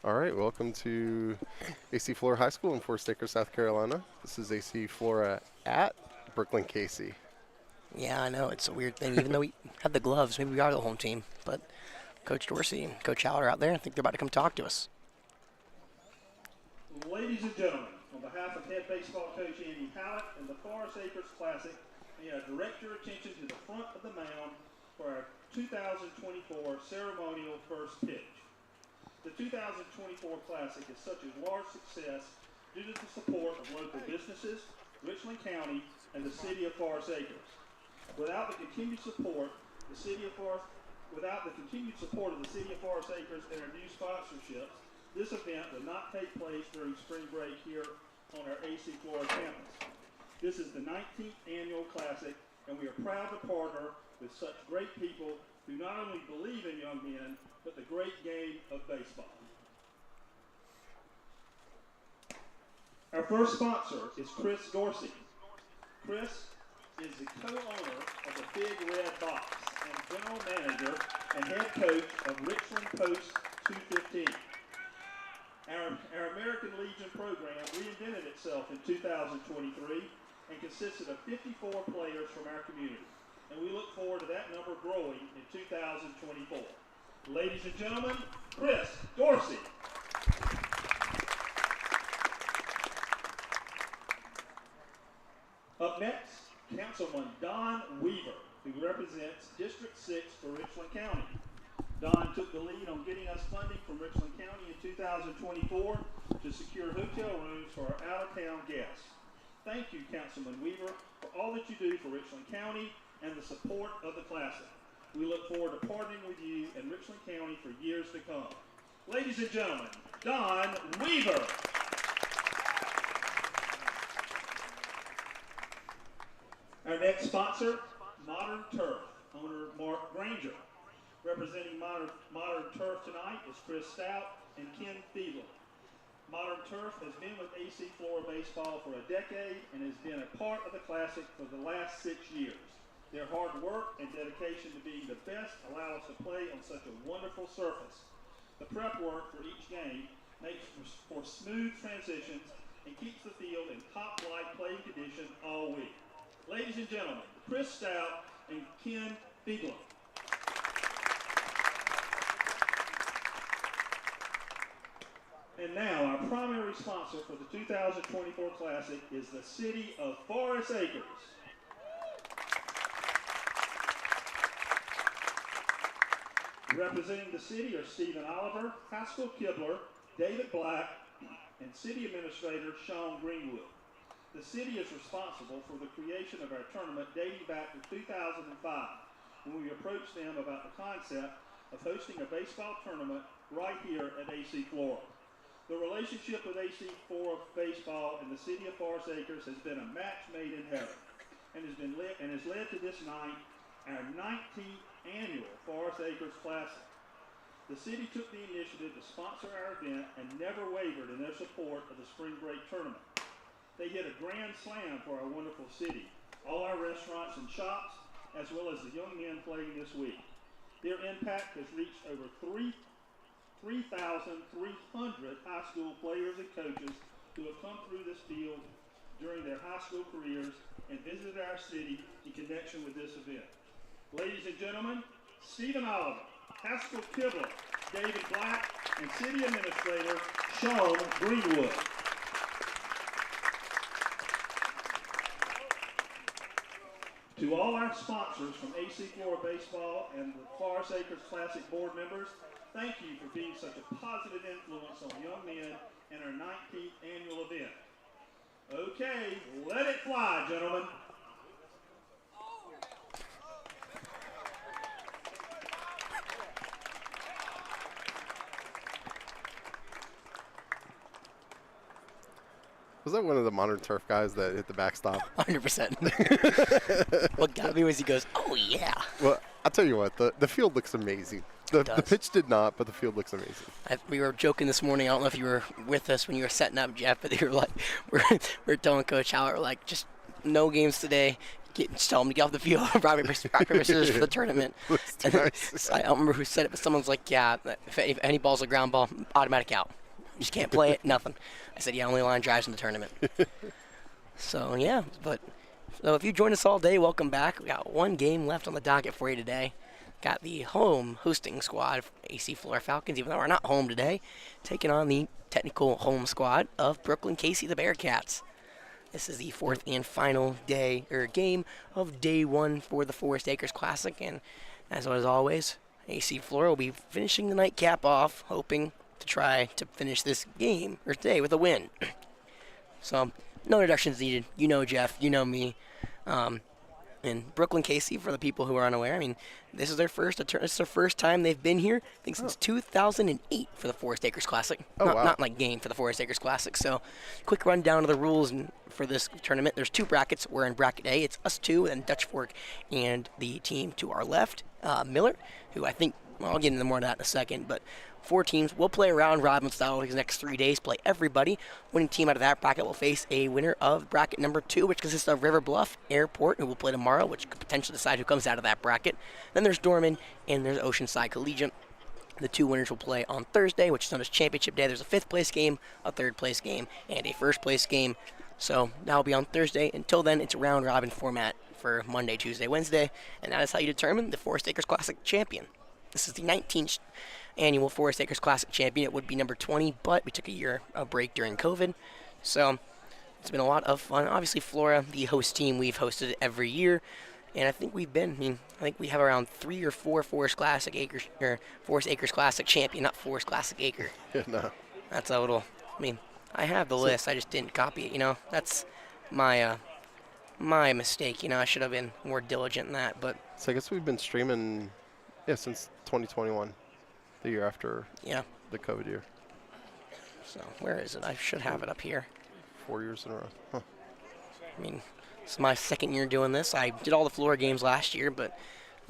All right, welcome to AC Flora High School in Forest Acres, South Carolina. This is AC Flora at Brookland-Cayce. Yeah, I know. It's a weird thing. Even though we have the gloves, maybe we are the home team. But Coach Dorsey and Coach Howard are out there. I think they're about to come talk to us. Ladies and gentlemen, on behalf of head baseball coach Andy Hallett and the Forest Acres Classic, may I direct your attention to the front of the mound for our 2024 ceremonial first pitch. The 2024 Classic is such a large success due to the support of local businesses, Richland County, and the City of Forest Acres. Without the continued support of the City of Forest Acres and our new sponsorships, this event would not take place during spring break here on our AC Flora campus. This is the 19th annual Classic, and we are proud to partner with such great people who not only believe in young men, but the great game of baseball. Our first sponsor is Chris Dorsey. Chris is the co-owner of the Big Red Box and general manager and head coach of Richland Post 215. Our American Legion program reinvented itself in 2023 and consisted of 54 players from our community. And we look forward to that number growing in 2024. Ladies and gentlemen, Chris Dorsey. Up next, Councilman Don Weaver, who represents District 6 for Richland County. Don took the lead on getting us funding from Richland County in 2024 to secure hotel rooms for our out-of-town guests. Thank you, Councilman Weaver, for all that you do for Richland County and the support of the Classic. We look forward to partnering with you in Richland County for years to come. Ladies and gentlemen, Don Weaver. Our next sponsor, Modern Turf, owner Mark Granger. Representing Modern Turf tonight is Chris Stout and Ken Fiedler. Modern Turf has been with AC Flora Baseball for a decade and has been a part of the Classic for the last 6 years. Their hard work and dedication to being the best allow us to play on such a wonderful surface. The prep work for each game makes for smooth transitions and keeps the field in top-flight playing condition all week. Ladies and gentlemen, Chris Stout and Ken Fiedler. And now, our primary sponsor for the 2024 Classic is the City of Forest Acres. Representing the city are Stephen Oliver, Haskell Kibler, David Black, and City Administrator Sean Greenwood. The city is responsible for the creation of our tournament dating back to 2005, when we approached them about the concept of hosting a baseball tournament right here at AC Flora. The relationship with AC Flora Baseball and the City of Forest Acres has been a match made in heaven and has led to this night, our 19th annual Forest Acres Classic. The city took the initiative to sponsor our event and never wavered in their support of the spring break tournament. They hit a grand slam for our wonderful city, all our restaurants and shops, as well as the young men playing this week. Their impact has reached over 3,300 high school players and coaches who have come through this field during their high school careers and visited our city in connection with this event. Ladies and gentlemen, Stephen Oliver, Haskell Kibler, David Black, and City Administrator Sean Greenwood. To all our sponsors from AC Flora Baseball and the Forest Acres Classic board members, thank you for being such a positive influence on young men in our 19th annual event. Okay, let it fly, gentlemen. Was that one of the Modern Turf guys that hit the backstop? 100%. What got me was he goes, oh, yeah. Well, I'll tell you what, the field looks amazing. The pitch did not, but the field looks amazing. We were joking this morning. I don't know if you were with us when you were setting up, Jeff, but you were like, we're telling Coach Howard, like, just no games today. just tell them to get off the field. rock, paper, scissors for the tournament. Too nice. I don't remember who said it, but someone's like, yeah, if any ball's a ground ball, automatic out. You just can't play it, nothing. I said, yeah, only line drives in the tournament. So, yeah, so if you joined us all day, welcome back. We got one game left on the docket for you today. Got the home hosting squad, AC Flora Falcons, even though we're not home today, taking on the technical home squad of Brookland-Cayce, the Bearcats. This is the fourth and final game of day one for the Forest Acres Classic, and as always, AC Flora will be finishing the nightcap off, hoping to try to finish this game or today with a win. So, no introductions needed. You know Jeff, you know me. And Brookland-Cayce, for the people who are unaware, I mean, this is their first time they've been here, I think since 2008 for the Forest Acres Classic. Wow. Not like game for the Forest Acres Classic. So, quick rundown of the rules for this tournament. There's 2 brackets. We're in bracket A. It's us 2, and Dutch Fork and the team to our left, Miller, who I think, well, I'll get into more of that in a second, but 4 teams will play round robin style these next 3 days, play everybody. Winning team out of that bracket will face a winner of bracket number 2, which consists of River Bluff Airport, who will play tomorrow, which could potentially decide who comes out of that bracket. Then there's Dorman, and there's Oceanside Collegiate. The 2 winners will play on Thursday, which is known as Championship Day. There's a 5th place game, a 3rd place game, and a 1st place game. So that'll be on Thursday. Until then, it's a round robin format for Monday, Tuesday, Wednesday, and that is how you determine the Forest Acres Classic champion. This is the 19th annual Forest Acres Classic champion. It would be number 20, but we took a year of break during COVID. So it's been a lot of fun. Obviously, Flora, the host team, we've hosted it every year. And I think we have around 3 or 4 Forest Acres Classic champion, not Forest Classic Acre. No. That's a little, I have the list. I just didn't copy it, That's my mistake, I should have been more diligent in that. But So I guess we've been streaming, since 2021, the year after the COVID year. So where is it? I should have it up here. 4 years in a row. Huh. It's my 2nd year doing this. I did all the Flora games last year, but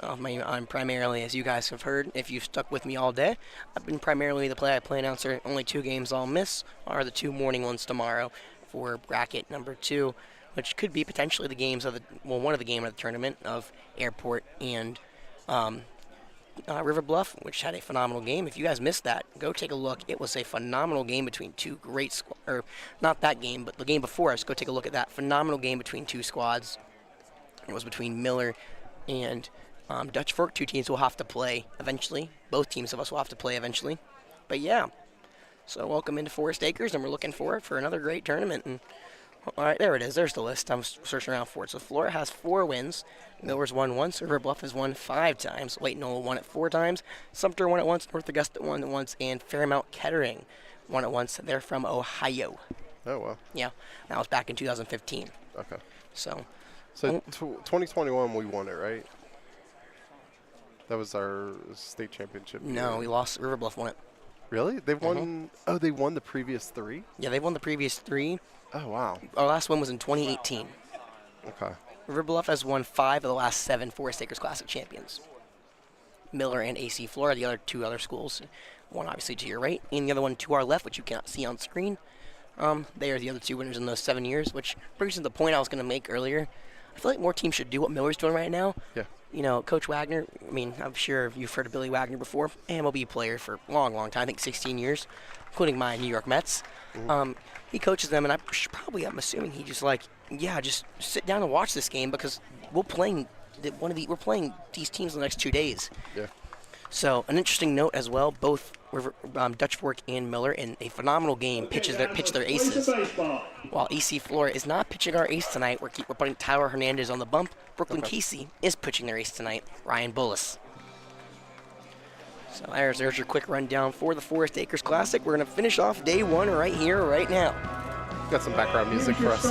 I'm primarily, as you guys have heard, if you've stuck with me all day, I've been primarily the play-by-play announcer. Only 2 games I'll miss are the 2 morning ones tomorrow for bracket number 2, which could be potentially the games of one of the game of the tournament of Airport and River Bluff, which had a phenomenal game. If you guys missed that, go take a look. It was a phenomenal game between 2 great squads, or not that game, but the game before us. Go take a look at that phenomenal game between 2 squads. It was between Miller and Dutch Fork. 2 teams will have to play eventually. Both teams of us will have to play eventually. But yeah, so welcome into Forest Acres, and we're looking forward for another great tournament. And all right, there it is. There's the list. I'm searching around for it. So Flora has 4 wins. Miller's won once. River Bluff has won 5 times. Lake Knoll won it 4 times. Sumter won it once. North Augusta won it once. And Fairmount Kettering won it once. They're from Ohio. Oh, wow. Yeah, that was back in 2015. Okay. So 2021, we won it, right? That was our state championship. No, year. we lost. River Bluff won it. Really? They won? Oh, they won the previous 3? Yeah, they won the previous 3. Oh, wow. Our last one was in 2018. Okay. River Bluff has won 5 of the last 7 Forest Acres Classic champions. Miller and AC Flora, the other 2 other schools. One obviously to your right, and the other one to our left, which you cannot see on screen. They are the other 2 winners in those 7 years, which brings to the point I was going to make earlier. I feel like more teams should do what Miller's doing right now. Yeah. Coach Wagner, I'm sure you've heard of Billy Wagner before. MLB player for a long, long time, I think 16 years, including my New York Mets. Mm-hmm. He coaches them, and I'm assuming he just just sit down and watch this game because we're playing these teams in the next 2 days. Yeah. So an interesting note as well, both Dutch Fork and Miller in a phenomenal game pitch their aces. While AC Flora is not pitching our ace tonight, we're putting Tyler Hernandez on the bump. Brookland-Cayce is pitching their ace tonight, Ryan Bullis. So there's your quick rundown for the Forest Acres Classic. We're going to finish off day 1 right here, right now. Got some background music for us.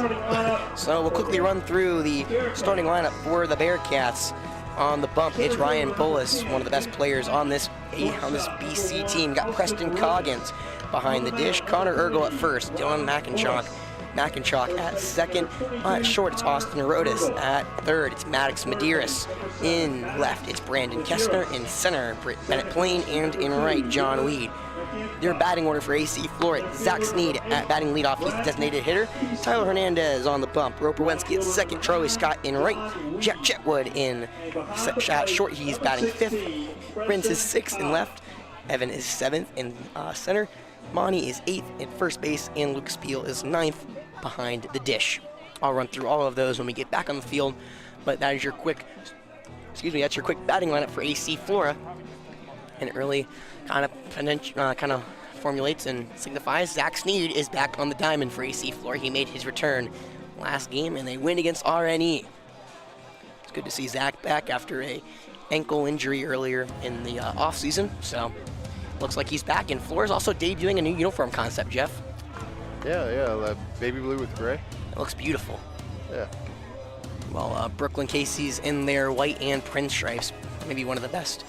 So we'll quickly run through the starting lineup for the Bearcats. On the bump, it's Ryan Bullis, one of the best players on this BC team. Got Preston Coggins behind the dish. Connor Ergel at first. Dylan McInchalk at second. At short, it's Austin Rodas. At third, it's Maddox Medeiros. In left, it's Brandon Kessner. In center, Bennett Plain. And in right, John Weed. Their batting order for AC Flora: Zach Sneed at batting leadoff. He's the designated hitter. Tyler Hernandez on the bump. Roper Wensky at second. Charlie Scott in right. Jack Chetwood in short. He's batting fifth. Prince is sixth in left. Evan is seventh in center. Monty is eighth in first base, and Luke Spiel is ninth behind the dish. I'll run through all of those when we get back on the field, but that is your quick, that's your quick batting lineup for AC Flora, and it really kind of formulates and signifies Zach Sneed is back on the diamond for AC Flora. He made his return last game, and they win against RNE. It's good to see Zach back after a ankle injury earlier in the offseason, so looks like he's back, and Flora's also debuting a new uniform concept, Jeff. Yeah, baby blue with gray. It looks beautiful. Yeah. Well, Brookland-Cayce's in their white and print stripes, maybe one of the best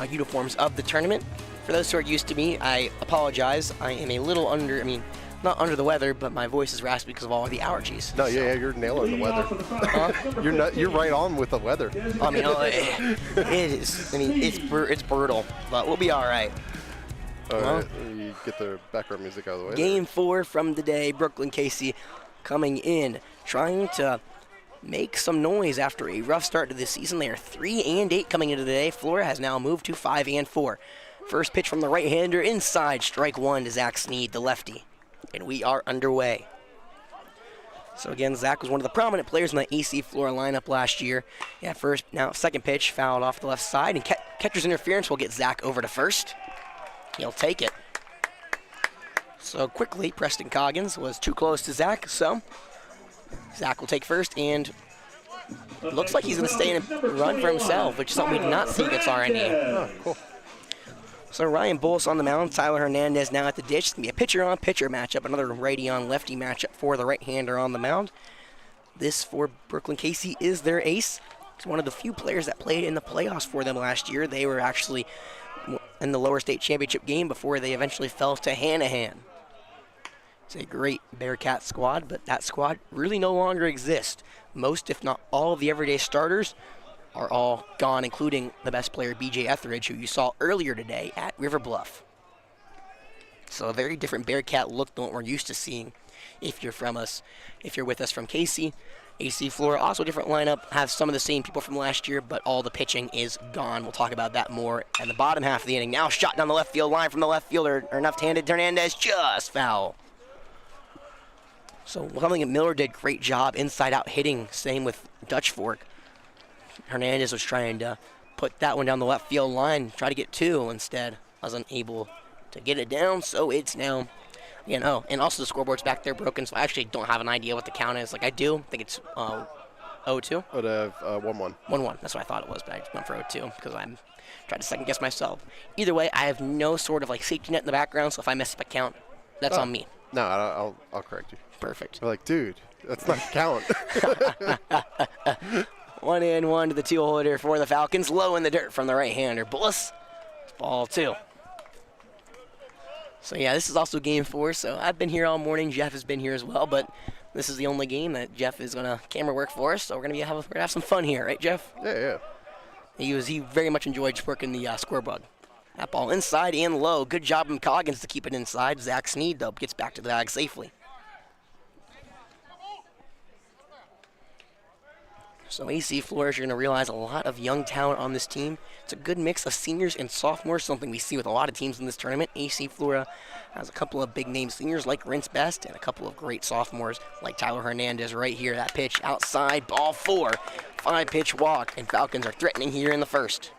uniforms of the tournament. For those who are used to me, I apologize. I am a little not under the weather, but my voice is raspy because of all of the allergies. No, yeah, you're nailing the weather. You're right on with the weather. I mean, it is. I mean, it's brutal, but we'll be all right. All right, you get the background music out of the way. Game 4 from the day. Brookland-Cayce coming in, trying to make some noise after a rough start to this season. They are 3-8 coming into the day. Flora has now moved to 5-4. First pitch from the right-hander inside, strike one to Zach Sneed, the lefty. And we are underway. So again, Zach was one of the prominent players in the AC Flora lineup last year. Yeah, second pitch fouled off the left side, and catcher's interference will get Zach over to first. He'll take it. So quickly, Preston Coggins was too close to Zach, so Zach will take first, and looks like he's going to stay in and run for himself, which is something we did not see against RNE. Oh, cool. So Ryan Bullis on the mound, Tyler Hernandez now at the dish. It's going to be a pitcher-on-pitcher matchup, another righty-on-lefty matchup for the right-hander on the mound. This, for Brookland-Cayce, is their ace. He's one of the few players that played in the playoffs for them last year. They were actually in the lower state championship game before they eventually fell to Hanahan. It's a great Bearcat squad, but that squad really no longer exists. Most, if not all, of the everyday starters are all gone, including the best player, B.J. Etheridge, who you saw earlier today at River Bluff. So a very different Bearcat look than what we're used to seeing if you're with us from Cayce. AC Flora, also a different lineup, has some of the same people from last year, but all the pitching is gone. We'll talk about that more in the bottom half of the inning. Now shot down the left field line from the left fielder, or left-handed Hernandez, just foul. So something that Miller did great job inside-out hitting, same with Dutch Fork. Hernandez was trying to put that one down the left field line, try to get two instead. Wasn't able to get it down, so it's now, and also the scoreboard's back there broken, so I actually don't have an idea what the count is. Like I do, I think it's 0-2. Would have 1-1. 1-1, that's what I thought it was, but I just went for 0-2 because I'm trying to second guess myself. Either way, I have no sort of safety net in the background, so if I mess up a count, that's on me. No, I'll correct you. Perfect. I'm like, dude, that's not count. 1-1 to the two-hole hitter for the Falcons. Low in the dirt from the right-hander. Bullis, ball two. So yeah, this is also game 4. So I've been here all morning. Jeff has been here as well, but this is the only game that Jeff is gonna camera work for us. So we're gonna have some fun here, right, Jeff? Yeah. He very much enjoyed working the scoreboard. That ball inside and low. Good job from Coggins to keep it inside. Zach Sneed, though, gets back to the bag safely. So AC Flora, you're going to realize a lot of young talent on this team. It's a good mix of seniors and sophomores, something we see with a lot of teams in this tournament. AC Flora has a couple of big-name seniors like Rince Best and a couple of great sophomores like Tyler Hernandez right here. That pitch outside, ball 4. 5-pitch walk, and Falcons are threatening here in the first.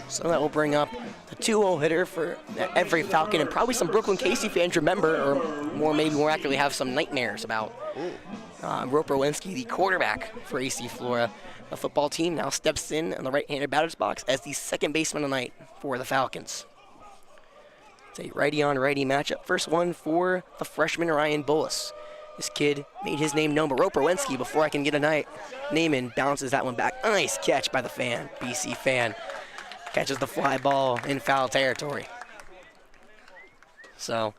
So that will bring up the 2-0 hitter for every Falcon, and probably some Brookland-Cayce fans remember, or maybe more accurately have some nightmares about. Roper Wensky, the quarterback for AC Flora. The football team now steps in the right-handed batter's box as the second baseman tonight for the Falcons. It's a righty-on-righty matchup. First one for the freshman Ryan Bullis. This kid made his name known, but Roper Wensky, before I can get a name in, bounces that one back. Nice catch by the fan, BC fan. Catches the fly ball in foul territory. So,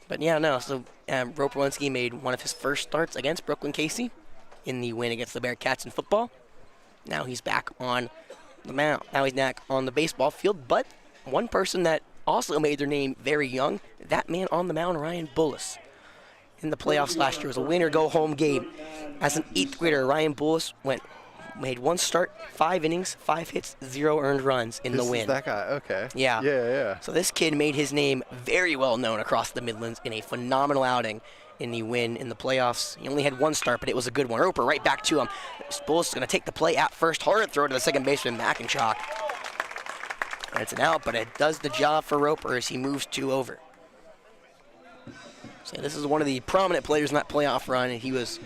but yeah, no. So Roper Wensky made one of his first starts against Brookland-Cayce in the win against the Bearcats in football. Now he's back on the mound. Now he's back on the baseball field, but one person that also made their name very young, that man on the mound, Ryan Bullis. In the playoffs last year was a winner-go-home game. As an 8th grader, Ryan Bullis made 1 start, 5 innings, 5 hits, 0 earned runs in the win. This is that guy, okay. Yeah. Yeah. So this kid made his name very well known across the Midlands in a phenomenal outing in the win in the playoffs. He only had 1 start, but it was a good one. Roper right back to him. Bullis is going to take the play at first. Hard throw to the second baseman, McIntosh. And it's an out, but it does the job for Roper as he moves 2 over. So this is one of the prominent players in that playoff run, and he was,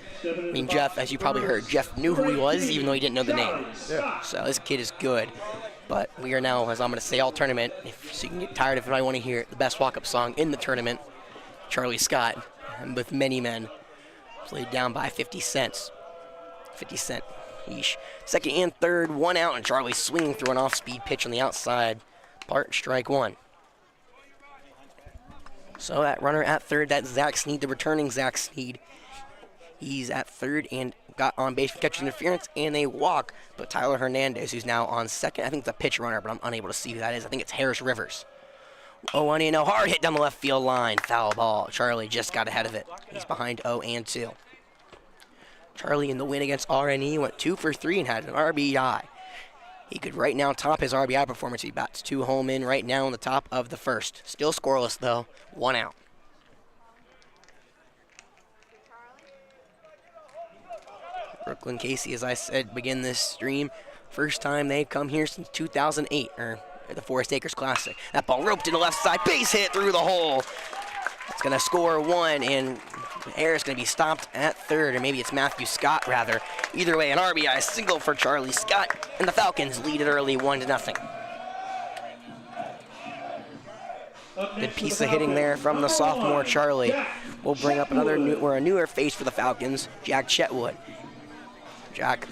Jeff, as you probably heard, Jeff knew who he was, even though he didn't know the name. Yeah. So this kid is good. But we are now, as I'm going to say all tournament, so you can get tired if I want to hear it, the best walk-up song in the tournament, Charlie Scott, and with many men, played down by 50 cents. 50 cent. Yeesh. Second and third, 1 out, and Charlie swinging through an off-speed pitch on the outside. Strike 1. So that runner at third, that's Zach Sneed, the returning Zach Sneed. He's at third and got on base for catch interference and a walk. But Tyler Hernandez, who's now on second, I think it's a pitch runner, but I'm unable to see who that is. I think it's Harris Rivers. Oh, and a hard hit down the left field line. Foul ball. Charlie just got ahead of it. He's behind 0-2. Charlie in the win against RNE went 2 for 3 and had an RBI. He could right now top his RBI performance. He bats 2 home in right now in the top of the first. Still scoreless, though. 1 out. Brookland-Cayce, as I said, begin this stream. First time they've come here since 2008, or the Forest Acres Classic. That ball roped to the left side. Base hit through the hole. It's going to score 1, and Air's going to be stopped at third, or maybe it's Matthew Scott, rather. Either way, an RBI single for Charlie Scott, and the Falcons lead it early 1-0. Good piece of hitting there from the sophomore Charlie. We'll bring up a newer face for the Falcons, Jack Chetwood. Jack,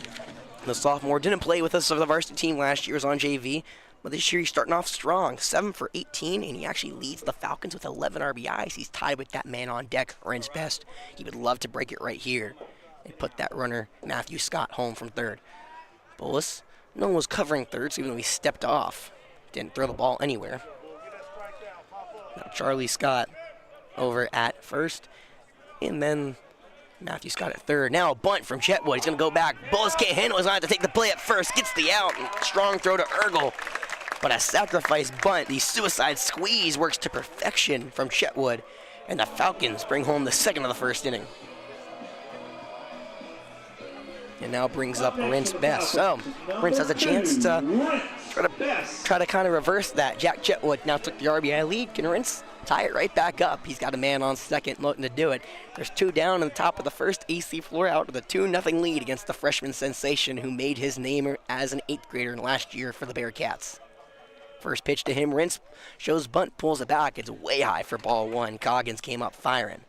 the sophomore, didn't play with us for the varsity team last year, was on JV. But this year he's starting off strong, 7 for 18, and he actually leads the Falcons with 11 RBIs. He's tied with that man on deck, Ren's best. He would love to break it right here and put that runner, Matthew Scott, home from third. Bullis, no one was covering third, so even though he stepped off, didn't throw the ball anywhere. Now Charlie Scott over at first, and then Matthew Scott at third. Now a bunt from Chetwood. He's going to go back. Bullis can't handle it. He's going to have to take the play at first. Gets the out. Strong throw to Ergel. But a sacrifice bunt. The suicide squeeze works to perfection from Chetwood. And the Falcons bring home the second of the first inning. And now brings up Rent's best. So Rent has a chance to try to kind of reverse that. Jack Chetwood now took the RBI lead. Can Rent tie it right back up? He's got a man on second looking to do it. There's 2 down in the top of the first. AC Flora out with a 2-0 lead against the freshman sensation who made his name as an 8th grader last year for the Bearcats. First pitch to him. Rentz shows bunt, pulls it back. It's way high for ball 1. Coggins came up firing.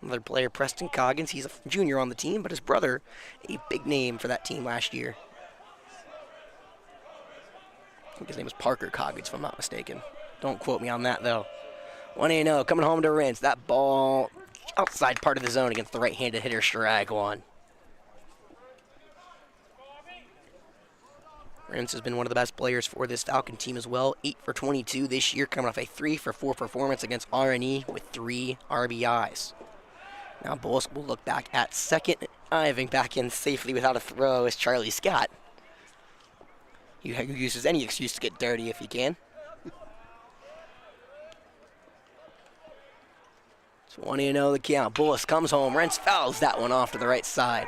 Another player, Preston Coggins. He's a junior on the team, but his brother, a big name for that team last year. I think his name was Parker Coggins, if I'm not mistaken. Don't quote me on that, though. 1-0 coming home to Rentz. That ball outside part of the zone against the right-handed hitter, strike 1. Rentz has been one of the best players for this Falcon team as well. 8 for 22 this year, coming off a 3 for 4 performance against RNE with 3 RBIs. Now Bullis will look back at second. Diving back in safely without a throw is Charlie Scott. He uses any excuse to get dirty if he can. It's 1-0 the count. Bullis comes home. Rentz fouls that one off to the right side.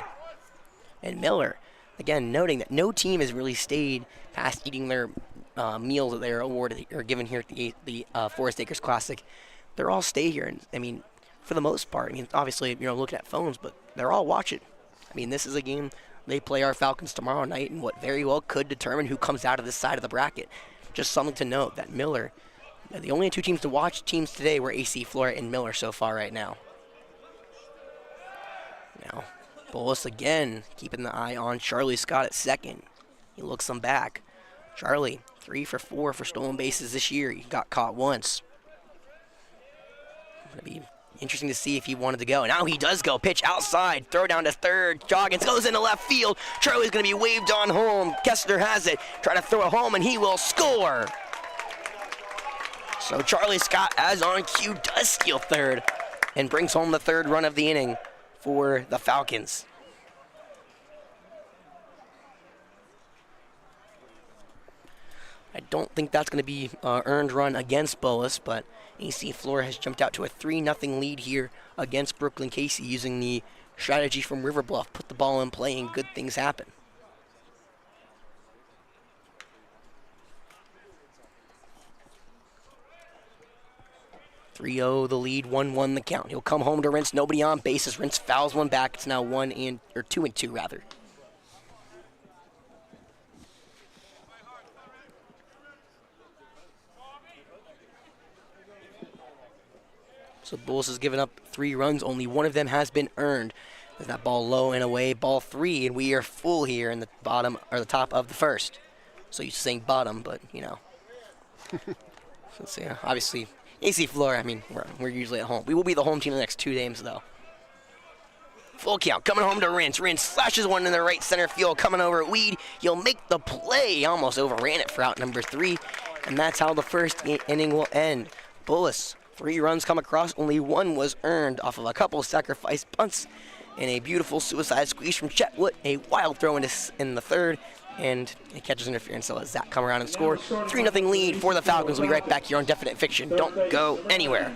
And Miller, again, noting that no team has really stayed past eating their meals that they are awarded or given here at the Forest Acres Classic. They're all stay here, and I mean, for the most part. I mean, obviously, looking at phones, but they're all watching. I mean, this is a game. They play our Falcons tomorrow night, and what very well could determine who comes out of this side of the bracket. Just something to note that Miller. The only 2 teams to watch teams today were AC Flora and Miller so far right now. Now, Bullis again, keeping the eye on Charlie Scott at second. He looks him back. Charlie, 3 for 4 for stolen bases this year. He got caught once. Going to be Interesting to see if he wanted to go. Now he does go. Pitch outside. Throw down to third. Joggins goes into left field. Charlie's going to be waved on home. Kessler has it. Try to throw it home, and he will score. So Charlie Scott, as on cue, does steal third and brings home the third run of the inning for the Falcons. I don't think that's going to be an earned run against Boas, but AC Flora has jumped out to a 3-0 lead here against Brookland-Cayce using the strategy from River Bluff. Put the ball in play and good things happen. 3-0 the lead, 1-1 the count. He'll come home to Rentz, nobody on base as Rentz fouls one back. It's now 2-2 rather. So Bulls has given up 3 runs. Only one of them has been earned. There's that ball low and away, ball 3, and we are full here in the bottom or the top of the first. So you're saying bottom, but you know. So yeah, obviously AC Flora. I mean, we're usually at home. We will be the home team the next 2 games though. Full count, coming home to Rentz. Rentz slashes one in the right center field, coming over at Weed. He'll make the play. Almost overran it for out number 3, and that's how the first inning will end. Bullis. 3 runs come across, only 1 was earned off of a couple sacrifice punts and a beautiful suicide squeeze from Chetwood. A wild throw in the third, and a catcher's interference. So let Zach come around and score. 3-0 lead for the Falcons. We'll be right back here on Definite Fiction. Don't go anywhere.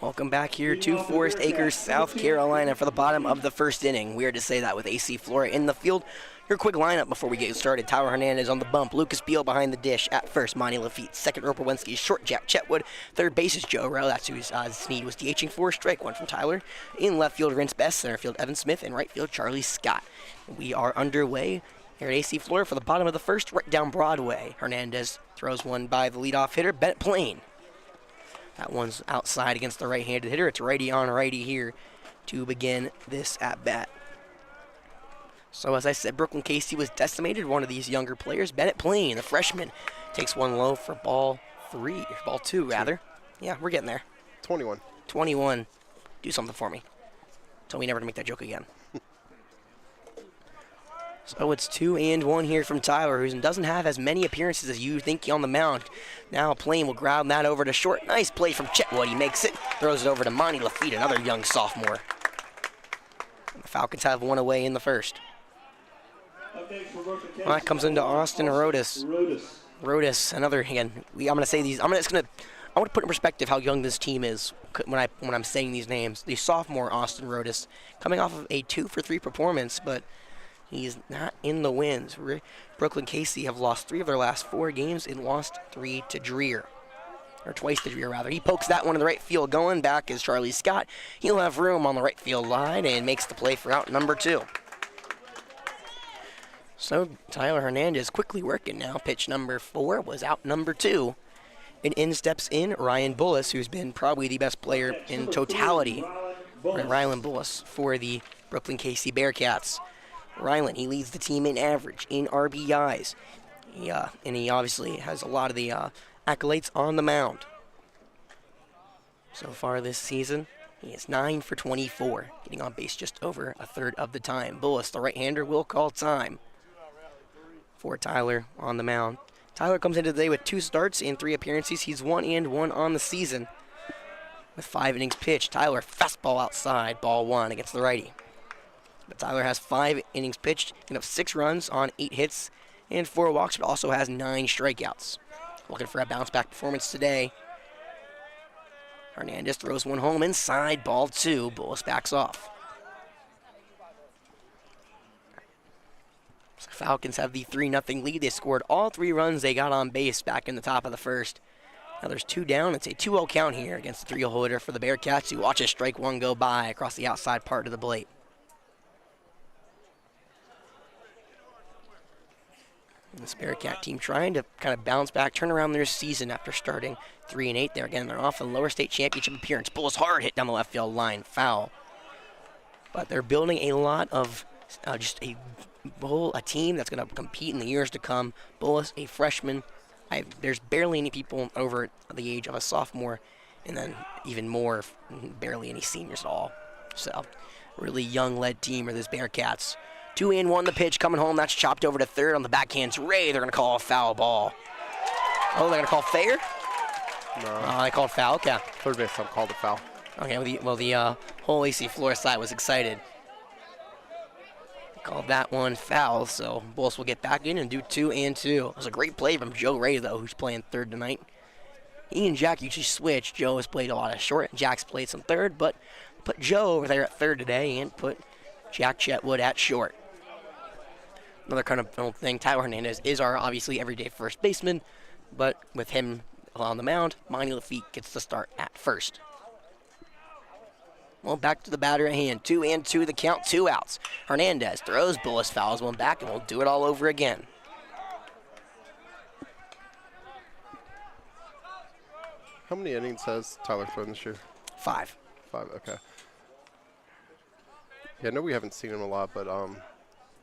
Welcome back here to Forest Acres, South Carolina for the bottom of the first inning. Weird to say that with AC Flora in the field. Your quick lineup before we get started. Tyler Hernandez on the bump. Lucas Beal behind the dish. At first, Monty Lafitte. Second, Roper Wensky. Short, Jack Chetwood. Third base is Joe Rowe. That's who Sneed was DHing for. Strike one from Tyler. In left field, Rentz Best. Center field, Evan Smith. And right field, Charlie Scott. We are underway here at AC Flora for the bottom of the first, right down Broadway. Hernandez throws one by the leadoff hitter, Bennett Plain. That one's outside against the right-handed hitter. It's righty on righty here to begin this at-bat. So as I said, Brookland-Cayce was decimated. One of these younger players, Bennett Plain, the freshman, takes one low for ball 2 rather. Yeah, we're getting there. 21. Do something for me. Tell me never to make that joke again. So it's 2-1 here from Tyler, who doesn't have as many appearances as you think on the mound. Now Plain will ground that over to short. Nice play from Chetwood. He makes it, throws it over to Monty Lafitte, another young sophomore. And the Falcons have one away in the first. Well, that comes into Austin Rodas. Rodas, another again. I want to put in perspective how young this team is when I'm saying these names. The sophomore Austin Rodas, coming off of a 2-for-3 performance, but He's not in the wins. Brookland-Cayce have lost 3 of their last 4 games and lost 3 to Dreer. Or twice to Dreer, rather. He pokes that one in the right field. Going back is Charlie Scott. He'll have room on the right field line and makes the play for out number 2. So Tyler Hernandez quickly working now. Pitch number 4 was out number 2. And in steps in Ryan Bullis, who's been probably the best player in totality. Rylan Bullis for the Brookland-Cayce Bearcats. Rylan, he leads the team in average, in RBIs. And he obviously has a lot of the accolades on the mound. So far this season, he is 9 for 24, getting on base just over a third of the time. Bullis, the right-hander, will call time for Tyler on the mound. Tyler comes into today with 2 starts and 3 appearances. He's 1-1 on the season with 5 innings pitched. Tyler, fastball outside, ball 1 against the righty. But Tyler has 5 innings pitched, and up 6 runs on 8 hits and 4 walks, but also has 9 strikeouts. Looking for a bounce-back performance today. Hernandez throws one home inside, ball 2. Bullis backs off. So Falcons have the 3-0 lead. They scored all 3 runs they got on base back in the top of the first. Now there's 2 down. It's a 2-0 count here against the 3-0 hitter for the Bearcats, who watches strike 1 go by across the outside part of the plate. And this Bearcat team trying to kind of bounce back, turn around their season after starting 3-8 there. Again, they're off in lower state championship appearance. Bullis hard hit down the left field line, foul. But they're building a lot of just a team that's going to compete in the years to come. Bullis, a freshman. There's barely any people over the age of a sophomore, and then even more, barely any seniors at all. So, really young-led team are this Bearcats. 2-1 the pitch coming home. That's chopped over to third on the backhand's Ray. They're going to call a foul ball. Oh, they're going to call fair? No. They called foul. Okay. Third base called a foul. Okay. Well, the whole AC Flora side was excited. They called that one foul, so Bullis will get back in and do 2-2. It was a great play from Joe Ray, though, who's playing third tonight. He and Jack usually switch. Joe has played a lot of short, and Jack's played some third, but put Joe over there at third today and put Jack Chetwood at short. Another kind of thing, Tyler Hernandez is our obviously everyday first baseman, but with him on the mound, Monty Lafitte gets the start at first. Well, back to the batter at hand. 2-2 the count, 2 outs. Hernandez throws, Bullis fouls one back, and we'll do it all over again. How many innings has Tyler thrown this year? 5. 5, okay. Yeah, I know we haven't seen him a lot, but when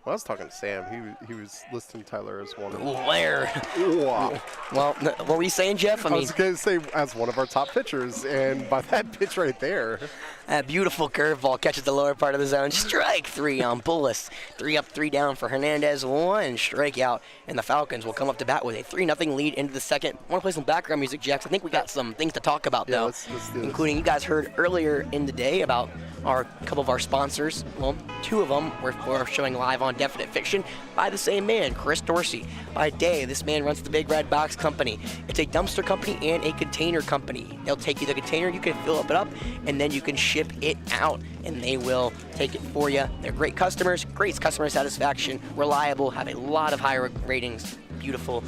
I was talking to Sam, he was listing Tyler as one of Where? Wow. Well, what were you saying, Jeff? I was going to say as one of our top pitchers, and by that pitch right there. That beautiful curveball catches the lower part of the zone. Strike 3 on Bullis. 3 up, 3 down for Hernandez. 1 strikeout, and the Falcons will come up to bat with a 3-0 lead into the second. I want to play some background music, Jax. I think we got some things to talk about, though. Let's do this. Including you guys heard earlier in the day about a couple of our sponsors. Well, 2 of them were showing live on Definite Fiction by the same man, Chris Dorsey. By day, this man runs the Big Red Box Company. It's a dumpster company and a container company. They'll take you the container, you can fill it up, and then you can ship it out, and they will take it for you. They're great customers, great customer satisfaction, reliable, have a lot of high ratings. Beautiful.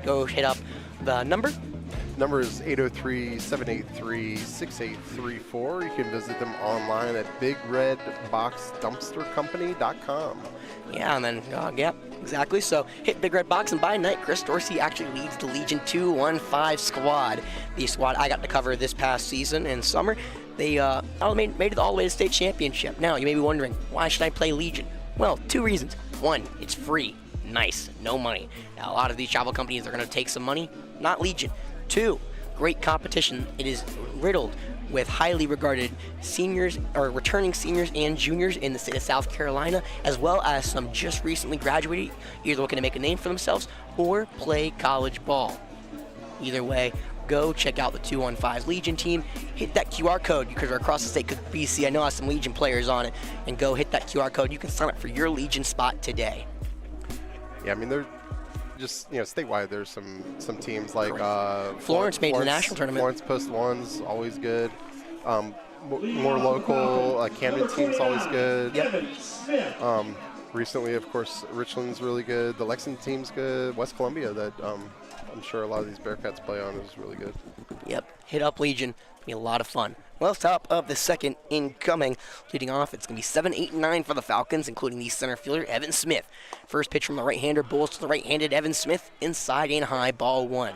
Go hit up the number. Number is 803-783-6834. You can visit them online at bigredboxdumpstercompany.com. Yeah, and then, yeah, exactly. So hit Big Red Box, and by night, Chris Dorsey actually leads the Legion 215 squad. The squad I got to cover this past season in summer. They made it all the way to state championship. Now, you may be wondering, why should I play Legion? Well, 2 reasons. 1, it's free. Nice. No money. Now, a lot of these travel companies are going to take some money. Not Legion. 2, great competition. It is riddled with highly regarded seniors or returning seniors and juniors in the state of South Carolina, as well as some just recently graduated, either looking to make a name for themselves or play college ball. Either way, go check out the 215 Legion team. Hit that QR code because we're across the state. Because BC, I know has some Legion players on it, and go hit that QR code. You can sign up for your Legion spot today. Yeah, I mean they're just statewide. There's some teams like Florence made the national tournament. Florence Post 1's always good. More local Camden team's always good. Yep. recently, of course, Richland's really good. The Lexington team's good. West Columbia, that I'm sure a lot of these Bearcats play on, is really good. Yep, hit up Legion. Be a lot of fun. Well, top of the second incoming. Leading off, it's going to be 7, 8, and 9 for the Falcons, including the center fielder, Evan Smith. First pitch from the right-hander, Bulls to the right-handed Evan Smith, inside and high, ball 1.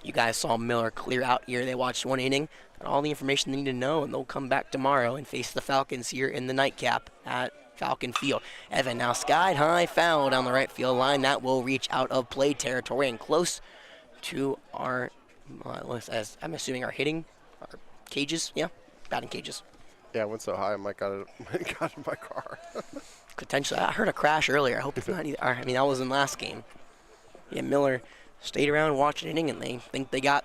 You guys saw Miller clear out here. They watched 1 inning, got all the information they need to know, and they'll come back tomorrow and face the Falcons here in the nightcap at Falcon Field. Evan now skied high, foul down the right field line. That will reach out of play territory and close to our, as I'm assuming, our hitting, our cages. Yeah, batting cages. Yeah, it went so high I might got in my car. Potentially. I heard a crash earlier. I hope it's not either. I mean, that was in last game. Yeah, Miller stayed around, watched an inning, and they think they got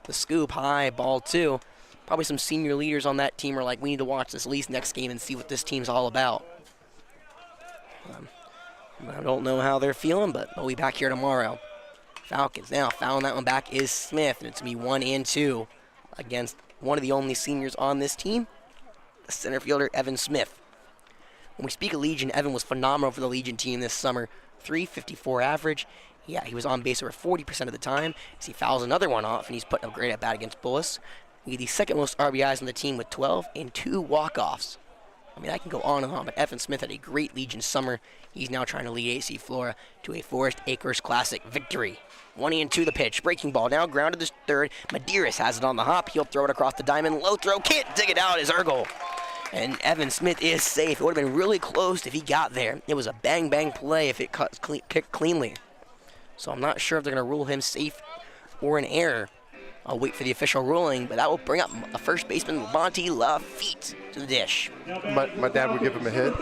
the scoop. High, ball 2. Probably some senior leaders on that team are like, we need to watch this at least next game and see what this team's all about. I don't know how they're feeling, but they'll be back here tomorrow. Falcons now fouling that one back is Smith, and it's going to be 1 and 2 against one of the only seniors on this team, the center fielder, Evan Smith. When we speak of Legion, Evan was phenomenal for the Legion team this summer. .354 average. Yeah, he was on base over 40% of the time as he fouls another one off, and he's putting up great at bat against Bullis. He had the second most RBIs on the team with 12 and 2 walk-offs. I mean, I can go on and on, but Evan Smith had a great Legion summer. He's now trying to lead AC Flora to a Forest Acres Classic victory. 1 and 2 the pitch. Breaking ball now grounded to third. Medeiros has it on the hop. He'll throw it across the diamond. Low throw. Can't dig it out is Ergel. And Evan Smith is safe. It would have been really close if he got there. It was a bang-bang play if it kicked cleanly. So I'm not sure if they're going to rule him safe or an error. I'll wait for the official ruling, but that will bring up a first baseman, Monty Lafitte, to the dish. My dad would give him a hit.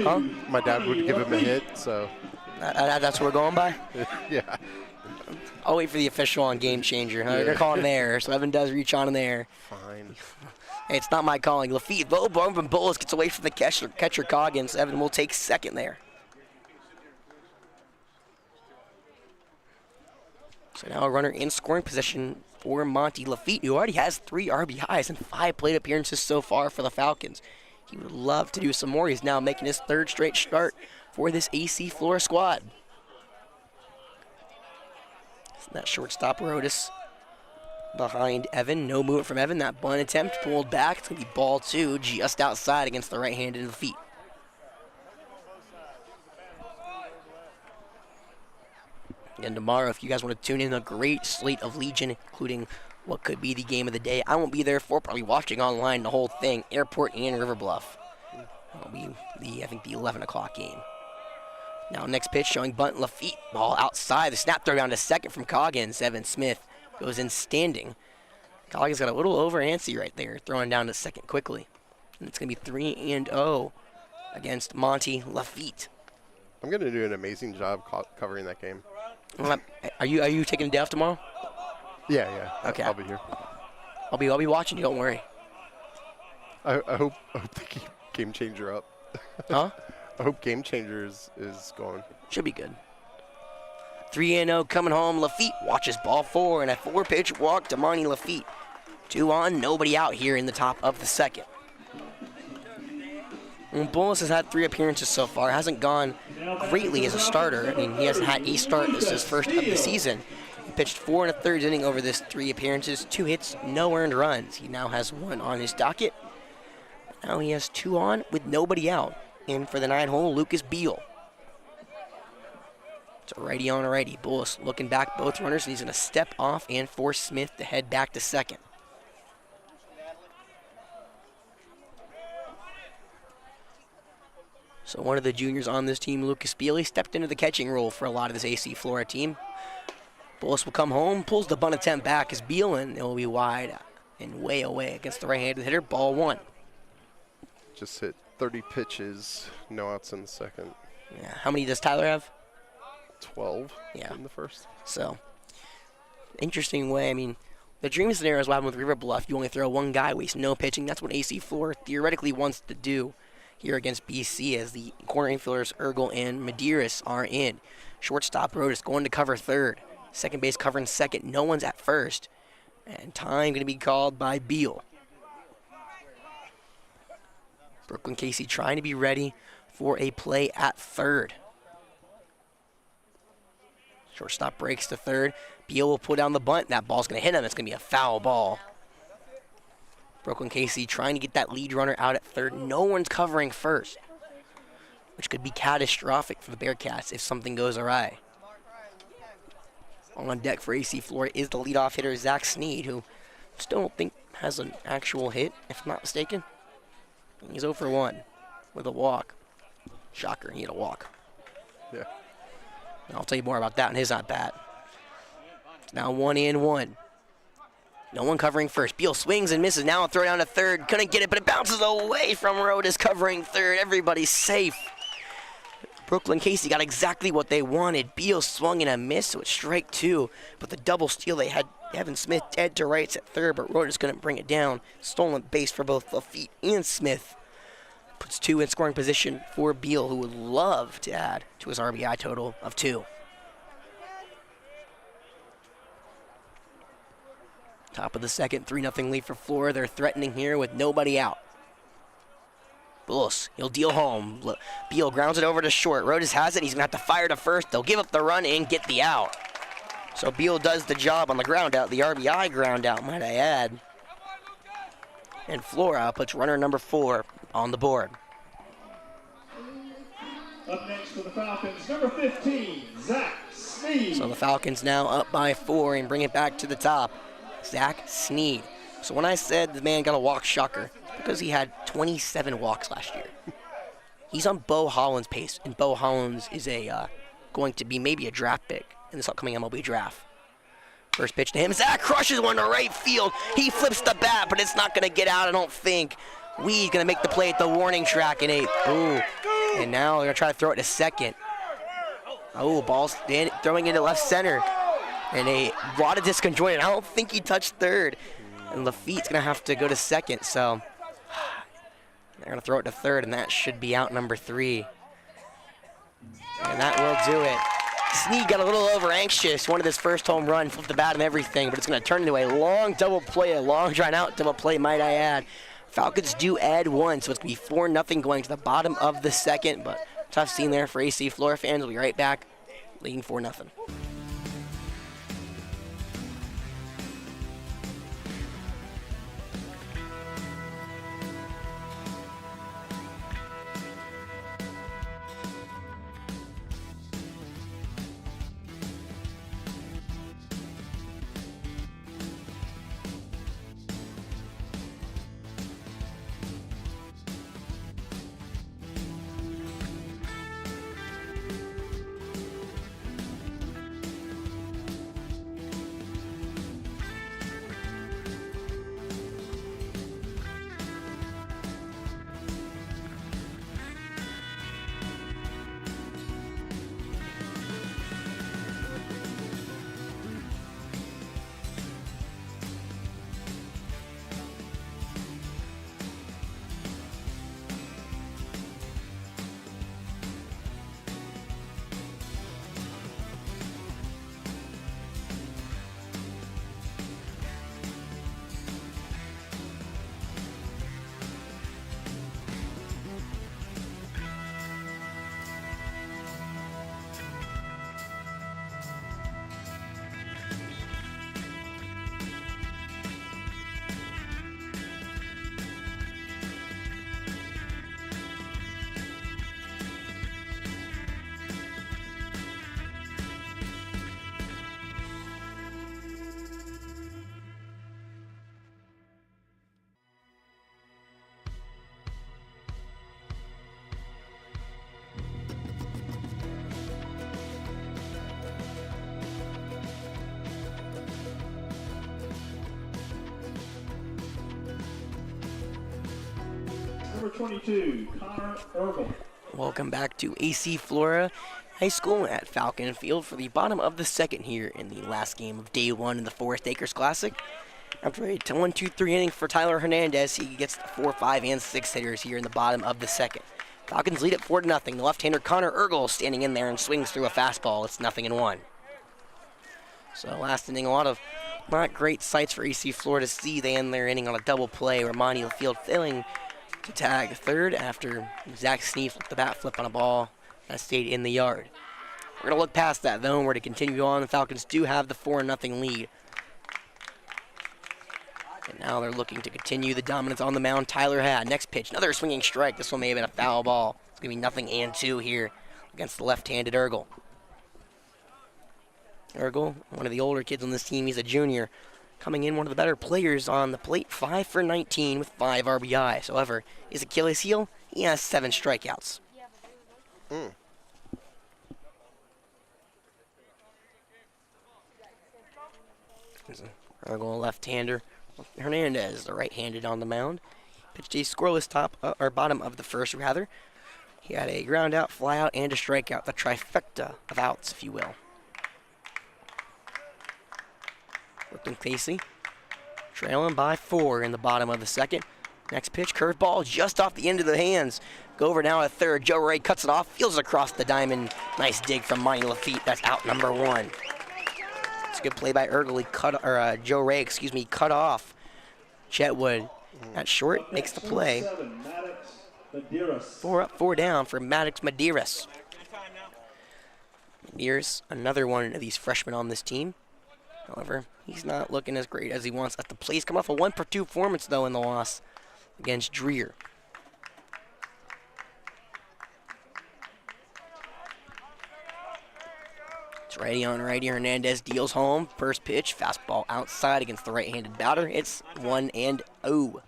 Huh? My dad would give him a hit, so. That's what we're going by? Yeah. I'll wait for the official on Game Changer. They're going to call an error, so Evan does reach on an error. Fine. Hey, it's not my calling. Lafitte, low blown from Bullis, gets away from the catcher Coggins. Evan will take second there. So now a runner in scoring position for Monty Lafitte, who already has 3 RBIs and 5 plate appearances so far for the Falcons. He would love to do some more. He's now making his 3rd straight start for this AC Flora squad. So that shortstop Rodas behind Evan. No movement from Evan. That bunt attempt pulled back. It's going to be ball 2 just outside against the right-handed Lafitte. And tomorrow, if you guys want to tune in, a great slate of Legion, including what could be the game of the day. I won't be there for, probably watching online the whole thing, Airport and River Bluff. That'll be I think the 11 o'clock game. Now next pitch showing bunt Lafitte. Ball outside. The snap throw down to second from Coggins. Evan Smith goes in standing. Coggins got a little over antsy right there, throwing down to second quickly. And it's going to be 3 and 0 against Monty Lafitte. I'm going to do an amazing job covering that game. Are you taking a day off tomorrow? Yeah. Okay. I'll be here. I'll be watching you. Don't worry. I hope they keep Game Changer up. Huh? I hope Game Changer is going. Should be good. 3 and 0 coming home. Lafitte watches ball 4 and a 4-pitch walk to Monty Lafitte. 2 on, nobody out here in the top of the second. Bullis has had 3 appearances so far. Hasn't gone greatly as a starter. I mean, he hasn't had a start. This is his first of the season. He pitched 4 1/3 inning over this 3 appearances, 2 hits, no earned runs. He now has 1 on his docket. Now he has 2 on with nobody out. In for the 9-hole, Lucas Beal. It's a righty on a righty. Bullis looking back both runners, and he's going to step off and force Smith to head back to second. So one of the juniors on this team, Lucas Beal, stepped into the catching role for a lot of this AC Flora team. Bullis will come home, pulls the bunt attempt back as Beal, and it will be wide and way away against the right-handed hitter, ball 1. Just hit 30 pitches, no outs in the second. Yeah. How many does Tyler have? 12 Yeah. in the first. So, interesting way. I mean, the dream scenario is what happened with River Bluff. You only throw 1 guy, waste no pitching. That's what AC Flora theoretically wants to do here against BC, as the corner infielders Ergel and Medeiros are in. Shortstop Rodas going to cover third. Second base covering second. No one's at first. And time going to be called by Beal. Brookland-Cayce trying to be ready for a play at third. Shortstop breaks to third. Beal will pull down the bunt. That ball's going to hit him. It's going to be a foul ball. Brookland-Cayce trying to get that lead runner out at third. No one's covering first, which could be catastrophic for the Bearcats if something goes awry. On deck for AC Flora is the leadoff hitter, Zach Sneed, who still don't think has an actual hit, if I'm not mistaken. He's 0 for 1 with a walk. Shocker, he had a walk. Yeah. I'll tell you more about that in his at-bat. It's now 1-1. No one covering first. Beal swings and misses. Now a throw down to third. Couldn't get it, but it bounces away from Rodas covering third. Everybody's safe. Brookland-Cayce got exactly what they wanted. Beal swung and a miss, so it's strike 2. But the double steal, they had Evan Smith dead to rights at third, but Rodas couldn't bring it down. Stolen base for both Lafitte and Smith. Puts 2 in scoring position for Beal, who would love to add to his RBI total of 2. Top of the second, 3-0 lead for Flora. They're threatening here with nobody out. Bulls, he'll deal home. Beal grounds it over to short. Rodas has it. He's going to have to fire to first. They'll give up the run and get the out. So Beal does the job on the ground out, the RBI ground out, might I add. And Flora puts runner number 4 on the board. Up next for the Falcons, number 15, Zach Sneed. So the Falcons now up by 4 and bring it back to the top. Zach Sneed. So when I said the man got a walk, shocker, because he had 27 walks last year. He's on Bo Holland's pace, and Bo Holland is going to be maybe a draft pick in this upcoming MLB draft. First pitch to him. Zach crushes one to right field. He flips the bat, but it's not going to get out, I don't think. Weed's going to make the play at the warning track in 8th. Ooh. And now they're going to try to throw it to second. Oh, ball's throwing into left center. And a lot of disconjointed. I don't think he touched third. And Lafitte's going to have to go to second, so they're going to throw it to third, and that should be out number 3. And that will do it. Sneed got a little over anxious, wanted his first home run, flipped the bat and everything, but it's going to turn into a long double play, a long drawn out double play, might I add. Falcons do add 1, so it's going to be 4-0 going to the bottom of the second, but tough scene there for AC Flora fans. We'll be right back, leading 4-0. Number 22, Connor Ergle. Welcome back to AC Flora High School at Falcon Field for the bottom of the second here in the last game of day 1 in the Forest Acres Classic. After a 1-2-3 inning for Tyler Hernandez, he gets 4, 5, and 6 hitters here in the bottom of the second. Falcons lead at 4-0. The left-hander Connor Ergle standing in there and swings through a fastball. It's 0-1. So last inning, a lot of not great sights for AC Flora to see. They end their inning on a double play. Ramani Field failing to tag third after Zach Sneed flipped the bat flip on a ball that stayed in the yard. We're going to look past that, though, and we're to continue on. The Falcons do have the 4-0 lead. And now they're looking to continue the dominance on the mound Tyler had. Next pitch, another swinging strike. This one may have been a foul ball. It's going to be 0-2 here against the left-handed Ergel. Ergel, one of the older kids on this team, he's a junior. Coming in one of the better players on the plate, 5 for 19 with 5 RBIs. However, his Achilles heel, he has 7 strikeouts. Ergel, left-hander. Hernandez, the right-handed on the mound. Pitched a scoreless or bottom of the first, rather. He had a ground out, fly out, and a strikeout. The trifecta of outs, if you will. Brookland-Cayce trailing by 4 in the bottom of the second. Next pitch, curveball just off the end of the hands. Go over now at third. Joe Ray cuts it off, fields it across the diamond. Nice dig from Monty Lafitte. That's out number 1. It's a good play by Ergel. Joe Ray, cut off Chetwood. At short, makes the play. 4 up, 4 down for Maddox Medeiros. Medeiros, another one of these freshmen on this team. However, he's not looking as great as he wants at the plate. He's come off a 1-for-2 performance, though, in the loss against Dreer. It's righty on righty. Hernandez deals home. First pitch, fastball outside against the right-handed batter. It's 1-0.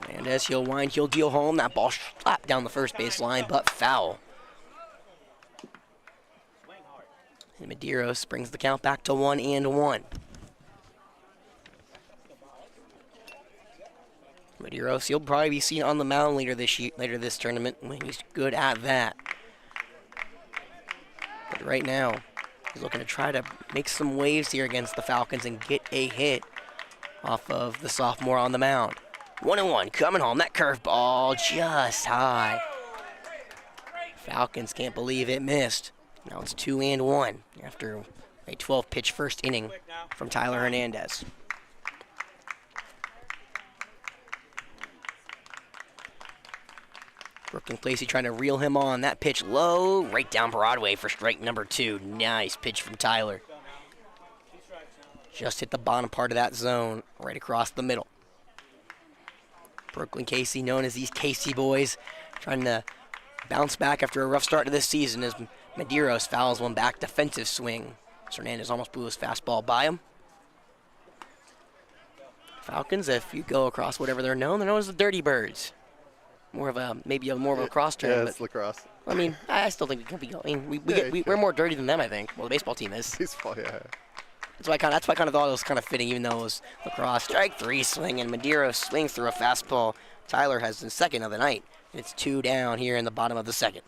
Hernandez, he'll wind, he'll deal home. That ball slapped down the first base line, but foul. And Medeiros brings the count back to 1-1. Medeiros, he'll probably be seen on the mound later this tournament when he's good at that. But right now, he's looking to try to make some waves here against the Falcons and get a hit off of the sophomore on the mound. 1-1, coming home. That curveball just high. Falcons can't believe it missed. Now it's 2-1 after a 12-pitch first inning from Tyler Hernandez. Brookland-Cayce trying to reel him on. That pitch low, right down Broadway for strike number 2. Nice pitch from Tyler. Just hit the bottom part of that zone, right across the middle. Brookland-Cayce, known as these Casey boys, trying to bounce back after a rough start to this season as Medeiros fouls one back, defensive swing. Hernandez almost blew his fastball by him. Falcons, if you go across whatever they're known as the Dirty Birds. More of a lacrosse term. Yeah, but, it's lacrosse. I mean, I still think we can be going. We're more dirty than them, I think. Well, the baseball team is. Baseball, yeah. That's why I kind of thought it was kind of fitting, even though it was lacrosse. Strike 3 swing, and Medeiros swings through a fastball. Tyler has the second of the night. It's 2 down here in the bottom of the second.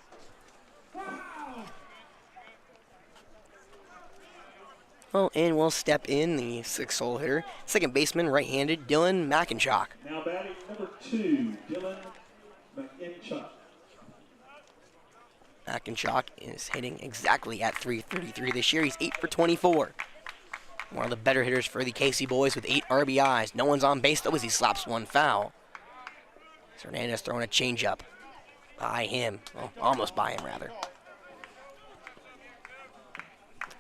Oh, and we'll step in the 6-hole hitter. Second baseman, right-handed, Dylan McIntosh. Now batting number 2, Dylan McIntosh. McIntosh is hitting exactly at .333 this year. He's 8 for 24. One of the better hitters for the Casey boys with 8 RBIs. No one's on base, though, as he slaps one foul. Hernandez throwing a changeup by him. Well, almost by him, rather.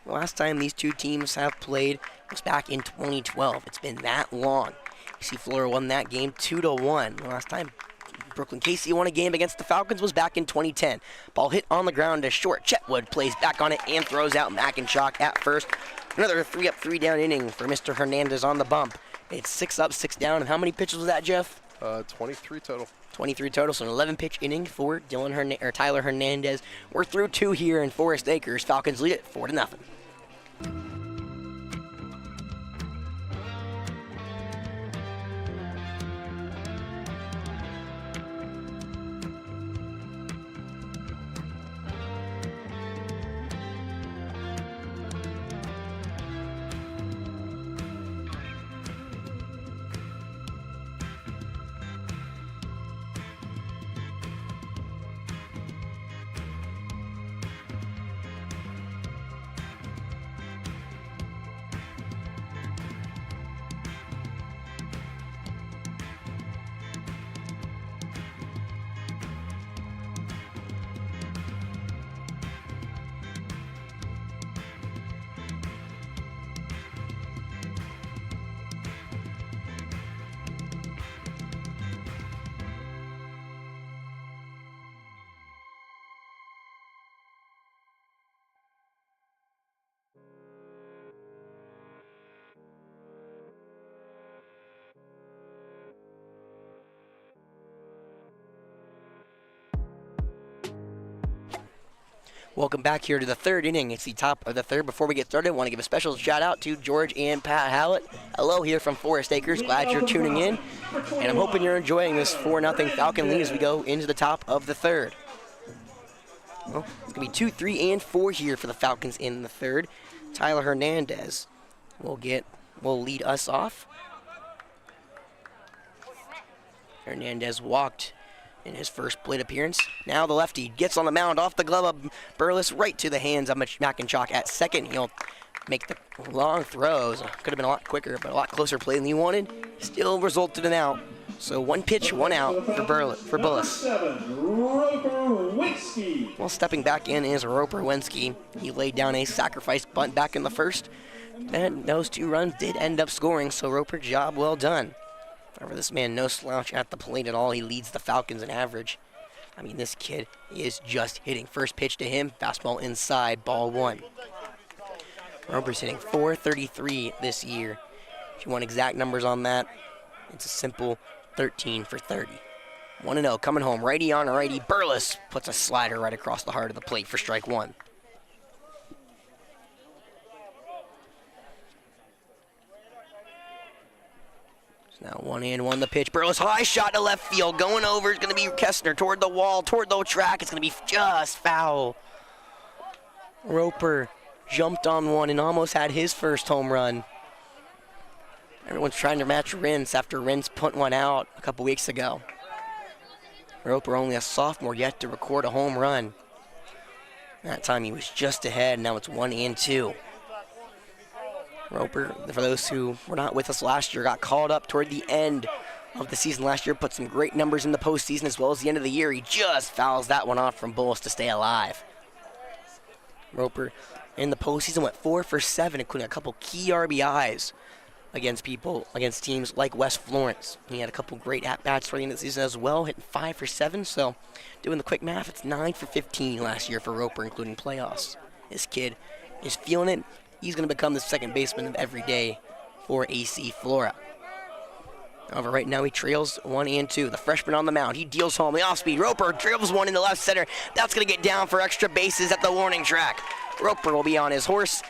The last time these two teams have played was back in 2012. It's been that long. You see Flora won that game 2-1. The last time Brookland-Cayce won a game against the Falcons was back in 2010. Ball hit on the ground to short. Chetwood plays back on it and throws out McIntosh at first. Another 3-up, 3-down inning for Mr. Hernandez on the bump. It's 6 up, 6 down. And how many pitches was that, Jeff? 23 total. 23 total, so an 11-pitch inning for Tyler Hernandez. We're through 2 here in Forest Acres. Falcons lead it 4-0. Welcome back here to the third inning. It's the top of the third. Before we get started, I want to give a special shout out to George and Pat Hallett. Hello here from Forest Acres. Glad you're tuning in. And I'm hoping you're enjoying this 4-0 Falcon lead as we go into the top of the third. Well, it's going to be 2, 3, and 4 here for the Falcons in the third. Tyler Hernandez will lead us off. Hernandez walked in his first plate appearance. Now the lefty gets on the mound off the glove of Burles right to the hands of McIntosh at second. He'll make the long throws. Could have been a lot quicker, but a lot closer play than he wanted. Still resulted in out. So 1 pitch, 1 out for Bullis. Well, stepping back in is Roper Wensky. He laid down a sacrifice bunt back in the first, and those 2 runs did end up scoring, so Roper, job well done. However, this man, no slouch at the plate at all. He leads the Falcons in average. I mean, this kid is just hitting. First pitch to him, fastball inside, ball 1. Roper's hitting .433 this year. If you want exact numbers on that, it's a simple 13 for 30. 1-0 coming home, righty on righty. Burles puts a slider right across the heart of the plate for strike 1. Now 1-1 the pitch. Burles high shot to left field. Going over is going to be Kessner toward the wall, toward the track. It's going to be just foul. Roper jumped on one and almost had his first home run. Everyone's trying to match Rins after Rins put one out a couple weeks ago. Roper, only a sophomore yet to record a home run. That time he was just ahead. Now it's 1-2. Roper, for those who were not with us last year, got called up toward the end of the season last year, put some great numbers in the postseason as well as the end of the year. He just fouls that one off from Bullis to stay alive. Roper in the postseason went 4 for 7, including a couple key RBIs against teams like West Florence. He had a couple great at-bats for the end of the season as well, hitting 5 for 7. So doing the quick math, it's 9 for 15 last year for Roper, including playoffs. This kid is feeling it. He's going to become the second baseman of every day for AC Flora. However, right now he trails 1-2. The freshman on the mound, he deals home the off-speed. Roper dribbles one in the left center. That's going to get down for extra bases at the warning track. Roper will be on his horse.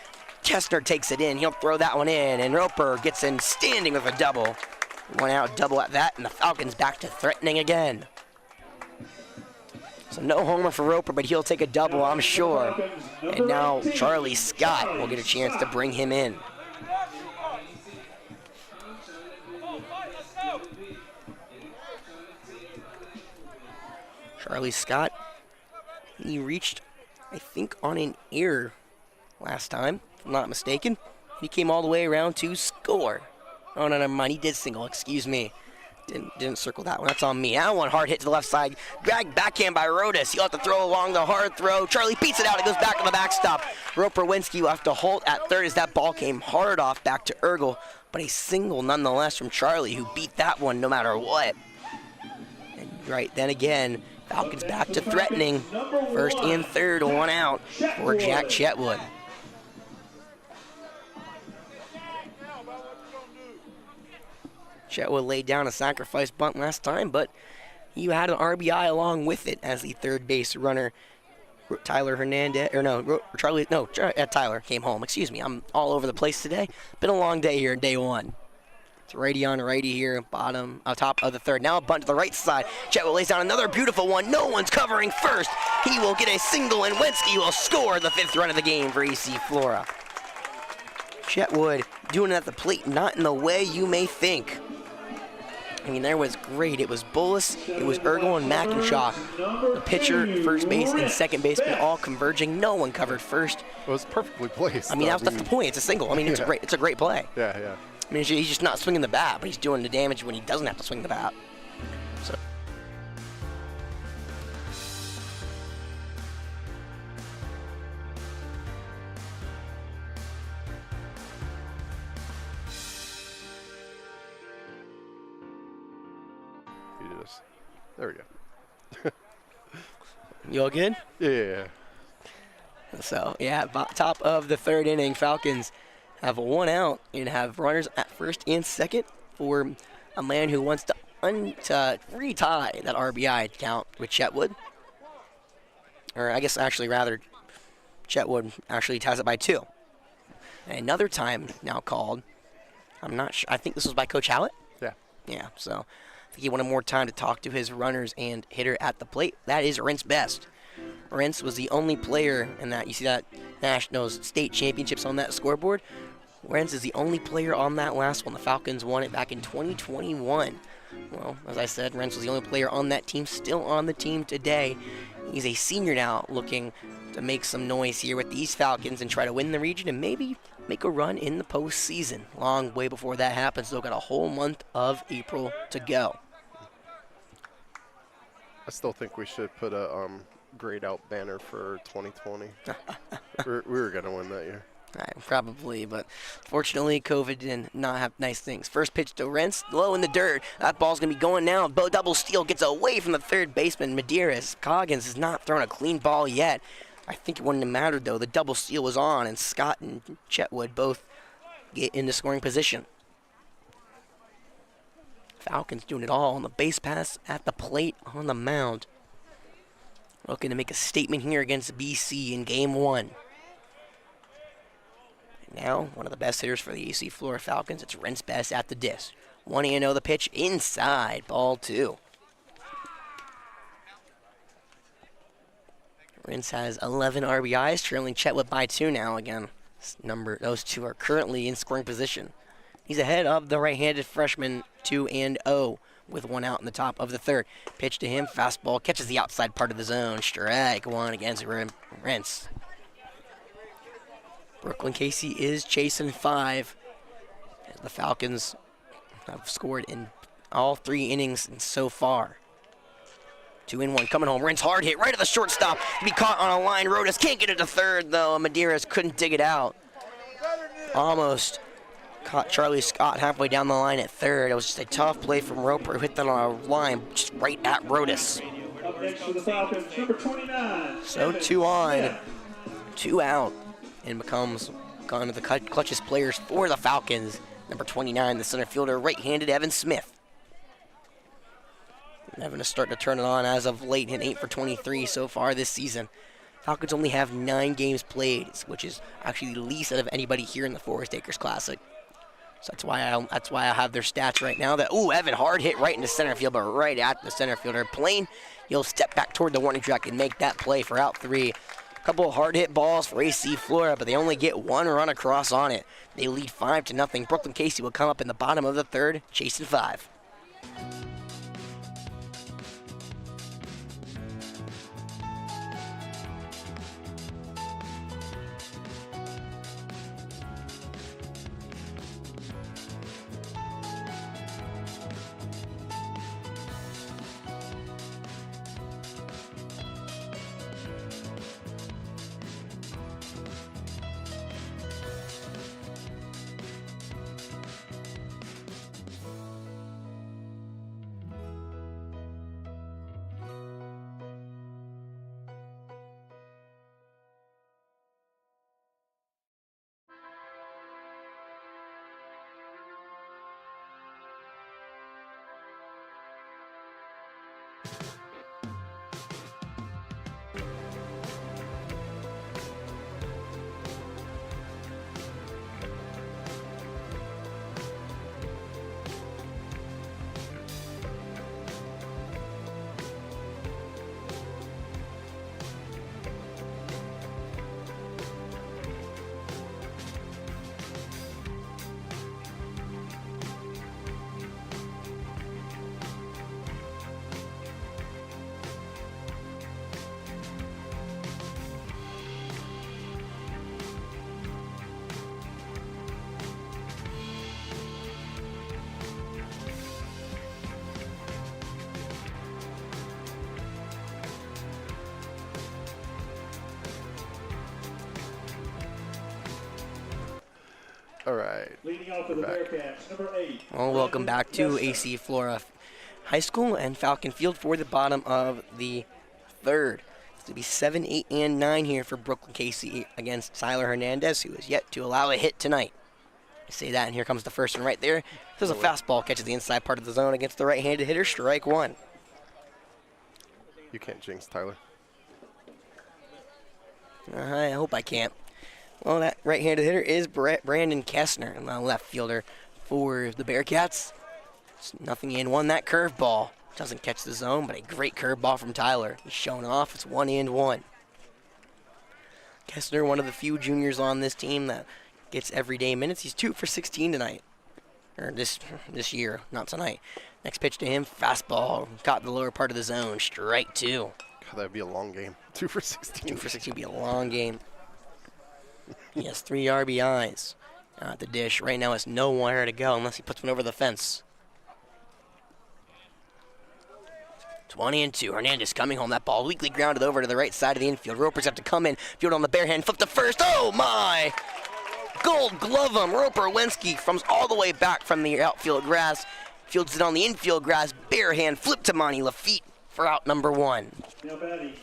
Kessner takes it in. He'll throw that one in, and Roper gets in standing with a double. 1 out double at that, and the Falcons back to threatening again. So no homer for Roper, but he'll take a double, I'm sure. And now Charlie Scott will get a chance to bring him in. Charlie Scott, he reached, I think, on an error last time, if I'm not mistaken. He came all the way around to score. Oh, no, never mind. He did single, excuse me. Didn't circle that one. That's on me. That one hard hit to the left side. Dragged backhand by Rodas. He'll have to throw along the hard throw. Charlie beats it out. It goes back to the backstop. Roper Wensky will have to halt at third as that ball came hard off back to Ergel. But a single nonetheless from Charlie, who beat that one no matter what. And right then again, Falcons back to threatening. First and third, 1 out for Jack Chetwood. Chetwood laid down a sacrifice bunt last time, but he had an RBI along with it as the third base runner, Tyler came home. Excuse me, I'm all over the place today. Been a long day here, day 1. It's righty on righty here, top of the third. Now a bunt to the right side. Chetwood lays down another beautiful one. No one's covering first. He will get a single, and Wensky will score the 5th run of the game for AC Flora. Chetwood doing it at the plate, not in the way you may think. I mean, there was great. It was Bullis, it was Ergel, and McIntosh. The pitcher, first base, and second baseman all converging. No one covered first. It was perfectly placed. I mean, that's the point. It's a single. I mean, it's a great play. Yeah. I mean, he's just not swinging the bat, but he's doing the damage when he doesn't have to swing the bat. So. There we go. You all good? Yeah. So, yeah, top of the third inning, Falcons have 1 out and have runners at first and second for a man who wants to retie that RBI count with Chetwood. Or I guess actually rather Chetwood actually ties it by 2. And another time now called. I'm not sure. I think this was by Coach Hallett. Yeah. Yeah, so I think he wanted more time to talk to his runners and hitter at the plate. That is Rent's best. Rentz was the only player in that. You see that Nationals state championships on that scoreboard? Rentz is the only player on that last one. The Falcons won it back in 2021. Well, as I said, Rentz was the only player on that team, still on the team today. He's a senior now, looking to make some noise here with these Falcons and try to win the region and maybe make a run in the postseason. Long way before that happens, though. Got a whole month of April to go. I still think we should put a grayed out banner for 2020. we were going to win that year. Probably, but fortunately, COVID did not have nice things. First pitch to Rentz, low in the dirt. That ball's going to be going now. Double steal gets away from the third baseman, Medeiros. Coggins has not thrown a clean ball yet. I think it wouldn't have mattered, though. The double steal was on, and Scott and Chetwood both get into scoring position. Falcons doing it all on the base pass, at the plate, on the mound. Looking to make a statement here against BC in Game 1. Now, one of the best hitters for the AC Flora Falcons, it's Rent's best at the disc. 1-0 the pitch, inside, ball 2. Rentz has 11 RBIs, trailing Chetwood by 2 now again. Those two are currently in scoring position. He's ahead of the right-handed freshman 2-0 with 1 out in the top of the 3rd. Pitch to him, fastball, catches the outside part of the zone. Strike 1 against Rentz. Brookland-Cayce is chasing 5. The Falcons have scored in all 3 innings so far. 2-1 coming home. Rentz hard hit right at the shortstop. Be caught on a line. Rodas can't get it to third, though. Medeiros couldn't dig it out. Almost caught Charlie Scott halfway down the line at third. It was just a tough play from Roper, who hit that on a line just right at Rodas. Up next for the Falcons, number 29. So 2 on, 2 out, and becomes one of the clutchest players for the Falcons. Number 29, the center fielder, right-handed Evan Smith. Evan is starting to turn it on as of late, hit 8 for 23 so far this season. Falcons only have 9 games played, which is actually the least out of anybody here in the Forest Acres Classic. So that's why I have their stats right now. Evan hard hit right into center field, but right at the center fielder. Plain, he'll step back toward the warning track and make that play for out 3. A couple of hard hit balls for AC Flora, but they only get 1 run across on it. They lead 5-0. Brookland-Cayce will come up in the bottom of the 3rd, chasing 5. All right. Leading off for the Bearcats, number 8. Well, welcome back to AC Flora High School and Falcon Field for the bottom of the 3rd. It's going to be 7, 8, and 9 here for Brookland-Cayce against Tyler Hernandez, who is yet to allow a hit tonight. I say that, and here comes the first one right there. There's a fastball, catches the inside part of the zone against the right-handed hitter, strike 1. You can't jinx Tyler. I hope I can't. Well, that right-handed hitter is Brandon Kessner, the left fielder for the Bearcats. It's nothing in one. That curveball doesn't catch the zone, but a great curveball from Tyler. He's showing off. It's 1-1. Kessner, one of the few juniors on this team that gets everyday minutes. He's 2 for 16 tonight. Or this year, not tonight. Next pitch to him, fastball. Caught the lower part of the zone. Strike 2. God, that'd be a long game. 2 for 16. 2 for 16 would be a long game. He has 3 RBIs at the dish. Right now, it's nowhere to go unless he puts one over the fence. 20-2. Hernandez coming home. That ball weakly grounded over to the right side of the infield. Ropers have to come in. Field on the bare hand. Flip to first. Oh, my! Gold glove him. Roper Wensky comes all the way back from the outfield grass. Fields it on the infield grass. Bare hand. Flip to Monty Lafitte for out number 1. Now batting,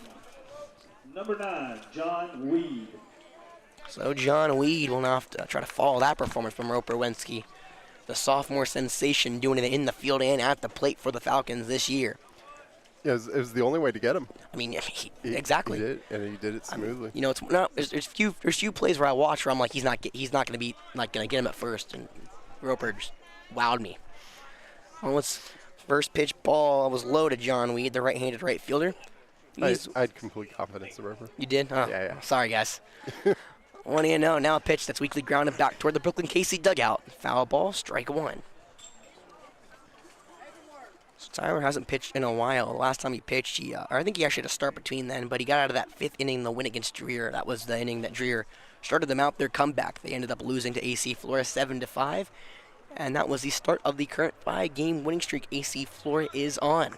number 9, John Weed. So John Weed will now have to try to follow that performance from Roper Wensky. The sophomore sensation doing it in the field and at the plate for the Falcons this year. Yeah, it was the only way to get him. I mean, exactly. He did, and he did it smoothly. You know, there's few plays where I watch where I'm like, he's not going to get him at first, and Roper just wowed me. Well, it's first pitch ball was low to John Weed, the right-handed right fielder. I had complete confidence in Roper. You did? Oh, Yeah. Sorry, guys. 1-0. Now a pitch that's weakly grounded back toward the Brookland-Cayce dugout. Foul ball, strike 1. So Tyler hasn't pitched in a while. Last time he pitched, I think he actually had to start between then, but he got out of that 5th inning, the win against Dreer. That was the inning that Dreer started them out their comeback. They ended up losing to AC Flora 7-5, and that was the start of the current 5-game winning streak AC Flora is on.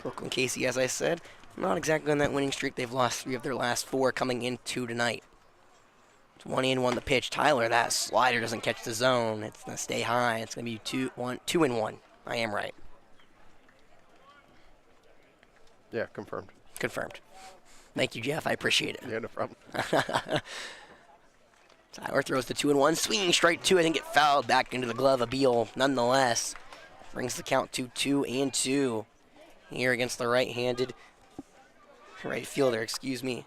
Brookland-Cayce, as I said, not exactly on that winning streak. They've lost 3 of their last 4 coming into tonight. It's 1-1 the pitch. Tyler, that slider doesn't catch the zone. It's going to stay high. It's going to be 2-1. I am right. Yeah, confirmed. Confirmed. Thank you, Jeff. I appreciate it. Yeah, no problem. Tyler throws the 2-1. Swinging strike 2. I think it fouled back into the glove of Beal. Nonetheless, brings the count to 2-2 here against the right-handed right fielder, excuse me.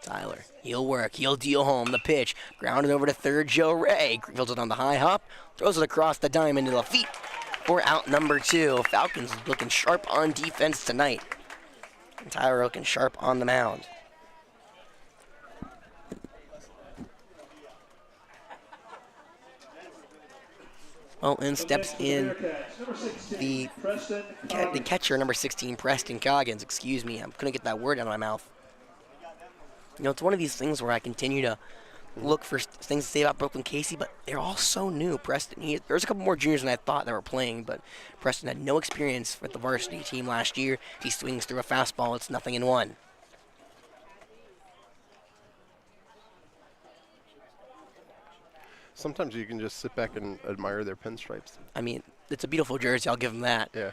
Tyler, he'll work, he'll deal home the pitch. Grounded over to third, Joe Ray. Fields it on the high hop, throws it across the diamond to the feet for out number 2. Falcons looking sharp on defense tonight. And Tyler looking sharp on the mound. Well, in steps in the catcher, number 16, Preston Coggins. Excuse me, I couldn't get that word out of my mouth. You know, it's one of these things where I continue to look for things to say about Brookland-Cayce, but they're all so new. Preston, there's a couple more juniors than I thought that were playing, but Preston had no experience with the varsity team last year. He swings through a fastball. It's 0-1. Sometimes you can just sit back and admire their pinstripes. I mean, it's a beautiful jersey. I'll give them that. Yeah.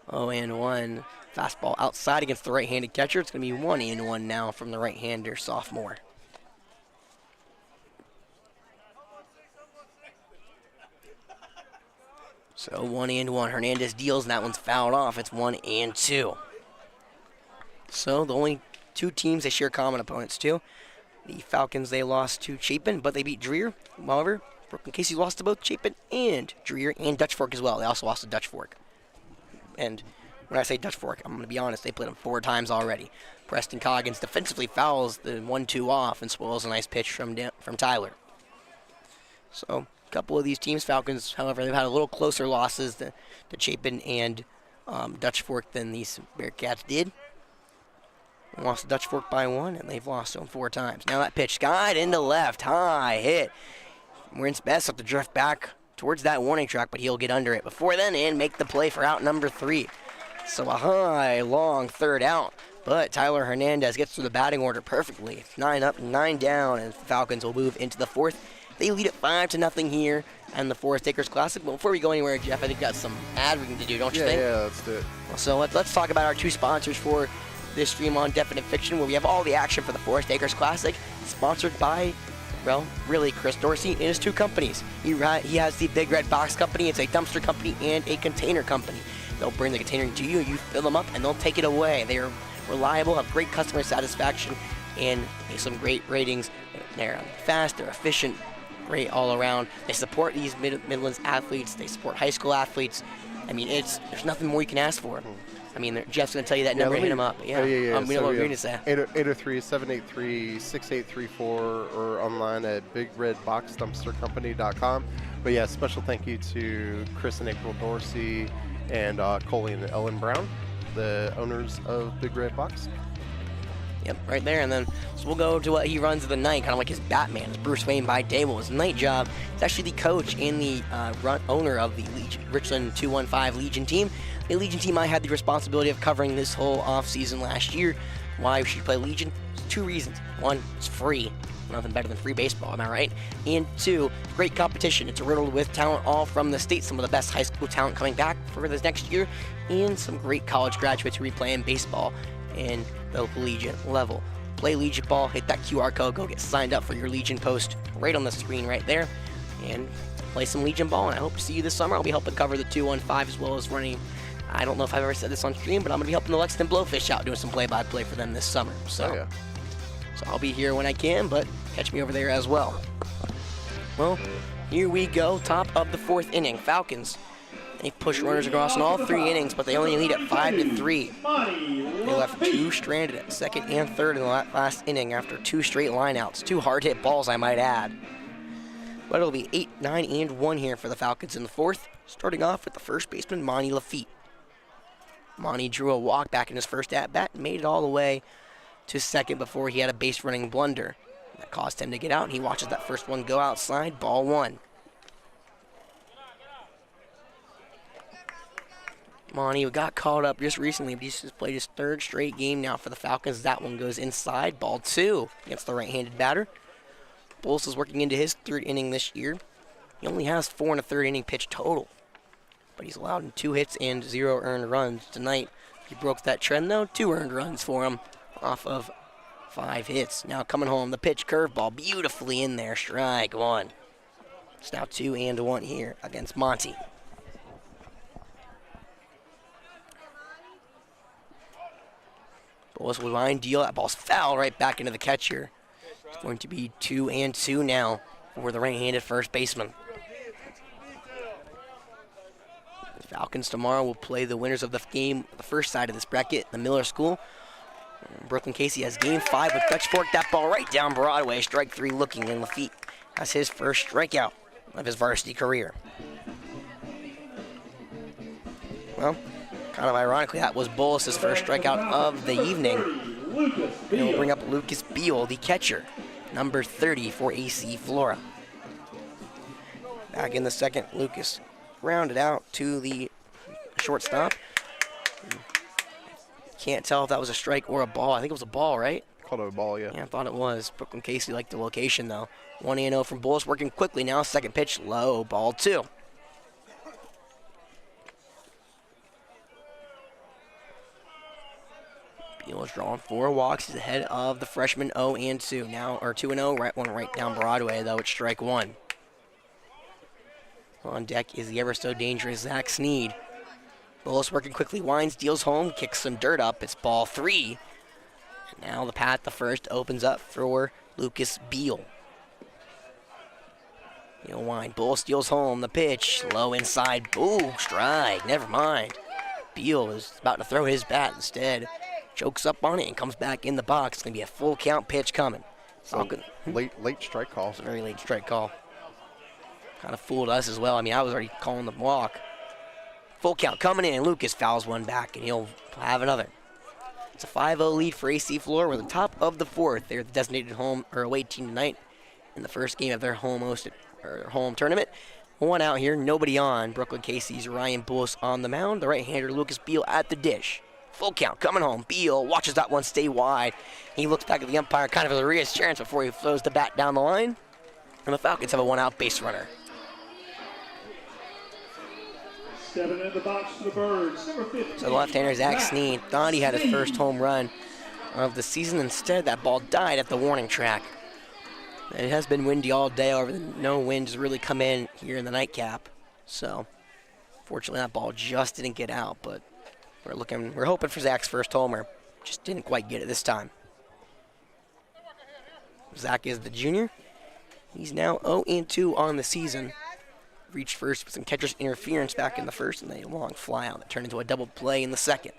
0-1. Fastball outside against the right-handed catcher. It's going to be 1-1 now from the right-hander sophomore. So 1-1. Hernandez deals, and that one's fouled off. It's 1-2. So the only 2 teams they share common opponents to. The Falcons, they lost to Chapin, but they beat Dreer. However, Brookland-Cayce lost to both Chapin and Dreer and Dutch Fork as well. They also lost to Dutch Fork. And when I say Dutch Fork, I'm going to be honest, they played them 4 times already. Preston Coggins defensively fouls the 1-2 off and spoils a nice pitch from Tyler. So, a couple of these teams, Falcons, however, they've had a little closer losses to Chapin and Dutch Fork than these Bearcats did. They lost to Dutch Fork by 1, and they've lost to them 4 times. Now that pitch skied into left, high hit. Wins best have to drift back towards that warning track, but he'll get under it before then and make the play for out number 3. So a high, long third out, but Tyler Hernandez gets through the batting order perfectly. 9 up, 9 down, and the Falcons will move into the 4th. They lead it 5-0 here in the Forest Acres Classic. But before we go anywhere, Jeff, I think we've got some ad reading to do, don't you think? Yeah, let's do it. So let's talk about our 2 sponsors for this stream on Definite Fiction, where we have all the action for the Forest Acres Classic, sponsored by, well, really, Chris Dorsey and his 2 companies. He has the Big Red Box Company. It's a dumpster company and a container company. They'll bring the container to you, you fill them up, and they'll take it away. They are reliable, have great customer satisfaction, and they have some great ratings. They're fast, they're efficient, great all around. They support these Midlands athletes. They support high school athletes. I mean, there's nothing more you can ask for. I mean, Jeff's going to tell you that number. Hit him up. Yeah. We know what you're going to say. 803-783-6834 or online at bigredboxdumpstercompany.com. But yeah, special thank you to Chris and April Dorsey and Coley and Ellen Brown, the owners of Big Red Box. Yep, right there. And then so we'll go to what he runs of the night, kind of like his Batman. It's Bruce Wayne by day. Well, his night job is actually the coach and the owner of the Richland 215 Legion team. The Legion team I had the responsibility of covering this whole off-season last year. Why we should play Legion? There's 2 reasons. 1, it's free. Nothing better than free baseball, am I right? And 2, great competition. It's riddled with talent all from the state. Some of the best high school talent coming back for this next year, and some great college graduates who will be playing baseball in the Legion level. Play Legion ball, hit that QR code, go get signed up for your Legion post right on the screen right there, and play some Legion ball. And I hope to see you this summer. I'll be helping cover the 215 as well as running. I don't know if I've ever said this on stream, but I'm going to be helping the Lexington Blowfish out, doing some play-by-play for them this summer. So I'll be here when I can, but catch me over there as well. Well, here we go, top of the 4th inning. Falcons, they push runners across in all 3 innings, but they only lead at 5-3. They left 2 stranded at 2nd and 3rd in the last inning after 2 straight lineouts. 2 hard-hit balls, I might add. But it'll be 8, 9, and 1 here for the Falcons in the 4th, starting off with the first baseman, Monty Lafitte. Monty drew a walk back in his first at-bat and made it all the way to 2nd before he had a base-running blunder. That caused him to get out, and he watches that first one go outside, ball 1. Monty got called up just recently, but he's just played his 3rd straight game now for the Falcons. That one goes inside, ball 2 against the right-handed batter. Bulls is working into his 3rd inning this year. He only has 4 1/3 inning pitch total, but he's allowed in 2 hits and 0 earned runs tonight. He broke that trend, though. 2 earned runs for him off of 5 hits. Now coming home, the pitch curveball beautifully in there, strike 1. It's now 2-1 here against Monty. Bulls with line deal. That ball's foul right back into the catcher. It's going to be 2-2 now for the right-handed first baseman. The Falcons tomorrow will play the winners of the game, the first side of this bracket, the Miller School. Brookland-Cayce has game 5 with Dutch Fork. That ball right down Broadway. Strike 3 looking, and Lafitte has his first strikeout of his varsity career. Well, kind of ironically, that was Bolus's first strikeout of the evening. And we'll bring up Lucas Beal, the catcher, number 30 for AC Flora. Back in the 2nd, Lucas rounded out to the shortstop. Can't tell if that was a strike or a ball. I think it was a ball, right? Called it a ball, yeah. Yeah, I thought it was. Brookland-Cayce liked the location, though. 1-0 from Bulls, working quickly now. 2nd pitch, low, ball 2. Beal is drawing 4 walks. He's ahead of the freshman 0-2. Now, or 2-0, right one right down Broadway, though. It's strike 1. On deck is the ever so dangerous Zach Sneed. Bullis working quickly, winds, deals home, kicks some dirt up. It's ball 3. And now the path to first opens up for Lucas Beal. Beal wind, Bullis deals home, the pitch, low inside, ooh, strike, never mind. Beal is about to throw his bat instead. Chokes up on it and comes back in the box. It's going to be a full count pitch coming. Late strike call. It's a very late strike call. Kind of fooled us as well. I mean, I was already calling the walk. Full count coming in, and Lucas fouls one back, and he'll have another. It's a 5-0 lead for AC Flora. We're the top of the 4th. They're the designated home or away team tonight in the first game of their home tournament. 1 out here, nobody on. Brookland-Cayce's Ryan Bullis on the mound. The right-hander Lucas Beal at the dish. Full count coming home. Beal watches that one stay wide. He looks back at the umpire kind of as a reassurance before he throws the bat down the line. And the Falcons have a 1-out base runner. Stepping in the box for the Birds, number 15. So the left-hander Zach Sneed thought he had his first home run of the season. Instead, that ball died at the warning track. And it has been windy all day. No wind has really come in here in the nightcap. So Fortunately, that ball just didn't get out, but we're hoping for Zach's first homer. Just didn't quite get it this time. Zach is the junior. He's now 0-2 on the season. Reached first with some catcher's interference back in the first, and a long fly out that turned into a double play in the second.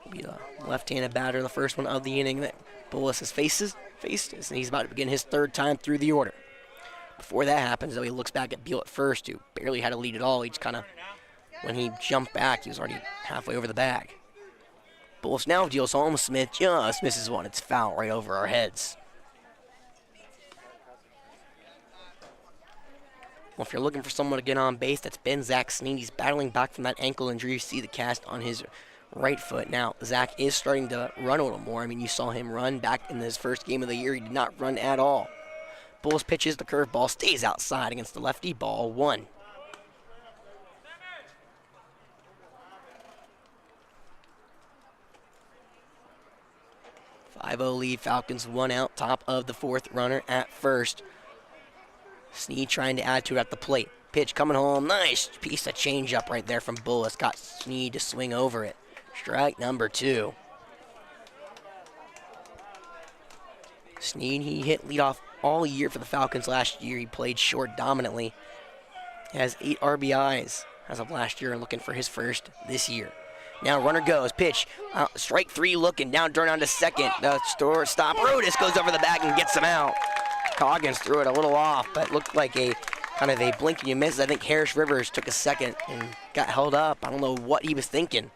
Will be the left-handed batter, the first one of the inning that Bullis has faced, and he's about to begin his third time through the order. Before that happens, though, he looks back at Beal at first, who barely had a lead at all. He just kind of, when he jumped back, he was already halfway over the bag. Bullis now deals home. Smith just misses one. It's foul right over our heads. Well, if you're looking for someone to get on base, that's been Zach Sneed. He's battling back from that ankle injury. You see the cast on his right foot. Now, Zach is starting to run a little more. I mean, you saw him run back in his first game of the year. He did not run at all. Bullis pitches, the curveball stays outside against the lefty, ball 1. .5-0 lead, Falcons 1 out, top of the 4th, runner at first. Sneed trying to add to it at the plate. Pitch coming home, nice piece of changeup right there from Bullis. Got Sneed to swing over it. Strike number 2. Sneed, he hit leadoff all year for the Falcons last year. He played short dominantly. Has 8 RBIs as of last year, looking for his first this year. Now runner goes, pitch, strike 3 looking, down turn on to second. The stop, Rodis goes over the bag and gets him out. Coggins threw it a little off, but looked like a kind of a blink and you miss. I think Harris Rivers took a second and got held up. I don't know what he was thinking,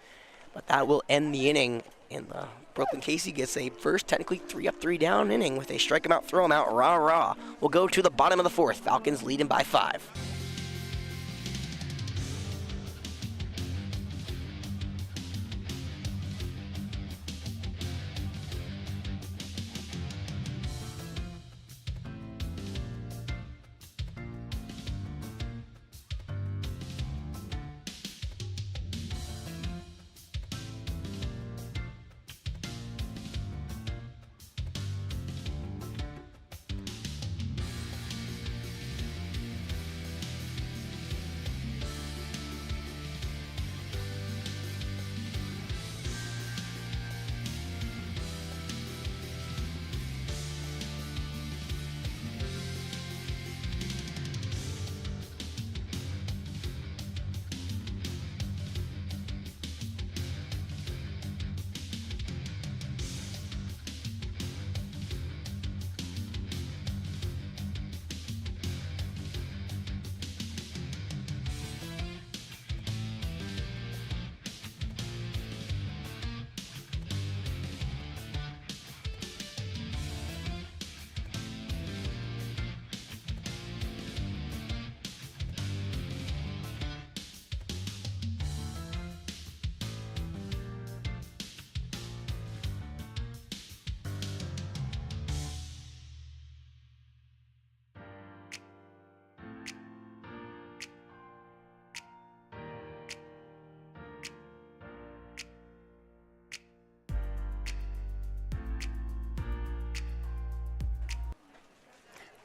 but that will end the inning. And Brookland-Cayce gets a first, technically 3 up, 3 down inning with a strike him out, throw him out, rah. We'll go to the bottom of the 4th. Falcons leading by 5.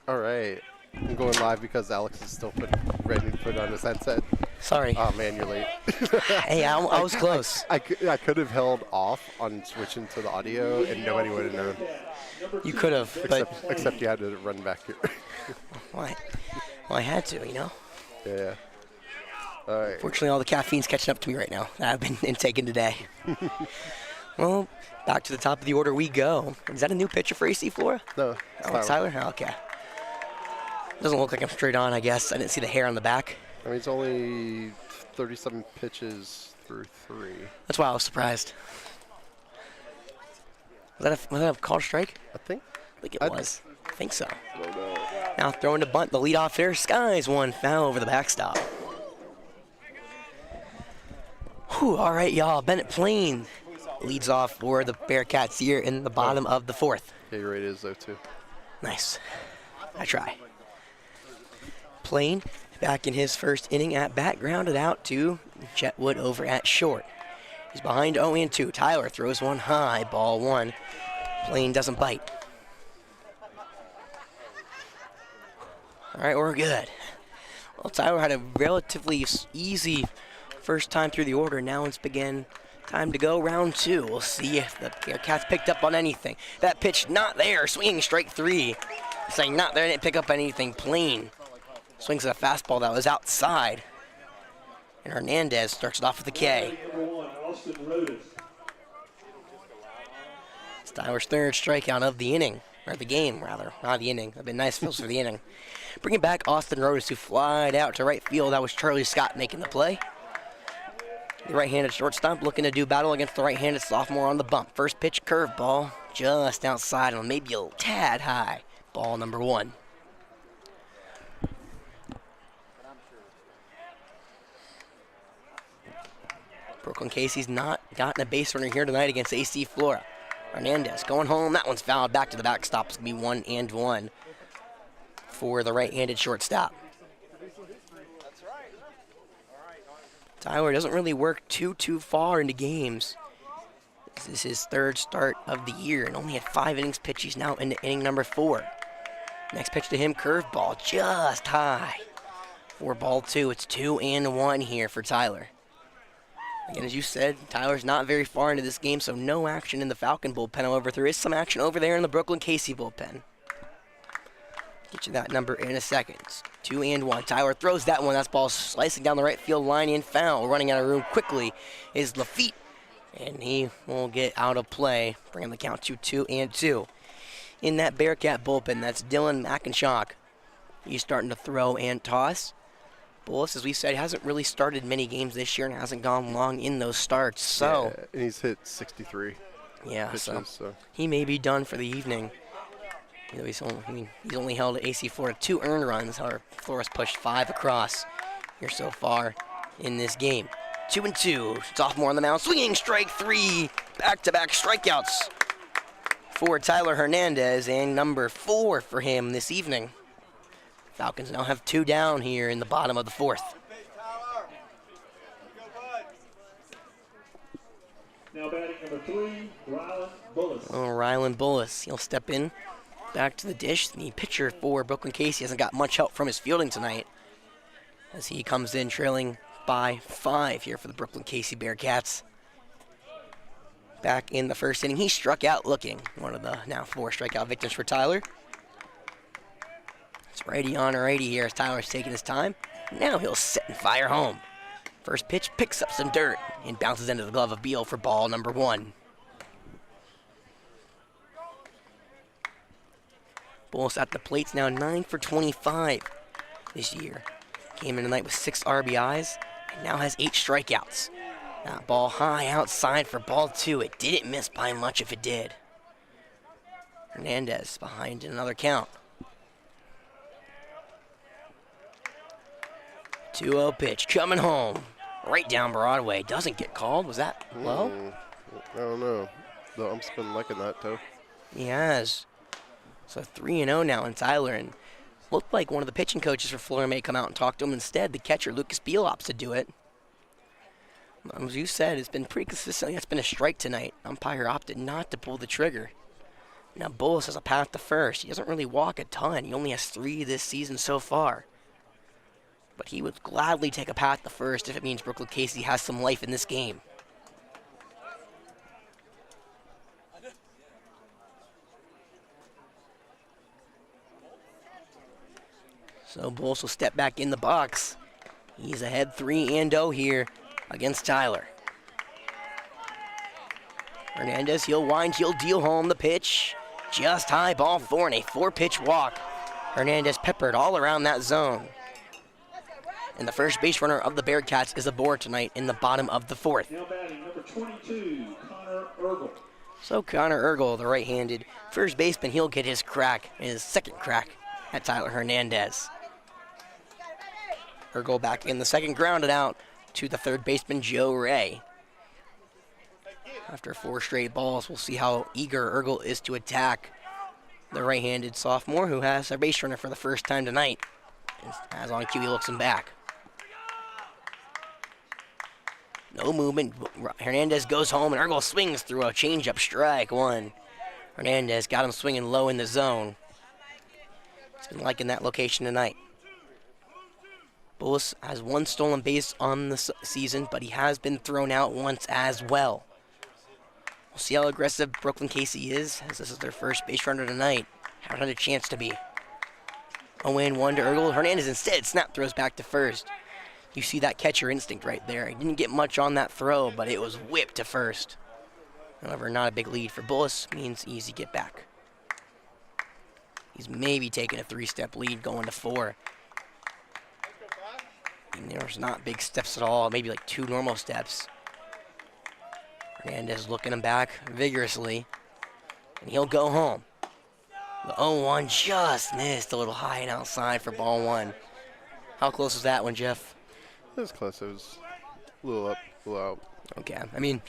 All right. I'm going live because Alex is still ready to put on his headset. Sorry. Oh, man, you're late. Hey, I was close. I could have held off on switching to the audio, and nobody would have known. You could have, but Except you had to run back here. why? Well, I had to, you know. Yeah. All right. Fortunately, all the caffeine's catching up to me right now that I've been intaking today. Well, back to the top of the order we go. Is that a new pitcher for AC Flora? No. It's Tyler? Oh, okay. Doesn't look like I'm straight on, I guess. I didn't see the hair on the back. I mean, it's only 37 pitches through 3. That's why I was surprised. Was that a called strike? I think it was. I think so. Now throwing the bunt, the leadoff hitter, skies one foul over the backstop. Whew, all right, y'all. Bennett Plain leads off for the Bearcats here in the bottom of the 4th. K rate is 0-2. Nice. I try. Plain back in his first inning at bat, grounded out to Chetwood over at short. He's behind 0-2. Tyler throws one high, ball 1. Plain doesn't bite. All right, we're good. Well, Tyler had a relatively easy first time through the order. Now it's time to go round 2. We'll see if the Bearcats picked up on anything. That pitch not there, swinging strike 3. Saying not there, didn't pick up anything, plain. Swings at a fastball that was outside. And Hernandez starts it off with the K. It's Tyler's 3rd strikeout of the inning, or the game rather, not the inning. That'd been nice feels for the inning. Bringing back Austin Rodas, who flied out to right field. That was Charlie Scott making the play. The right-handed shortstop looking to do battle against the right-handed sophomore on the bump. First pitch curveball, just outside and maybe a tad high. Ball number 1. Brookland-Cayce's not gotten a base runner here tonight against AC Flora. Hernandez going home. That one's fouled back to the backstop. It's going to be 1-1 for the right-handed shortstop. Tyler doesn't really work too far into games. This is his 3rd start of the year and only had 5 innings pitched. He's now into inning number 4. Next pitch to him, curveball, just high. For ball 2, it's 2-1 here for Tyler. Again, as you said, Tyler's not very far into this game, so no action in the Falcon bullpen. However, there is some action over there in the Brookland-Cayce bullpen. Get you that number in a second. 2-1. Tyler throws that one. That ball slicing down the right field line in foul. Running out of room quickly is Lafitte, and he will get out of play, bringing the count to 2-2. In that Bearcat bullpen, that's Dylan McInshock. He's starting to throw and toss. Bullis, as we said, hasn't really started many games this year and hasn't gone long in those starts. So yeah, and he's hit 63. Yeah, pitches, so he may be done for the evening. You know, he's only held AC Flora 2 earned runs. However, Flora's pushed 5 across here so far in this game. 2-2. Sophomore on the mound, swinging strike 3. Back-to-back strikeouts for Tyler Hernandez, and number 4 for him this evening. Falcons now have 2 down here in the bottom of the 4th. Now batting number 3, Rylan Bullis. Oh, Rylan Bullis. He'll step in back to the dish. The pitcher for Brookland-Cayce hasn't got much help from his fielding tonight, as he comes in trailing by 5 here for the Brookland-Cayce Bearcats. Back in the 1st inning, he struck out looking. One of the now 4 strikeout victims for Tyler. It's righty on righty here as Tyler's taking his time. Now he'll sit and fire home. First pitch picks up some dirt and bounces into the glove of Beal for ball number 1. Bullis at the plate's now 9 for 25 this year. Came in tonight with 6 RBIs and now has 8 strikeouts. That ball high outside for ball 2. It didn't miss by much if it did. Hernandez behind in another count. 2-0 pitch coming home. Right down Broadway. Doesn't get called. Was that low? I don't know. The ump's been liking that, though. He has. So 3-0 now in Tyler. And looked like one of the pitching coaches for Flora may come out and talk to him. Instead, the catcher, Lucas Beal, opts to do it. As you said, it's been pretty consistently. It's been a strike tonight. Umpire opted not to pull the trigger. Now Bullis has a path to first. He doesn't really walk a ton. He only has 3 this season so far. But he would gladly take a path to first if it means Brookland-Cayce has some life in this game. So Bullis will step back in the box. He's ahead 3-0 here against Tyler. Hernandez, he'll wind, he'll deal home the pitch. Just high, ball 4 and a 4-pitch walk. Hernandez peppered all around that zone. And the first base runner of the Bearcats is aboard tonight in the bottom of the 4th. Now batting number 22, Connor Ergel. So Connor Ergel, the right-handed first baseman, he'll get his crack, his second crack at Tyler Hernandez. Ergel back in the second, grounded out to the third baseman, Joe Ray. After 4 straight balls, we'll see how eager Ergel is to attack the right-handed sophomore who has a base runner for the first time tonight. As on cue, he looks him back. No movement. Hernandez goes home, and Ergel swings through a changeup, strike 1. Hernandez got him swinging low in the zone. He's been liking that location tonight. Bullis has 1 stolen base on the season, but he has been thrown out once as well. We'll see how aggressive Brookland-Cayce is, as this is their first base runner tonight. Haven't had a chance to be. 0-1 to Ergel. Hernandez instead snap throws back to first. You see that catcher instinct right there. He didn't get much on that throw, but it was whipped to first. However, not a big lead for Bullis, means easy get back. He's maybe taking a 3-step lead going to 4. And there's not big steps at all, maybe like 2 normal steps. Hernandez looking him back vigorously, and he'll go home. The 0-1 just missed a little high and outside for ball 1. How close was that one, Jeff? It was close. It was a little up, a little out. Okay, I mean,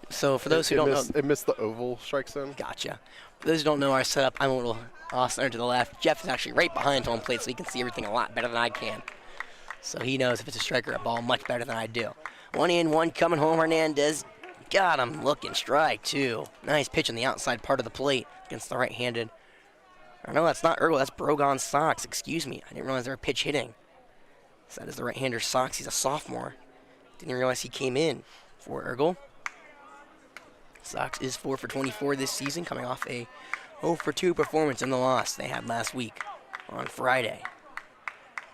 so for those who don't know, it missed the oval strike zone. Gotcha. For those who don't know our setup, I'm a little off-center to the left. Jeff is actually right behind home plate, so he can see everything a lot better than I can. So he knows if it's a strike or a ball much better than I do. 1-1 coming home. Hernandez got him looking. Strike 2. Nice pitch on the outside part of the plate against the right-handed. Or no, that's not Ergel. That's Brogon's Sox. Excuse me. I didn't realize they were pitch hitting. So that is the right-hander Sox. He's a sophomore. Didn't realize he came in for Ergel. Sox is 4 for 24 this season, coming off a 0 for 2 performance in the loss they had last week on Friday.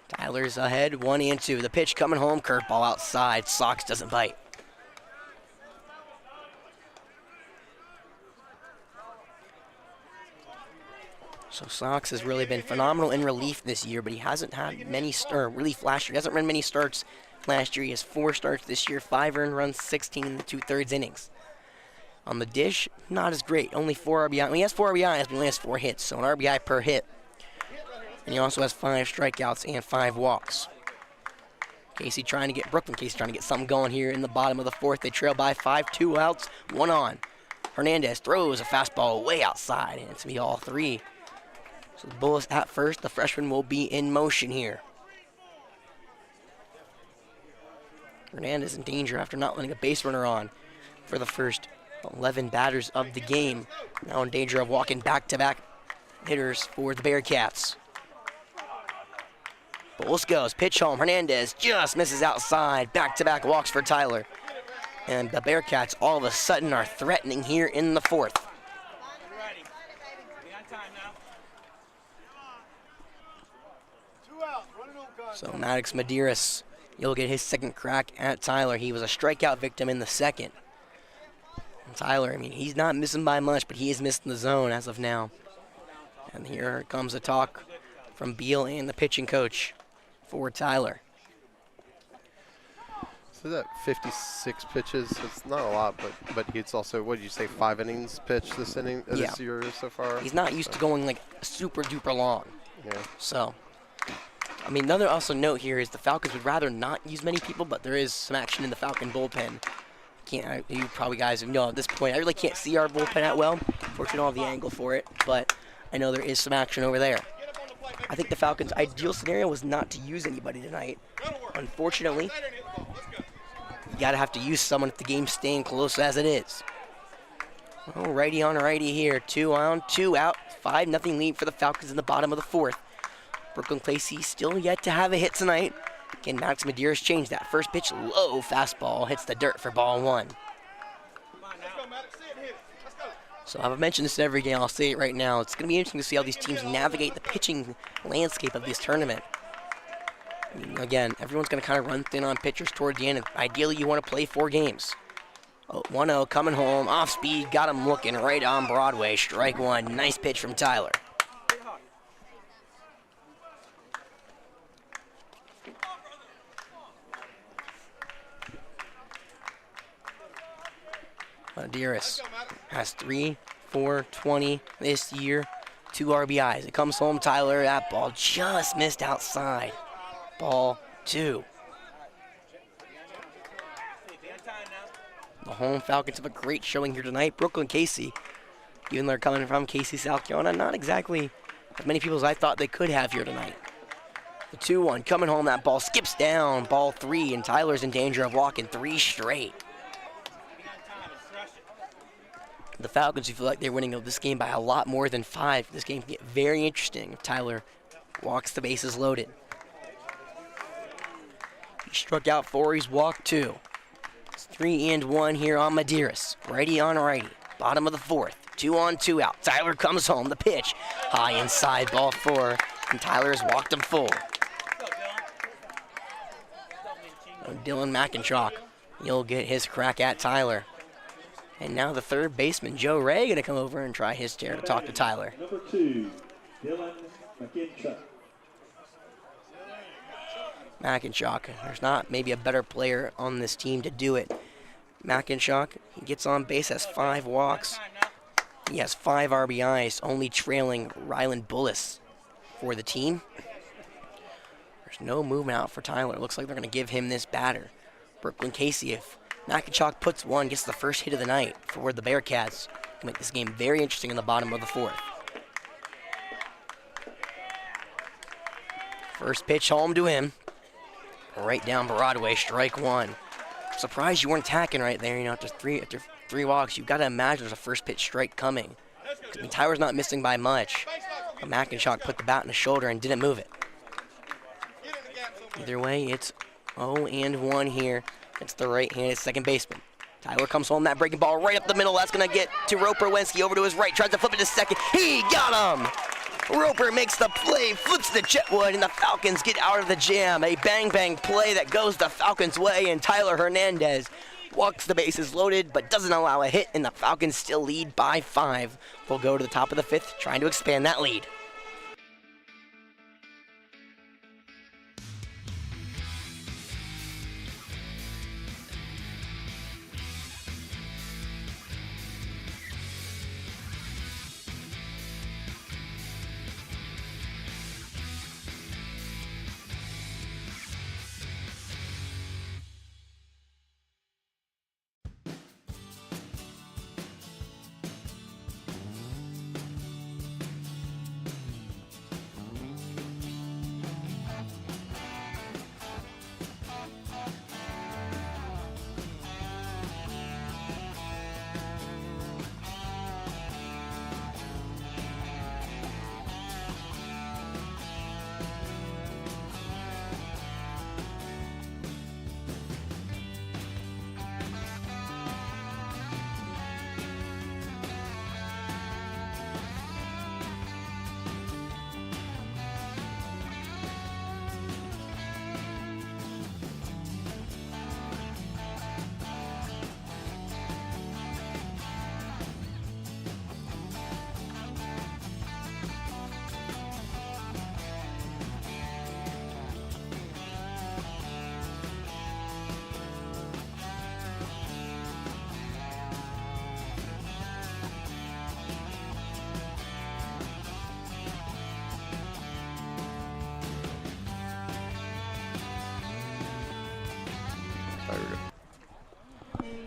Tyler's ahead, 1-2. The pitch coming home, curveball outside. Sox doesn't bite. So Sox has really been phenomenal in relief this year, but he hasn't had many relief last year. He hasn't run many starts last year. He has 4 starts this year, 5 earned runs, 16 2/3 innings. On the dish, not as great. Only 4 RBI. I mean, he has 4 RBIs, but he only has 4 hits, so an RBI per hit. And he also has 5 strikeouts and 5 walks. Brookland-Cayce trying to get something going here in the bottom of the 4th. They trail by 5, 2 outs, 1 on. Hernandez throws a fastball way outside, and it's going to be all 3. So the Bullis at first. The freshman will be in motion here. Hernandez in danger after not letting a base runner on for the first 11 batters of the game. Now in danger of walking back-to-back hitters for the Bearcats. Bullis goes, pitch home. Hernandez just misses outside. Back-to-back walks for Tyler. And the Bearcats all of a sudden are threatening here in the 4th. So Maddox Medeiros, he'll get his 2nd crack at Tyler. He was a strikeout victim in the 2nd. And Tyler, I mean, he's not missing by much, but he is missing the zone as of now. And here comes a talk from Beal and the pitching coach for Tyler. So that 56 pitches, it's not a lot, but it's also, what did you say, 5 innings pitched this year so far? He's not used to going like super duper long. Yeah. So, I mean, another also note here is the Falcons would rather not use many people, but there is some action in the Falcon bullpen. You probably guys know at this point, I really can't see our bullpen that well. Fortunately, I don't have the angle for it, but I know there is some action over there. I think the Falcons' ideal scenario was not to use anybody tonight. Unfortunately, you gotta have to use someone if the game's staying close as it is. Oh, righty on righty here. 2 on, 2 out. 5-0 lead for the Falcons in the bottom of the 4th. Brookland-Cayce still yet to have a hit tonight. Again, Maddox Medeiros changed that. First pitch, low fastball, hits the dirt for ball 1. So I've mentioned this every game. I'll say it right now. It's going to be interesting to see how these teams navigate the pitching landscape of this tournament. I mean, again, everyone's going to kind of run thin on pitchers toward the end. Ideally, you want to play 4 games. 1-0 coming home, off speed, got him looking right on Broadway. Strike 1. Nice pitch from Tyler. Medeiros has 3 for 20 this year, 2 RBIs. It comes home, Tyler. That ball just missed outside. Ball 2. The home Falcons have a great showing here tonight. Brookland-Cayce, even though they're coming from Cayce, South Carolina, not exactly as many people as I thought they could have here tonight. The 2-1 coming home. That ball skips down. Ball 3, and Tyler's in danger of walking 3 straight. The Falcons, who feel like they're winning this game by a lot more than 5. This game can get very interesting if Tyler walks the bases loaded. struck out 4, he's walked 2. It's 3-1 here on Medeiros. Righty on righty. Bottom of the 4th. 2-on-2 out. Tyler comes home. The pitch. High inside, ball 4. And Tyler has walked him full. Dylan McIntosh, he'll get his crack at Tyler. And now the third baseman, Joe Ray, going to come over and try his chair to talk to Tyler. Number 2, Dylan McIntosh. McIntosh, there's not maybe a better player on this team to do it. McIntosh, he gets on base, has 5 walks. He has 5 RBIs, only trailing Ryland Bullis for the team. There's no movement out for Tyler. Looks like they're going to give him this batter. Brookland-Cayce, if McIntosh puts 1, gets the first hit of the night for the Bearcats. Can make this game very interesting in the bottom of the 4th. First pitch home to him. Right down Broadway, strike 1. Surprised you weren't attacking right there. You know, after three walks, you've got to imagine there's a first pitch strike coming. I mean, Tyler's not missing by much. But McIntosh put the bat in his shoulder and didn't move it. Either way, it's 0-1 here. It's the right-handed second baseman. Tyler comes home, that breaking ball right up the middle. That's going to get to Roper Wensky over to his right. Tries to flip it to second. He got him! Roper makes the play, flips the Jetwood, and the Falcons get out of the jam. A bang-bang play that goes the Falcons' way, and Tyler Hernandez walks the bases loaded, but doesn't allow a hit, and the Falcons still lead by 5. They'll go to the top of the 5th, trying to expand that lead.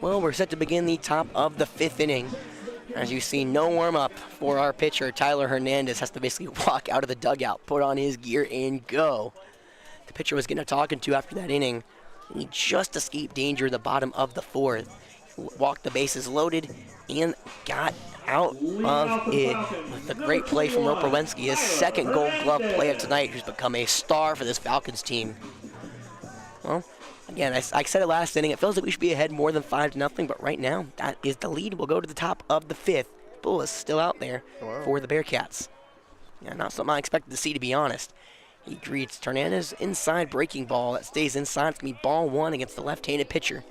Well, we're set to begin the top of the 5th inning. As you see, no warm-up for our pitcher. Tyler Hernandez has to basically walk out of the dugout, put on his gear, and go. The pitcher was getting a talking to after that inning. He just escaped danger at the bottom of the 4th. Walked the bases loaded and got out of it with a great play from Roper Wensky, his second Gold Glove play of tonight, who's become a star for this Falcons team. Well, again, I said it last inning. It feels like we should be ahead more than 5-0, but right now, that is the lead. We'll go to the top of the 5th. Bull is still out there for the Bearcats. Yeah, not something I expected to see, to be honest. He greets Hernandez inside breaking ball. That stays inside. It's going to be ball 1 against the left-handed pitcher.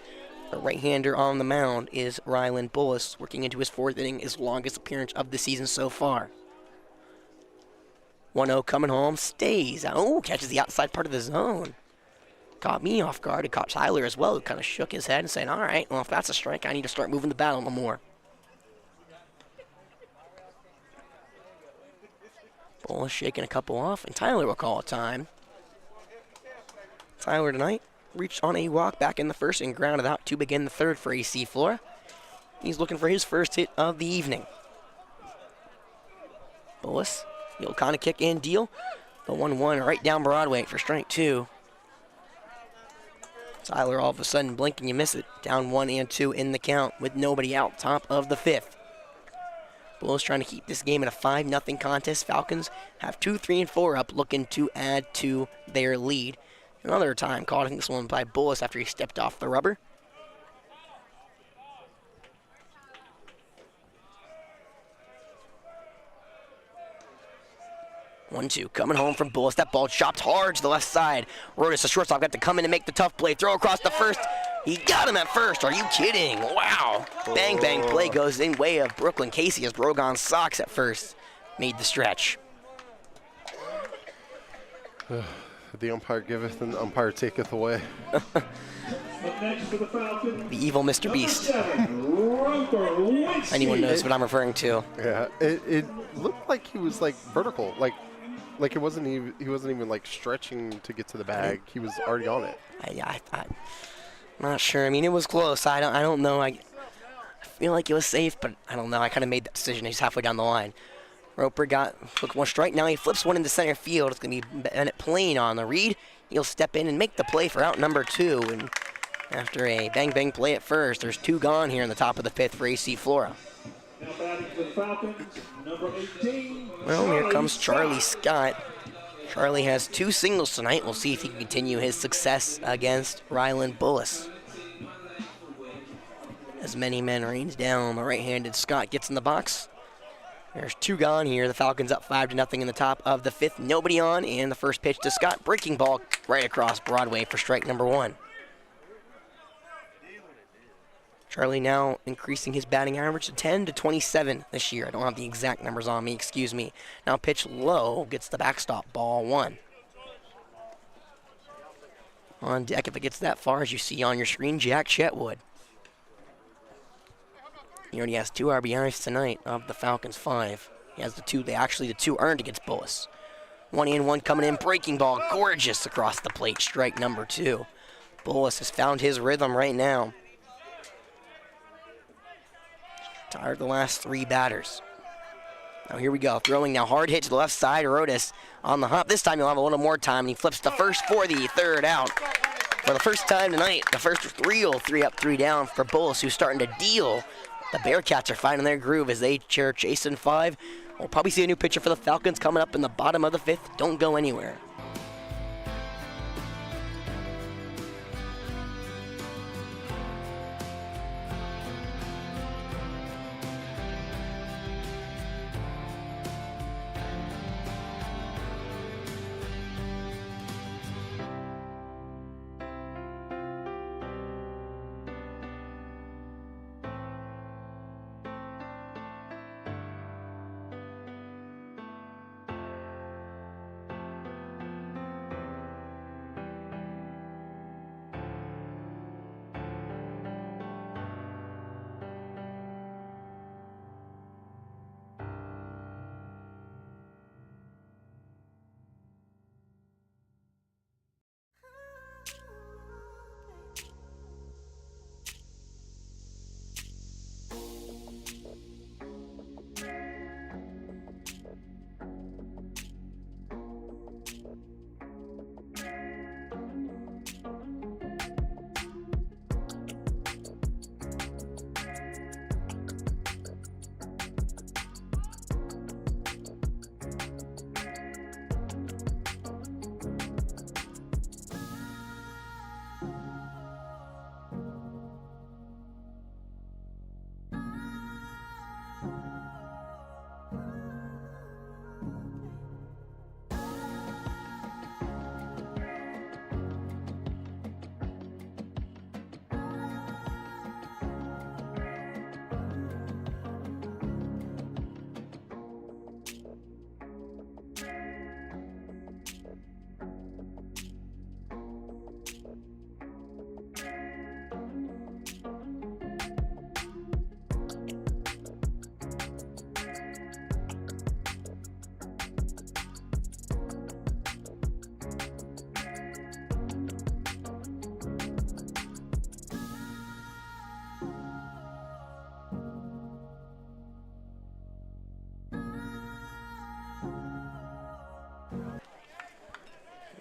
The right-hander on the mound is Ryland Bullis, working into his 4th inning, his longest appearance of the season so far. 1-0 coming home, stays. Oh, catches the outside part of the zone. Caught me off guard. It caught Tyler as well, who kind of shook his head and said, all right, well, if that's a strike, I need to start moving the bat a little more. Bullis shaking a couple off, and Tyler will call a time. Tyler tonight reached on a walk back in the 1st and grounded out to begin the 3rd for AC Flora. He's looking for his first hit of the evening. Bullis, he'll kind of kick and deal. The 1-1 right down Broadway for strike 2. Tyler all of a sudden blink and you miss it. Down 1-2 in the count with nobody out, top of the 5th. Bulls trying to keep this game at a 5-0 contest. Falcons have 2, 3, and 4 up, looking to add to their lead. Another time called, I think this one by Bullis after he stepped off the rubber. One, two, coming home from Bullis. That ball chopped hard to the left side. Rodas, the shortstop, got to come in and make the tough play. Throw across the first. He got him at first. Are you kidding? Wow. Bang, bang play goes in way of Brookland-Cayce as Brogan Sox at first made the stretch. The umpire giveth and the umpire taketh away. Up next for the Falcons, The evil Mr. Beast. Roper Anyone knows what I'm referring to. Yeah, it looked like he was like vertical, like it wasn't even, he wasn't even like stretching to get to the bag. He was already on it. I'm not sure. I mean, it was close. I don't know. I feel like it was safe, but I don't know. I kind of made that decision. He's halfway down the line. Roper took one strike. Now he flips one into center field. It's going to be Bennett Plain on the read. He'll step in and make the play for out number 2. And after a bang-bang play at first, there's 2 gone here in the top of the 5th for AC Flora. Now batting for the Falcons, number 18. Well, here comes Charlie Scott. Charlie has 2 singles tonight. We'll see if he can continue his success against Ryland Bullis. As many men rains down, the right-handed Scott gets in the box. There's 2 gone here. The Falcons up 5-0 in the top of the 5th. Nobody on, and the first pitch to Scott. Breaking ball right across Broadway for strike number 1. Charlie now increasing his batting average to 10 to 27 this year. I don't have the exact numbers on me, excuse me. Now pitch low, gets the backstop, ball 1. On deck, if it gets that far, as you see on your screen, Jack Chetwood. He already has 2 RBIs tonight of the Falcons' 5. He has the 2 earned against Bullis. 1 in, 1 coming in, breaking ball, gorgeous across the plate, strike number 2. Bullis has found his rhythm right now. Tired of the last 3 batters. Now here we go, throwing now, hard hit to the left side, Rodas on the hop. This time he'll have a little more time, and he flips the first for the 3rd out. For the first time tonight, the first real 3 up, 3 down for Bullis, who's starting to deal. The Bearcats are finding their groove as they cheer chasing 5. We'll probably see a new pitcher for the Falcons coming up in the bottom of the 5th. Don't go anywhere.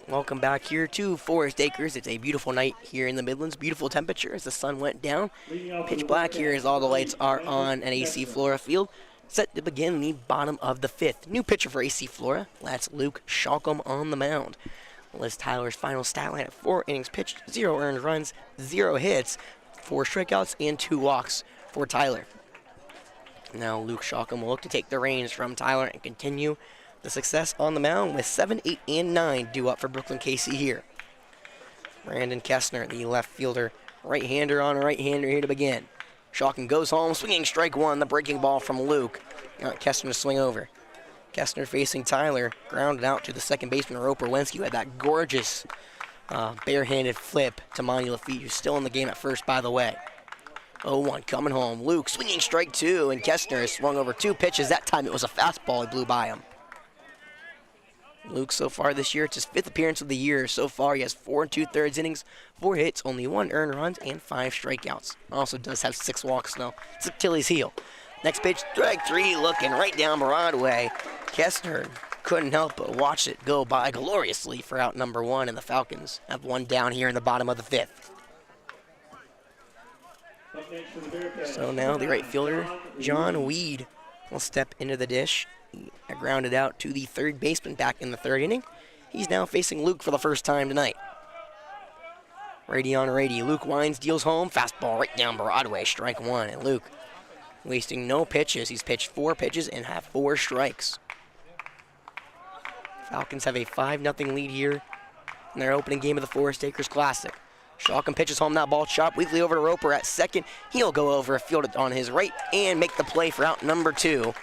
Welcome back here to Forest Acres. It's a beautiful night here in the Midlands. Beautiful temperature as the sun went down. Pitch black here as all the lights are on at AC Flora Field. Set to begin the bottom of the 5th. New pitcher for AC Flora. That's Luke Shalcombe on the mound. Liz Tyler's final stat line at 4 innings pitched, 0 earned runs, 0 hits, 4 strikeouts, and 2 walks for Tyler. Now Luke Shalcom will look to take the reins from Tyler and continue the success on the mound with 7, 8, and 9 due up for Brookland-Cayce here. Brandon Kestner, the left fielder, right-hander on a right-hander here to begin. Shalcom goes home, swinging strike one, the breaking ball from Luke. Got Kestner to swing over. Kestner facing Tyler, grounded out to the second baseman, Roper Wensky, who had that gorgeous barehanded flip to Monty Lafitte, who's still in the game at first, by the way. 0-1 coming home. Luke swinging strike two, and Kestner has swung over 2 pitches. That time it was a fastball. He blew by him. Luke so far this year, it's his 5th appearance of the year. So far he has 4 2/3 innings, 4 hits, only 1 earned runs, and 5 strikeouts. Also does have 6 walks though. It's Achilles heel. Next pitch, strike 3, looking right down Broadway. Kestner couldn't help but watch it go by gloriously for out number 1, and the Falcons have 1 down here in the bottom of the 5th. So now the right fielder, John Weed, will step into the dish. He grounded out to the third baseman back in the 3rd inning. He's now facing Luke for the first time tonight. Righty on righty. Luke winds, deals home. Fastball right down Broadway. Strike 1. And Luke wasting no pitches. He's pitched 4 pitches and have 4 strikes. Falcons have a 5-0 lead here in their opening game of the Forest Acres Classic. Shalcom pitches home that ball, chop weakly over to Roper at second. He'll go over a field on his right and make the play for out number 2.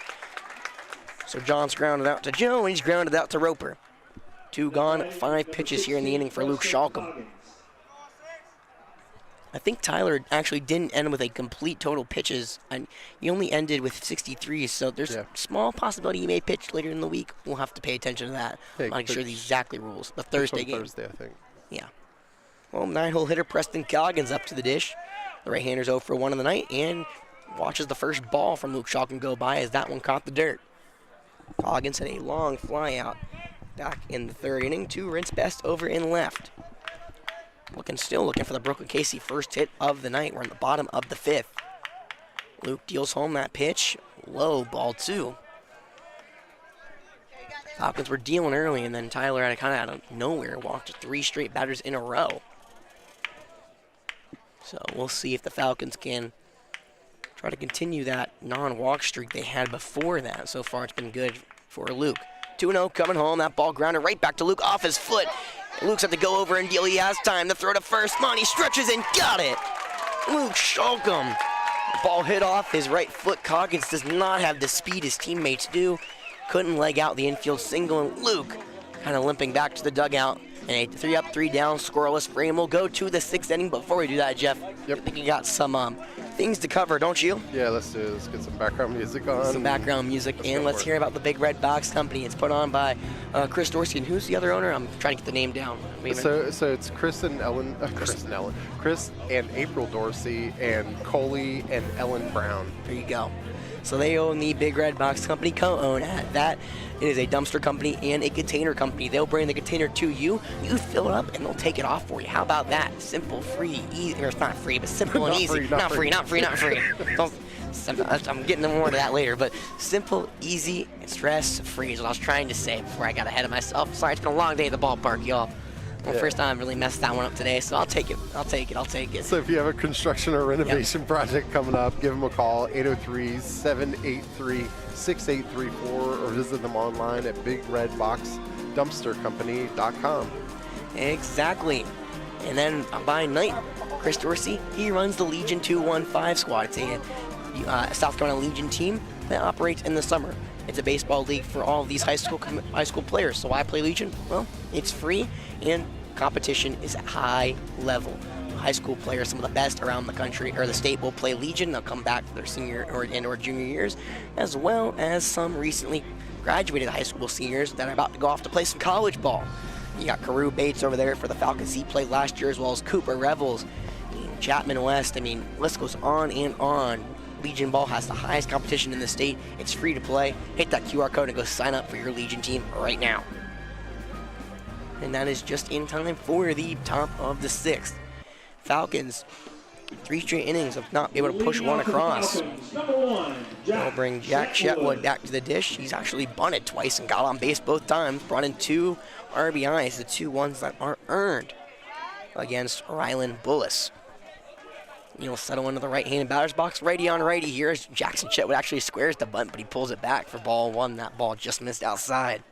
So John's grounded out to Joe, and he's grounded out to Roper. 2 gone, 5 pitches here in the inning for Luke Shalcom. I think Tyler actually didn't end with a complete total pitches, and he only ended with 63, so there's a small possibility he may pitch later in the week. We'll have to pay attention to that. I'm not sure the exactly rules. The Thursday game. Thursday, I think. Yeah. Well, 9-hole hitter Preston Coggins up to the dish. The right-hander's 0 for 1 in the night and watches the first ball from Luke Shalcom go by as that one caught the dirt. Coggins had a long fly out back in the 3rd inning to rinse best over in left. Still looking for the Brookland-Cayce first hit of the night. We're in the bottom of the 5th. Luke deals home that pitch. Low, ball 2. Falcons were dealing early, and then Tyler had kind of out of nowhere walked 3 straight batters in a row. So we'll see if the Falcons can try to continue that non-walk streak they had before that. So far it's been good for Luke. 2-0 coming home. That ball grounded right back to Luke off his foot. Luke's had to go over and deal. He has time to throw to first. Monty stretches and got it. Luke Shalcom. Ball hit off his right foot. Coggins does not have the speed his teammates do. Couldn't leg out the infield single, and Luke kind of limping back to the dugout. And a 3 up, 3 down, scoreless frame. We'll go to the 6th inning. Before we do that, Jeff, I think you got some things to cover, don't you? Yeah, let's do it. Let's get some background music on. Some background music, and let's hear about the Big Red Box Company. It's put on by Chris Dorsey, and who's the other owner? I'm trying to get the name down. So it's Chris and April Dorsey and Coley and Ellen Brown. There you go. So they own the Big Red Box Company, co-own that. It is a dumpster company and a container company. They'll bring the container to you. You fill it up, and they'll take it off for you. How about that? Simple, free, easy. Or it's not free, but simple and easy. Not free. I'm getting more to that later, but simple, easy, and stress-free is what I was trying to say before I got ahead of myself. Sorry, it's been a long day at the ballpark, y'all. First time I really messed that one up today, so I'll take it. So if you have a construction or renovation project coming up, give them a call, 803-783-6834, or visit them online at bigredboxdumpstercompany.com. Exactly. And then by night, Chris Dorsey, he runs the Legion 215 squad. It's a South Carolina Legion team that operates in the summer. It's a baseball league for all of these high school players. So why play Legion? Well, it's free and competition is at high level. High school players, some of the best around the country or the state, will play Legion. They'll come back for their senior or junior years, as well as some recently graduated high school seniors that are about to go off to play some college ball. You got Carew Bates over there for the Falcons. He played last year, as well as Cooper Revels, Chapman West. List goes on and on. Legion Ball has the highest competition in the state. It's free to play. Hit that QR code and go sign up for your Legion team right now. And that is just in time for the top of the 6th. Falcons 3 straight innings of not able to push Leading one off for the across. Falcons, number 1, They'll bring Jack Chetwood back to the dish. He's actually bunted twice and got on base both times. Brought in 2 RBIs, the 2 ones that are earned against Rylan Bullis. He'll settle into the right-handed batter's box. Righty on righty here as Jackson Chetwood actually squares the bunt, but he pulls it back for ball 1. That ball just missed outside.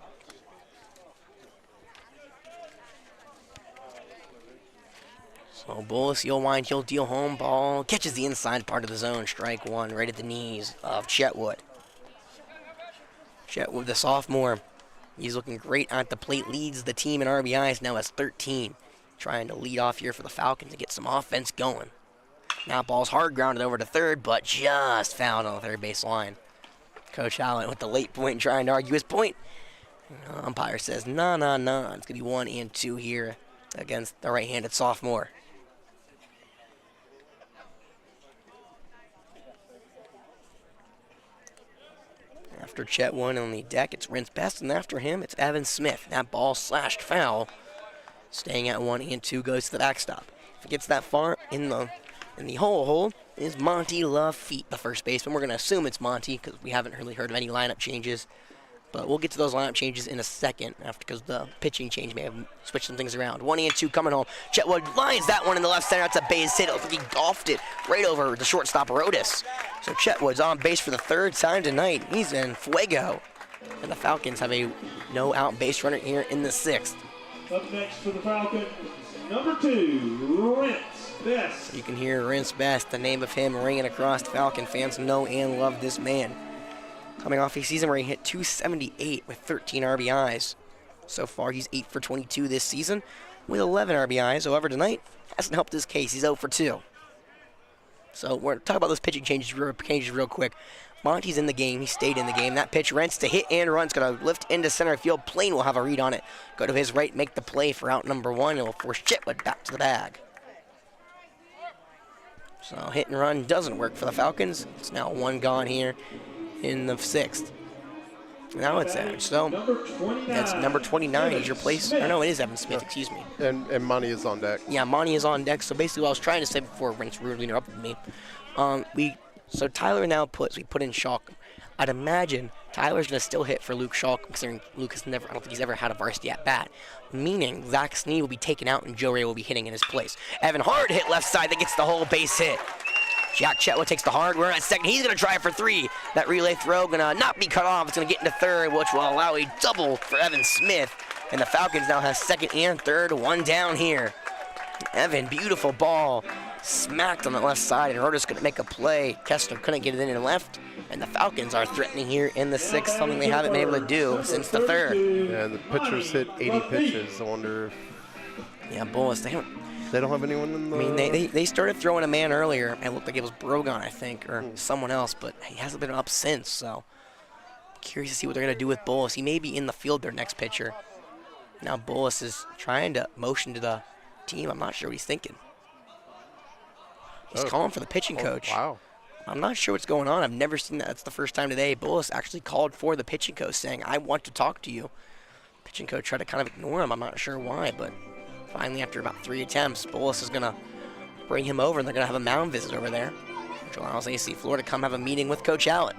So Bullis, he'll wind, he'll deal home. Ball catches the inside part of the zone. Strike 1 right at the knees of Chetwood. Chetwood, the sophomore, he's looking great at the plate. Leads the team in RBIs, now has 13. Trying to lead off here for the Falcons to get some offense going. Now ball's hard grounded over to third, but just fouled on the third base line. Coach Allen with the late point trying to argue his point. Umpire says, nah. It's going to be 1 and 2 here against the right-handed sophomore. After Chetwood on the deck, it's Rince Best, and after him, it's Evan Smith. That ball slashed foul. Staying at 1 and 2 goes to the backstop. If it gets that far in the hole is Monty Lafitte, the first baseman. We're going to assume it's Monty because we haven't really heard of any lineup changes. But we'll get to those lineup changes in a second because the pitching change may have switched some things around. 1 and 2 coming home. Chetwood lines that one in the left center. That's a base hit. He golfed it right over the shortstop Rodas. So Chetwood's on base for the 3rd time tonight. He's in fuego. And the Falcons have a no-out base runner here in the 6th. Up next for the Falcons, number 2, Rince Best. You can hear Rince Best, the name of him, ringing across. Falcon fans know and love this man. Coming off a season where he hit .278 with 13 RBIs. So far, he's 8 for 22 this season with 11 RBIs. However, tonight hasn't helped his case. He's 0 for 2. So we're going to talk about those pitching changes real quick. Monty's in the game. He stayed in the game. That pitch, Rents to hit and run. It's going to lift into center field. Plain will have a read on it. Go to his right, make the play for out number 1. It will force Chetwood back to the bag. So hit and run doesn't work for the Falcons. It's now 1 gone here in the 6th. Now it's Evan. So that's number 29. He's your place. Or no, it is Evan Smith. Excuse me. And Monty is on deck. Yeah, Monty is on deck. So basically, what I was trying to say before Rents rudely interrupted me, so Tyler now we put in Schalk. I'd imagine Tyler's going to still hit for Luke Schalk, considering Luke I don't think he's ever had a varsity at bat. Meaning Zach Sneed will be taken out and Joe Ray will be hitting in his place. Evan hard hit left side that gets the whole base hit. Jack Chetwood takes the hard run at second. He's going to try for 3. That relay throw going to not be cut off. It's going to get into third, which will allow a double for Evan Smith. And the Falcons now have 2nd and 3rd, 1 down here. Evan, beautiful ball. Smacked on the left side, and Rodas going to make a play. Kessler couldn't get it in and left. And the Falcons are threatening here in the 6th, something they haven't been able to do since the 3rd. Yeah, the pitchers hit 80 pitches. I wonder if... Yeah, Bullis, they don't have anyone in the... I mean, they started throwing a man earlier, and it looked like it was Brogan, I think, or someone else, but he hasn't been up since, so curious to see what they're going to do with Bullis. He may be in the field, their next pitcher. Now Bullis is trying to motion to the team. I'm not sure what he's thinking. He's calling for the pitching coach. Wow. I'm not sure what's going on. I've never seen that. That's the first time today. Bullis actually called for the pitching coach, saying, I want to talk to you. Pitching coach tried to kind of ignore him. I'm not sure why, but finally, after about 3 attempts, Bullis is going to bring him over, and they're going to have a mound visit over there, which allows AC Flora to come have a meeting with Coach Allen.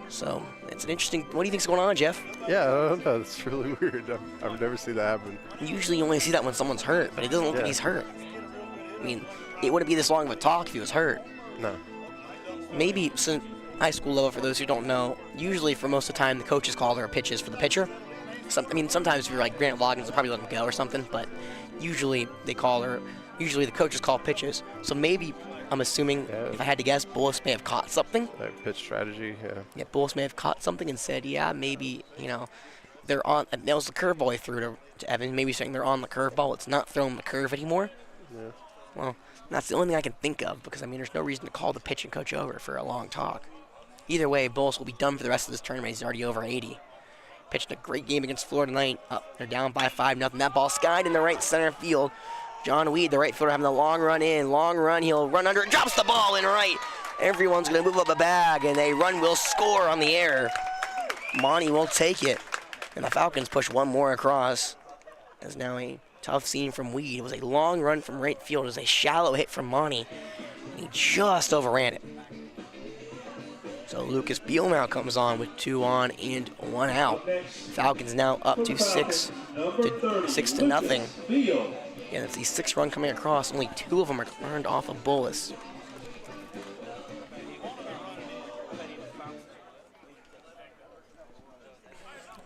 So it's an interesting. What do you think's going on, Jeff? Yeah, I don't know. It's really weird. I've never seen that happen. Usually, you only see that when someone's hurt, but it doesn't look like he's hurt. I mean, it wouldn't be this long of a talk if he was hurt. No. Maybe since high school level, for those who don't know, usually for most of the time the coaches call their pitches for the pitcher. Sometimes if you're like Grant Loggins, they'll probably let him go or something, but usually the coaches call pitches. So maybe, I'm assuming, if I had to guess, Bullis may have caught something. Pitch strategy, yeah. Yeah, Bullis may have caught something and said, yeah, maybe, they're on. That was the curveball he threw to Evan. Maybe saying they're on the curveball. It's not throwing the curve anymore. Yeah. Well, that's the only thing I can think of because, there's no reason to call the pitching coach over for a long talk. Either way, Bullis will be done for the rest of this tournament. He's already over 80. Pitched a great game against Florida tonight. They're down by 5-0. That ball skied in the right center field. John Weed, the right fielder, having a long run in. Long run, he'll run under it, drops the ball in right. Everyone's going to move up a bag, and a run will score on the air. Monty will take it. And the Falcons push one more across. There's now a Tough scene from Weed. It was a long run from right field. It was a shallow hit from Monty. And he just overran it. So Lucas Beal now comes on with 2 on and 1 out. Falcons now up to 6 to nothing. And it's the 6th run coming across. Only 2 of them are earned off of Bullis.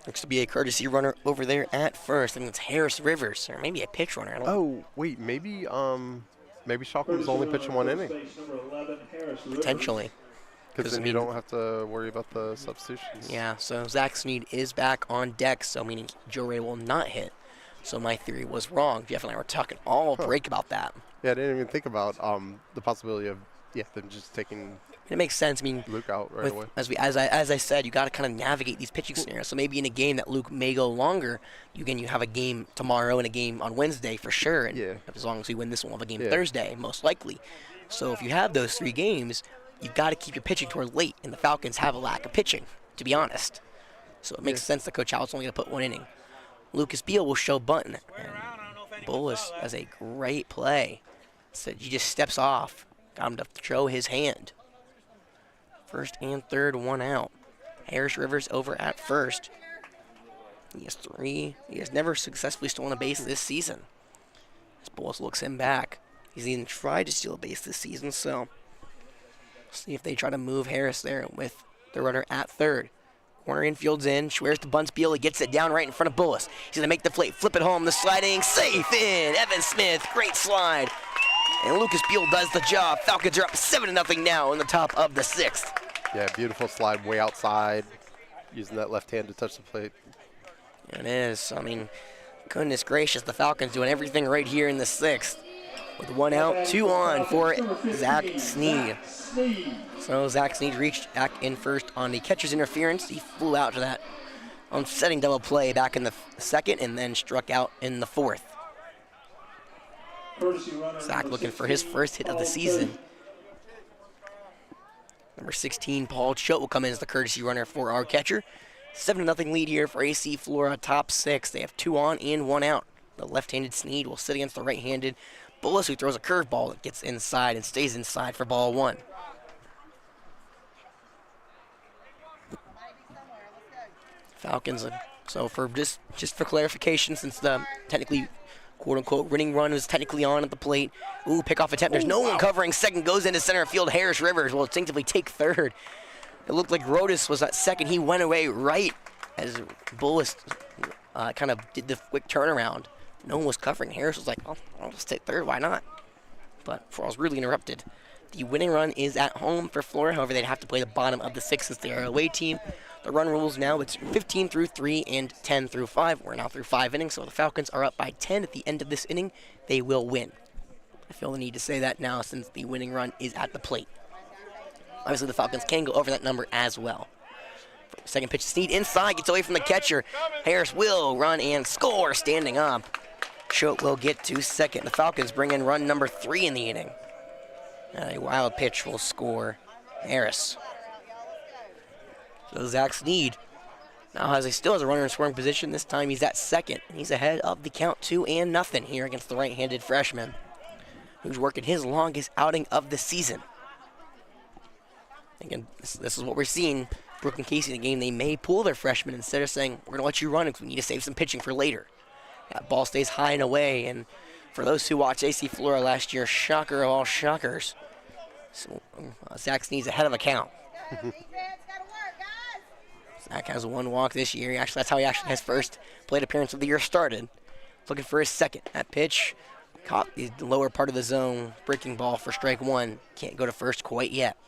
Looks to be a courtesy runner over there at first. I think it's Harris Rivers, or maybe a pitch runner. I don't know. Oh, wait, maybe Shockley was only pitching 1 inning. Potentially. Because then you don't have to worry about the substitutions. Yeah, so Zach Sneed is back on deck, so meaning Joe Ray will not hit. So my theory was wrong. Jeff and I were talking all break about that. Yeah, I didn't even think about the possibility of them just taking it makes sense. I mean, Luke out right away. As I said, you got to kind of navigate these pitching scenarios. So maybe in a game that Luke may go longer, you have a game tomorrow and a game on Wednesday for sure. And as long as we win this one, we'll have a game Thursday, most likely. So if you have those 3 games, you've got to keep your pitching toward late, and the Falcons have a lack of pitching, to be honest. So it makes sense that Coach Howard's only going to put 1 inning. Lucas Beal will show bunting. And Bullis has a great play. So he just steps off. Got him to show his hand. 1st and 3rd, 1 out. Harris Rivers over at first. He has 3. He has never successfully stolen a base this season. As Bullis looks him back. He's even tried to steal a base this season, so see if they try to move Harris there with the runner at 3rd. Corner infield's in. Schweres to bunts Beal. He gets it down right in front of Bullis. He's going to make the play. Flip it home. The sliding. Safe in. Evan Smith. Great slide. And Lucas Beal does the job. Falcons are up 7-0 now in the top of the 6th. Yeah, beautiful slide way outside. Using that left hand to touch the plate. It is. I mean, goodness gracious. The Falcons doing everything right here in the 6th. With 1 out, 2 on for Zach Sneed. So Zach Sneed reached back in first on the catcher's interference. He flew out to that upsetting double play back in the 2nd and then struck out in the 4th. Zach looking for his first hit of the season. Number 16, Paul Choate will come in as the courtesy runner for our catcher. 7-0 lead here for AC Flora, top 6. They have 2 on and 1 out. The left-handed Sneed will sit against the right-handed Bullis, who throws a curveball that gets inside and stays inside for ball 1. Falcons, so for just for clarification, since the technically quote-unquote winning run is technically on at the plate. Ooh, pickoff attempt. There's no one covering second. Goes into center field. Harris Rivers will instinctively take 3rd. It looked like Rodas was at 2nd. He went away right as Bullis kind of did the quick turnaround. No one was covering. Harris was like, I'll just take 3rd. Why not? But I was really interrupted. The winning run is at home for Flora. However, they'd have to play the bottom of the 6th as their away team. The run rules now, it's 15 through 3 and 10 through 5. We're now through 5 innings, so the Falcons are up by 10 at the end of this inning. They will win. I feel the need to say that now since the winning run is at the plate. Obviously, the Falcons can go over that number as well. Second pitch to Sneed inside, gets away from the catcher. Harris will run and score standing up. Choate will get to 2nd. The Falcons bring in run number 3 in the inning. And a wild pitch will score Harris. So Zach Sneed now still has a runner in scoring position. This time he's at 2nd. He's ahead of the count 2-0 here against the right-handed freshman, who's working his longest outing of the season. Again, this is what we're seeing. Brookland-Cayce in the game, they may pull their freshman instead of saying, we're going to let you run because we need to save some pitching for later. That ball stays high and away, and for those who watched AC Flora last year, shocker of all shockers, so, Zach Sneed's ahead of a count. Zach has 1 walk this year. That's how he actually his first plate appearance of the year started. Looking for his 2nd. That pitch caught the lower part of the zone. Breaking ball for strike 1. Can't go to first quite yet.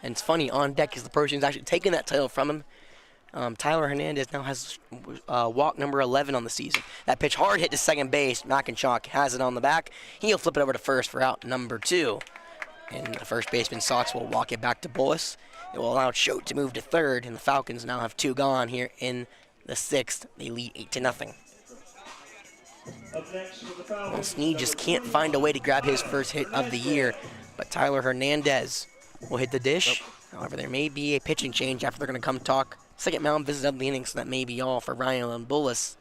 And it's funny, on deck is the person who's actually taking that title from him. Tyler Hernandez now has walk number 11 on the season. That pitch hard hit to second base. McIntosh has it on the back. He'll flip it over to first for out number 2. And the first baseman Sox will walk it back to Bullis. It will allow Choate to move to 3rd, and the Falcons now have 2 gone here in the 6th. They lead 8-0. Well, Sneed just can't find a way to grab his first hit of the year, but Tyler Hernandez will hit the dish. However, there may be a pitching change after they're going to come talk. Second mound visit of the inning, so that may be all for Ryan and Bullis.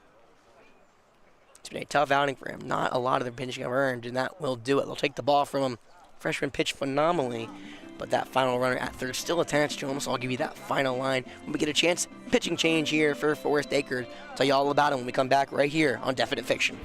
It's been a tough outing for him. Not a lot of the pitching have earned, and that will do it. They'll take the ball from him. Freshman pitched phenomenally, but that final runner at third still attached to him, so I'll give you that final line when we get a chance. Pitching change here for Forest Acres. I'll tell you all about it when we come back right here on Definite Fiction.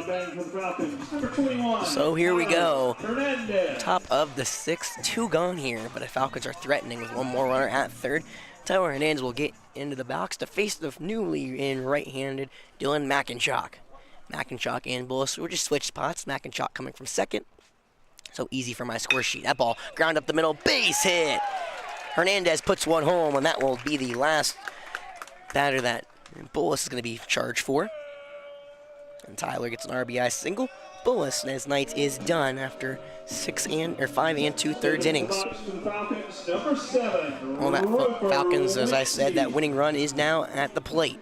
For the Falcons, number 21. So here we go. Hernandez. Top of the sixth, 2 gone here, but the Falcons are threatening with one more runner at third. Tyler Hernandez will get into the box to face the newly in right-handed Dylan McInchock. McInchock and Bullis will just switch spots. McInchock coming from second. So easy for my score sheet. That ball ground up the middle, base hit. Hernandez puts one home, and that will be the last batter that Bullis is going to be charged for. And Tyler gets an RBI single. Bullis and his night is done after 5 2/3 innings. Well, that Falcons, as I said, that winning run is now at the plate.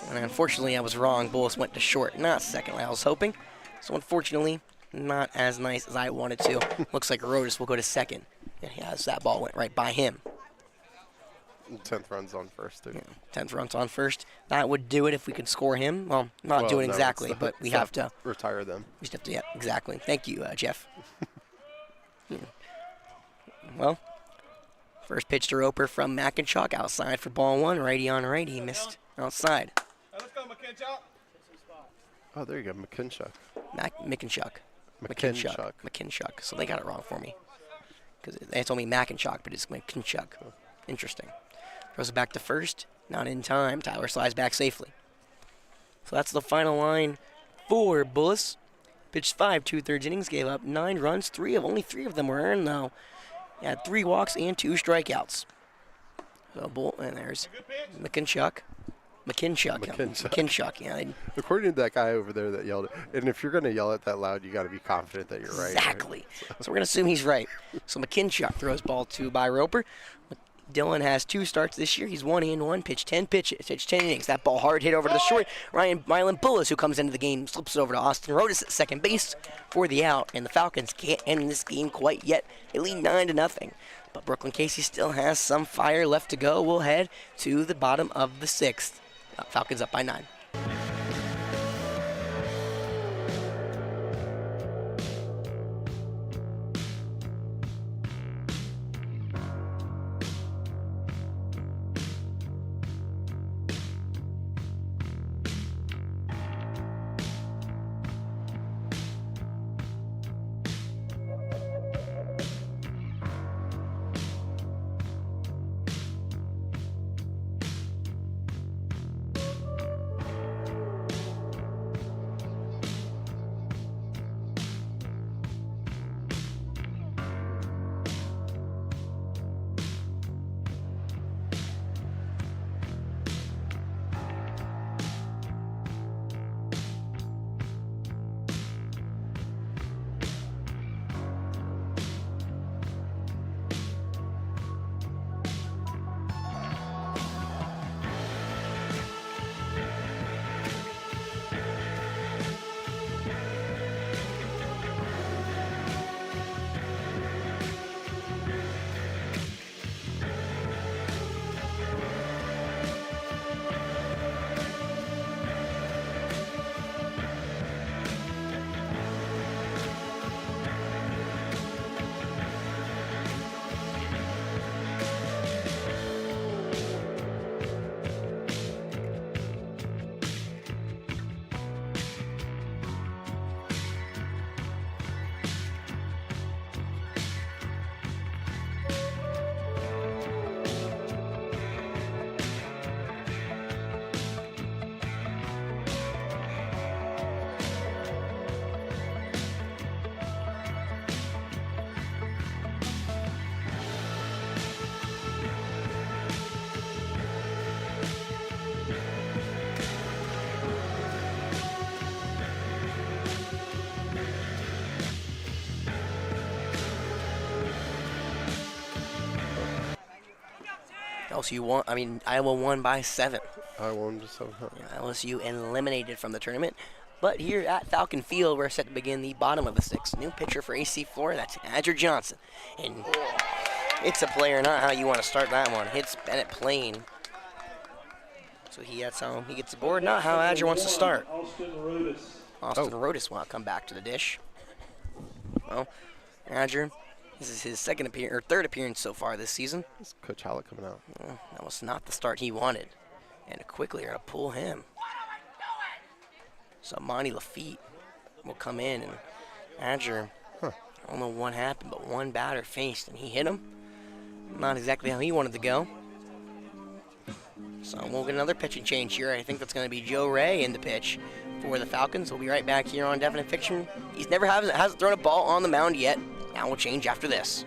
And unfortunately, I was wrong. Bullis went to short, not second like I was hoping. So unfortunately, not as nice as I wanted to. Looks like Rodas will go to second. And as that ball went right by him. 10th run's on first, too. Yeah, 10th run's on first. That would do it if we could score him. Well, not do it exactly, but we have to. Retire them. We just have to, yeah, exactly. Thank you, Jeff. Well, first pitch to Roper from McInchock outside for ball 1. Righty on righty. He missed outside. Let's go, McInchock. Oh, there you go, McInchock. McInchock. So they got it wrong for me. Because they told me McInchock, but it's McInchock. Interesting. Throws it back to first. Not in time. Tyler slides back safely. So that's the final line for Bullis. Pitched 5 2/3 innings. Gave up 9 runs. Only three of them were earned, though. He had 3 walks and 2 strikeouts. So and there's McInchock. Yeah. According to that guy over there that yelled it, and if you're going to yell it that loud, you got to be confident that you're right. Exactly. So we're going to assume he's right. So McInchock throws ball 2 by Roper. Dylan has 2 starts this year. He's 1-1, pitched 10 innings. That ball hard hit over to the short. Ryan Mylan Bullis, who comes into the game, slips it over to Austin Rodas at second base for the out. And the Falcons can't end this game quite yet. They lead 9-0. But Brookland-Cayce still has some fire left to go. We'll head to the bottom of the 6th. Falcons up by 9. LSU won. I mean, Iowa won by 7. I won just so. LSU eliminated from the tournament. But here at Falcon Field, we're set to begin the bottom of the 6th. New pitcher for AC Flora, that's Andrew Johnson. And it's a player, not how you want to start that one. Hits Bennett Plain. So that's how he gets the board, not how Adger wants to start. Austin Rodas will come back to the dish. Well, Adger, this is his third appearance so far this season. It's Coach Hallett coming out. Well, that was not the start he wanted. And quickly are going to pull him. So Monty Lafitte will come in, and Adger, I don't know what happened, but one batter faced, and he hit him. Not exactly how he wanted to go. So we'll get another pitching change here. I think that's going to be Joe Ray in the pitch for the Falcons. We'll be right back here on Definite Fiction. He's hasn't thrown a ball on the mound yet. Now we'll change after this.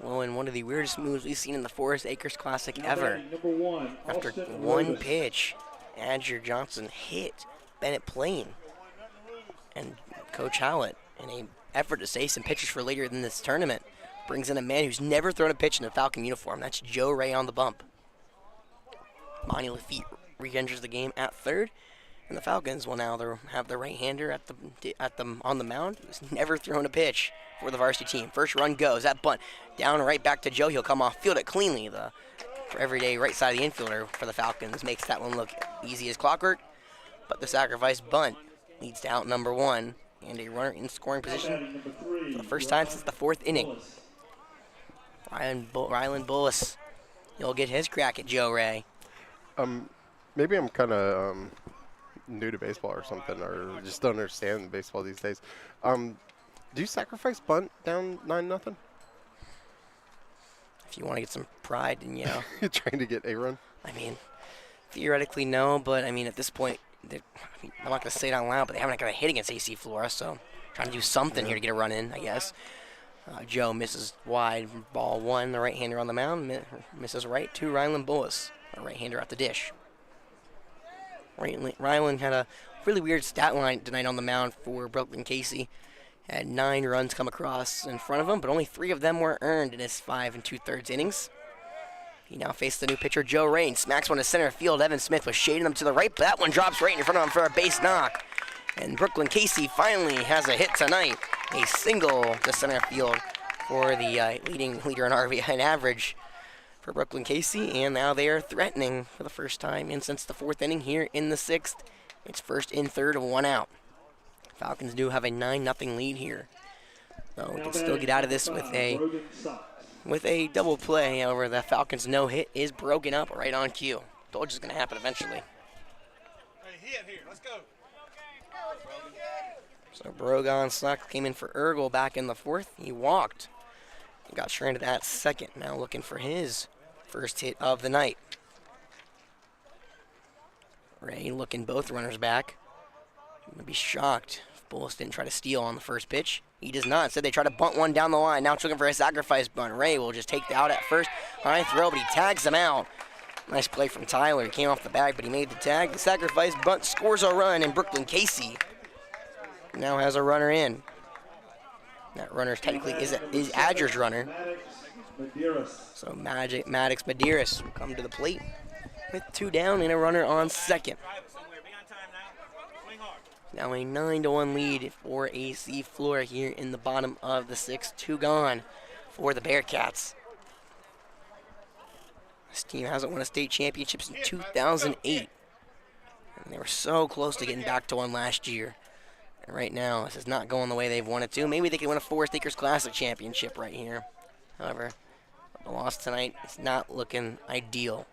Well, in one of the weirdest moves we've seen in the Forest Acres Classic ever. After one pitch, Andrew Johnson hit Bennett Plain. And Coach Hallett, in an effort to save some pitchers for later in this tournament, brings in a man who's never thrown a pitch in a Falcon uniform. That's Joe Ray on the bump. Monty Lafitte re-enters the game at third. And the Falcons will now have the right-hander on the mound, who's never thrown a pitch for the varsity team. First run goes, that bunt down right back to Joe. He'll come off, field it cleanly. The for everyday right side of the infielder for the Falcons makes that one look easy as clockwork. But the sacrifice bunt leads to out number 1 and a runner in scoring position for the first time since the 4th inning. Rylan Bullis, he'll get his crack at Joe Ray. Maybe I'm kind of new to baseball or something, or just don't understand baseball these days. Do you sacrifice bunt down 9-0? If you want to get some pride, and You're trying to get a run? I mean, theoretically no, but I mean at this point, I'm not going to say it out loud, but they haven't got a hit against AC Flora, so trying to do something here to get a run in, I guess. Joe misses wide, ball 1, the right-hander on the mound, misses right to Rylan Bullis, a right-hander at the dish. Rylan had a really weird stat line tonight on the mound for Brookland-Cayce. Had 9 runs come across in front of him, but only 3 of them were earned in his 5 2/3 innings. He now faces the new pitcher, Joe Rain. Smacks one to center field. Evan Smith was shading him to the right, but that one drops right in front of him for a base knock. And Brookland-Cayce finally has a hit tonight. A single to center field for the leading leader in RBI average for Brookland-Cayce, and now they are threatening for the first time since the 4th inning here in the 6th. It's first in third of 1 out. Falcons do have a 9-0 lead here. So we can still get out of this with a with a double play. However, the Falcons' no hit is broken up right on cue. Told you it's going to happen eventually. Hey, hit here. Let's go. So Brogan Sock came in for Ergel back in the fourth. He walked. He got stranded at second. Now looking for his first hit of the night. Ray looking both runners back. I'm going to be shocked if Bullis didn't try to steal on the first pitch. He does not. Instead, they try to bunt one down the line. Now it's looking for a sacrifice bunt. Ray will just take the out at first. High throw, but he tags him out. Nice play from Tyler. He came off the bag, but he made the tag. The sacrifice bunt scores a run, and Brookland-Cayce now has a runner in. That runner technically is Adger's runner. So Maddox Medeiros will come to the plate with 2 down and a runner on second. Now a 9-1 lead for AC Flora here in the bottom of the 6th. 2 gone for the Bearcats. This team hasn't won a state championship since 2008. And they were so close to getting back to one last year. And right now, this is not going the way they've wanted to. Maybe they could win a Forest Acres Classic championship right here. However, the loss tonight is not looking ideal.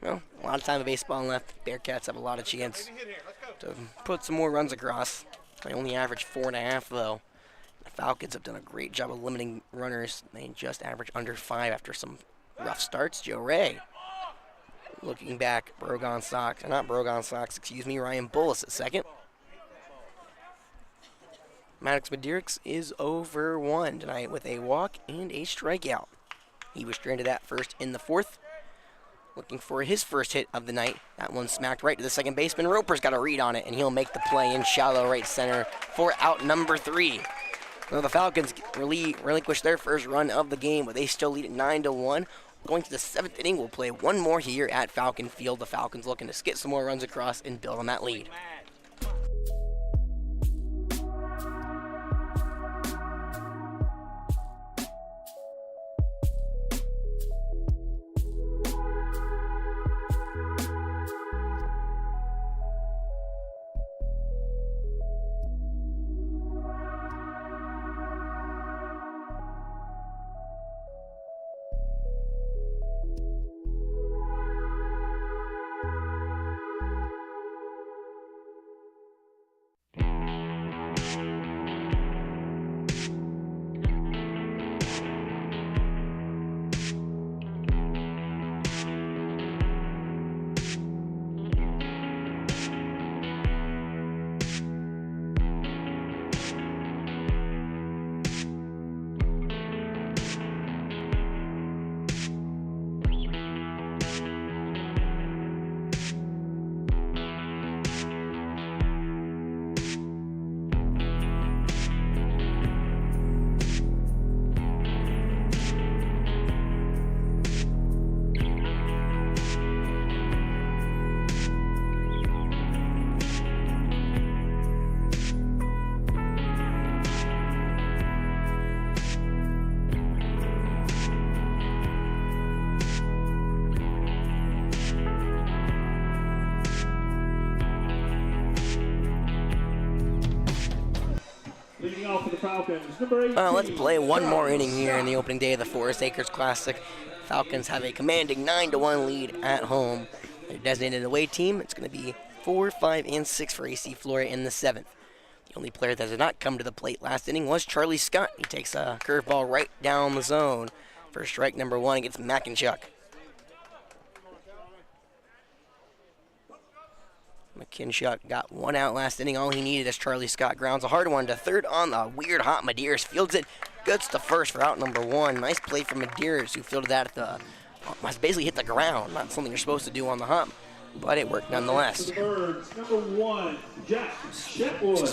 Well, a lot of time of baseball left. Bearcats have a lot of chance to put some more runs across. They only average 4.5 though. The Falcons have done a great job of limiting runners. They just average under 5 after some rough starts. Joe Ray looking back. Ryan Bullis at second. Maddox Medeiros is over 1 tonight with a walk and a strikeout. He was stranded at first in the 4th. Looking for his first hit of the night. That one smacked right to the second baseman. Roper's got a read on it, and he'll make the play in shallow right center for out number 3. Well, the Falcons relinquish their first run of the game, but they still lead it 9-1. Going to the 7th inning, we'll play one more here at Falcon Field. The Falcons looking to get some more runs across and build on that lead. Let's play one more inning here in the opening day of the Forest Acres Classic. Falcons have a commanding 9-1 lead at home. Their designated away team, it's going to be 4, 5, and 6 for AC Flora in the 7th. The only player that did not come to the plate last inning was Charlie Scott. He takes a curveball right down the zone for strike number 1 against Mackinchuck. McKinshot got 1 out last inning. All he needed as Charlie Scott grounds a hard one to third on the weird hot Medeiros. Fields it. Goods to first for out number 1. Nice play from Medeiros, who fielded that at the... basically hit the ground. Not something you're supposed to do on the hump, but it worked nonetheless. This is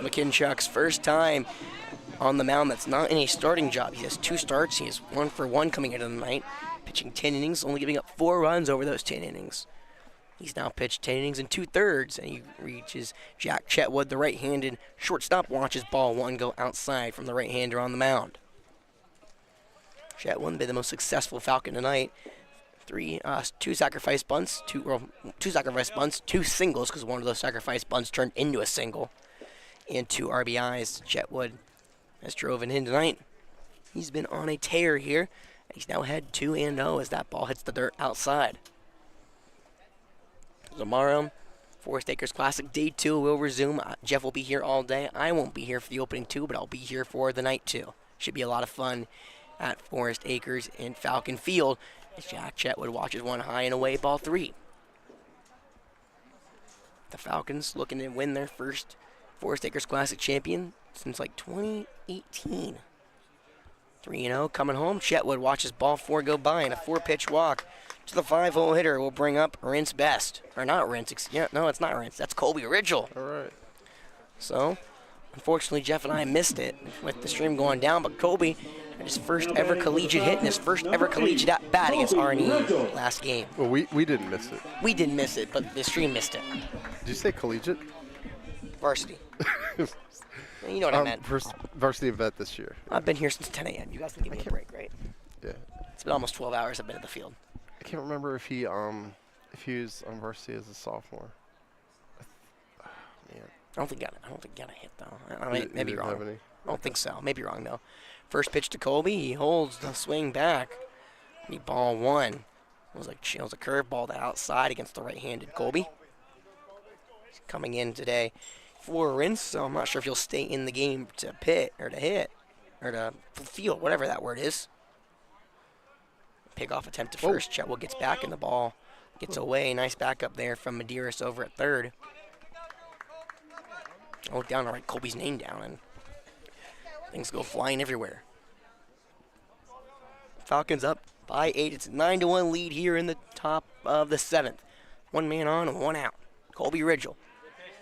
McKinchuck's first time on the mound that's not in a starting job. He has 2 starts. He is 1 for 1 coming into the night, pitching 10 innings, only giving up 4 runs over those 10 innings. He's now pitched 10 innings and 2/3, and he reaches Jack Chetwood, the right-handed shortstop, watches ball 1 go outside from the right-hander on the mound. Chetwood been the most successful Falcon tonight. 2 sacrifice bunts, 2 sacrifice bunts, 2 singles, because one of those sacrifice bunts turned into a single, and 2 RBIs. Chetwood has driven in tonight. He's been on a tear here. He's now had 2-0 as that ball hits the dirt outside. Tomorrow, Forest Acres Classic Day 2 will resume. Jeff will be here all day. I won't be here for the opening 2, but I'll be here for the night 2. Should be a lot of fun at Forest Acres in Falcon Field as Jack Chetwood watches one high and away, ball 3. The Falcons looking to win their first Forest Acres Classic champion since like 2018. 3-0 coming home. Chetwood watches ball 4 go by, and a 4-pitch walk to the 5-hole hitter will bring up Rince Best. Or not Rince. Yeah, no, it's not Rince. That's Colby Ridgel. All right. So, unfortunately, Jeff and I missed it with the stream going down, but Colby had his first ever collegiate hit and his first ever collegiate at bat against Arnie last game. Well, we didn't miss it. We didn't miss it, but the stream missed it. Did you say collegiate? Varsity. You know what I meant. First varsity event this year. I've been here since 10 a.m. You guys can give me a break, right? Yeah. It's been almost 12 hours I've been at the field. I can't remember if he was on varsity as a sophomore. Man. I don't think he got a hit though. Maybe didn't wrong. have any? I don't think so. Maybe wrong though. First pitch to Colby. He holds the swing back. Ball 1. It was a curveball to outside against the right-handed Colby. He's coming in today for Rince, so I'm not sure if he'll stay in the game to hit or to field, whatever that word is. Pick-off attempt to first. Chetwood gets back in the ball. Gets away. Nice backup there from Medeiros over at third. I look down to write Colby's name down, and things go flying everywhere. Falcons up by 8. It's a 9-1 lead here in the top of the 7th. 1 man on and 1 out. Colby Ridgel,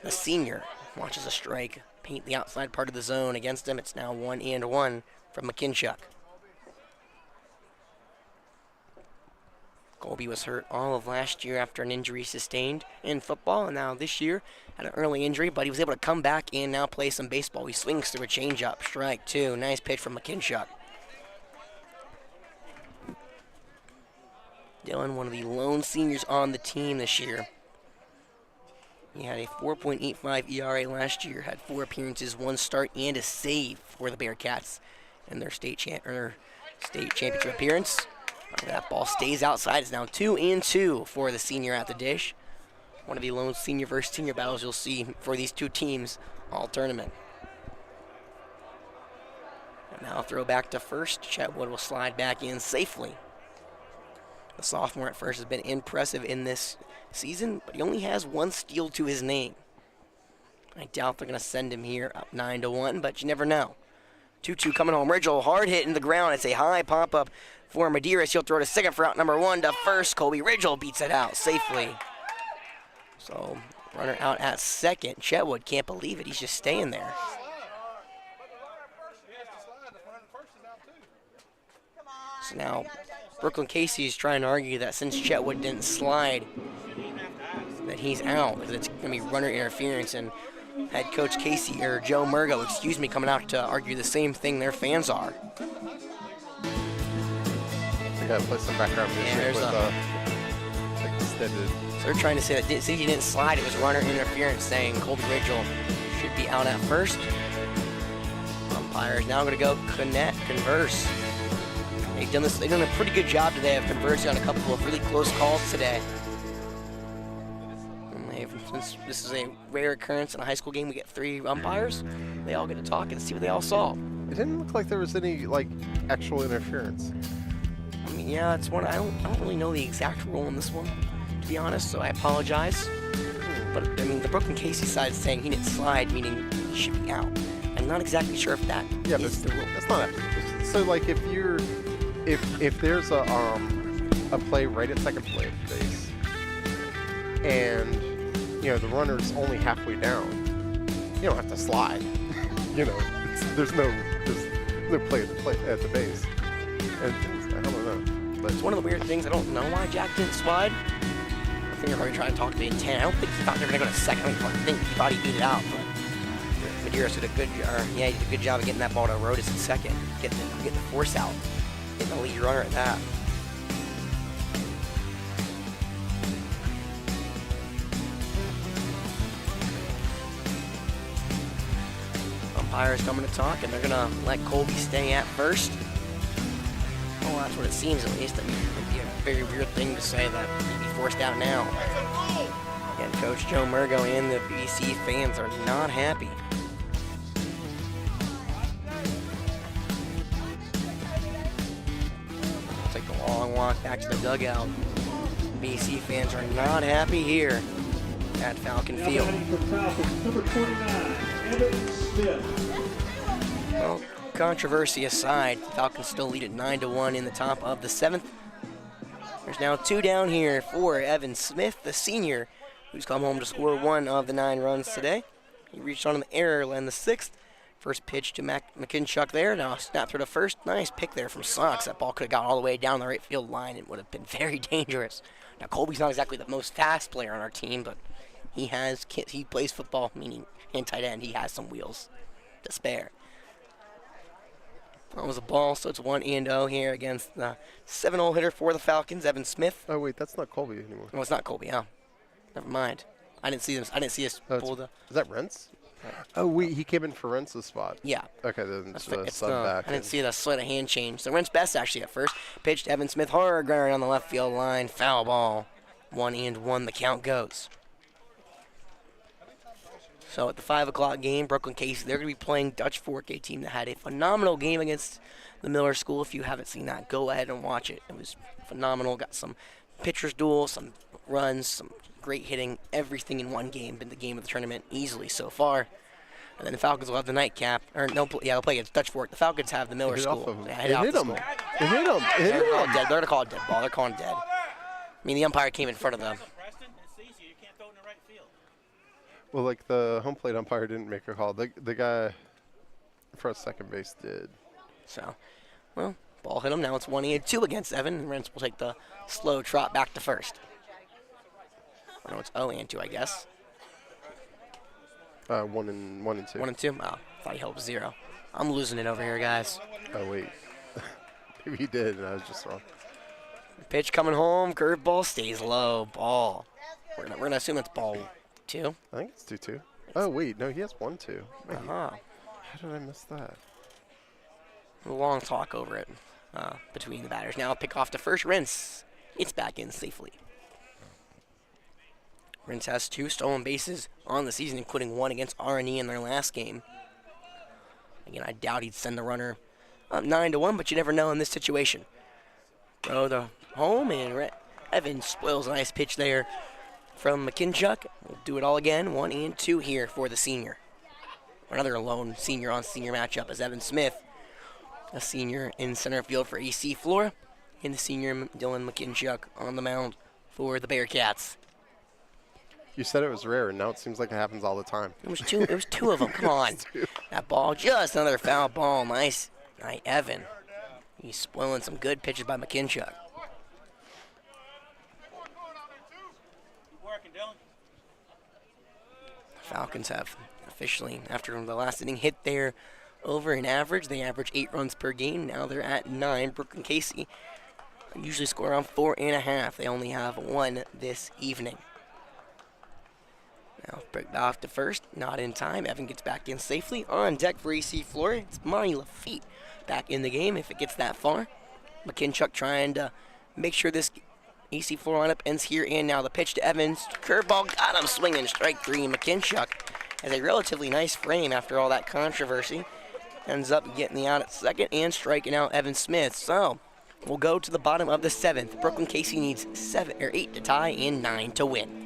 the senior, watches a strike paint the outside part of the zone against him. It's now 1-1 from McKinchuk. Colby was hurt all of last year after an injury sustained in football, and now this year had an early injury, but he was able to come back and now play some baseball. He swings through a changeup, strike 2. Nice pitch from McKinchuk. Dylan, one of the lone seniors on the team this year. He had a 4.85 ERA last year, had 4 appearances, 1 start, and a save for the Bearcats in their state championship appearance. That ball stays outside. It's now 2-2 for the senior at the dish. One of the lone senior versus senior battles you'll see for these two teams all tournament. And now throw back to first. Chetwood will slide back in safely. The sophomore at first has been impressive in this season, but he only has 1 steal to his name. I doubt they're going to send him here up 9-1, but you never know. 2-2 coming home. Ridgel, hard hit in the ground. It's a high pop-up for Medeiros. He'll throw to second for out number 1 to first. Colby Ridgel beats it out safely. So, runner out at second. Chetwood can't believe it. He's just staying there. So now, Brookland-Cayce is trying to argue that since Chetwood didn't slide, that he's out, because it's going to be runner interference. And head coach Casey, or Joe Murgo, coming out to argue the same thing their fans are. We got to play some background music with extended. So they're trying to say that since he didn't slide, it was runner interference, saying Colby Ridgel should be out at first. Umpire is now going to go converse. They've done a pretty good job today of conversing on a couple of really close calls today. Since this is a rare occurrence in a high school game, we get 3 umpires. They all get to talk and see what they all saw. It didn't look like there was any actual interference. I mean, yeah, it's one. I don't really know the exact rule in this one, to be honest. So I apologize. But I mean, the Brookland-Cayce side is saying he didn't slide, meaning he should be out. I'm not exactly sure if that is the rule. That's not. So if there's a play right at second base, and the runner's only halfway down, you don't have to slide. There's no play at the base. And I don't know. But it's one of the weird things. I don't know why Jack didn't slide. I think they're probably trying to talk to the intent. I don't think he thought they were going to go to second. I think he thought he beat it out. But Medeiros did a good job of getting that ball to Rodas in second, getting the force out, getting the lead runner at that. Umpires coming to talk, and they're going to let Colby stay at first. Well, that's what it seems, at least. I mean, it'd be a very weird thing to say that he'd be forced out now. And Coach Joe Murgo and the BC fans are not happy. Take a long walk back to the dugout. BC fans are not happy here at Falcon Now Field. batting for Falcons, number 29, Evan Smith. Well, controversy aside, the Falcons still lead at 9-1 in the top of the 7th. There's now 2 down here for Evan Smith, the senior, who's come home to score 1 of the 9 runs today. He reached on an error in the 6th. First pitch to McKinchuk there. Now snap through to first. Nice pick there from Sox. That ball could have got all the way down the right field line. It would have been very dangerous. Now Colby's not exactly the most fast player on our team, but he plays football, meaning in tight end. He has some wheels to spare. That was a ball, so it's 1-0 here against the 7-hole hitter for the Falcons, Evan Smith. Oh wait, that's not Colby anymore. Oh, it's not Colby. Oh, never mind. I didn't see us pull the. Is that Rentz? Oh wait, he came in for Rentz's spot. Yeah. Okay, then It's it's the, sub back. I didn't see the sleight of hand change. So Rent's best actually at first. Pitched Evan Smith hard ground on the left field line. Foul ball. 1-1. The count goes. So at the 5 o'clock game, Brookland-Cayce, they're going to be playing Dutch Fork, a team that had a phenomenal game against the Miller School. If you haven't seen that, go ahead and watch it. It was phenomenal. Got some pitchers duel, some runs, some great hitting, everything in one game. Been the game of the tournament easily so far. And then the Falcons will have the nightcap. Or no, yeah, they'll play against Dutch Fork. The Falcons have the Miller Hit off School. of him. Yeah, It hit him. It hit him. It hit They're him. dead. They're going to call it dead ball. They're calling it dead. I mean, the umpire came in front of them. Preston, it's easy. You can't throw it in the right field. Well, like the home plate umpire didn't make a call. The guy for second base did. So, well, ball hit him. Now it's 1-2 against Evan. And Rents will take the slow trot back to first. Oh, no, it's 0-2, I guess. 1 and 2. 1-2? Oh, thought he held 0. I'm losing it over here, guys. Oh wait, maybe he did, and I was just wrong. Pitch coming home. Curveball stays low. Ball. We're gonna assume it's ball 2. I think it's 2-2. Oh wait, no, he has 1-2. Wait, Uh-huh. how did I miss that? A long talk over it between the batters. Now pick off to first. Rents. It's back in safely. Rents has 2 stolen bases on the season, including 1 against R&E in their last game. Again, I doubt he'd send the runner up 9-1, but you never know in this situation. Throw the home, and Evans spoils a nice pitch there from McKinchuk. We'll do it all again. 1-2 here for the senior. Another lone senior-on-senior matchup as Evan Smith, a senior in center field for AC Flora, and the senior Dylan McKinchuk on the mound for the Bearcats. You said it was rare, and now it seems like it happens all the time. It was 2 of them. Come on. That ball, just another foul ball. Nice. Evan. He's spoiling some good pitches by McKinchuk. Keep working, Dylan. Falcons have officially, after the last inning, hit their over an average. They average 8 runs per game. Now they're at 9. Brookland-Cayce usually score around 4.5. They only have 1 this evening. Now break off to first, not in time. Evan gets back in safely. On deck for AC Flora, it's Monty Lafitte back in the game if it gets that far. McKinchuk trying to make sure this AC Flora lineup ends here and now. The pitch to Evans. Curveball got him swinging. Strike 3. McKinchuk has a relatively nice frame after all that controversy. Ends up getting the out at second and striking out Evan Smith. So we'll go to the bottom of the 7th. Brookland-Cayce needs 8 to tie and 9 to win.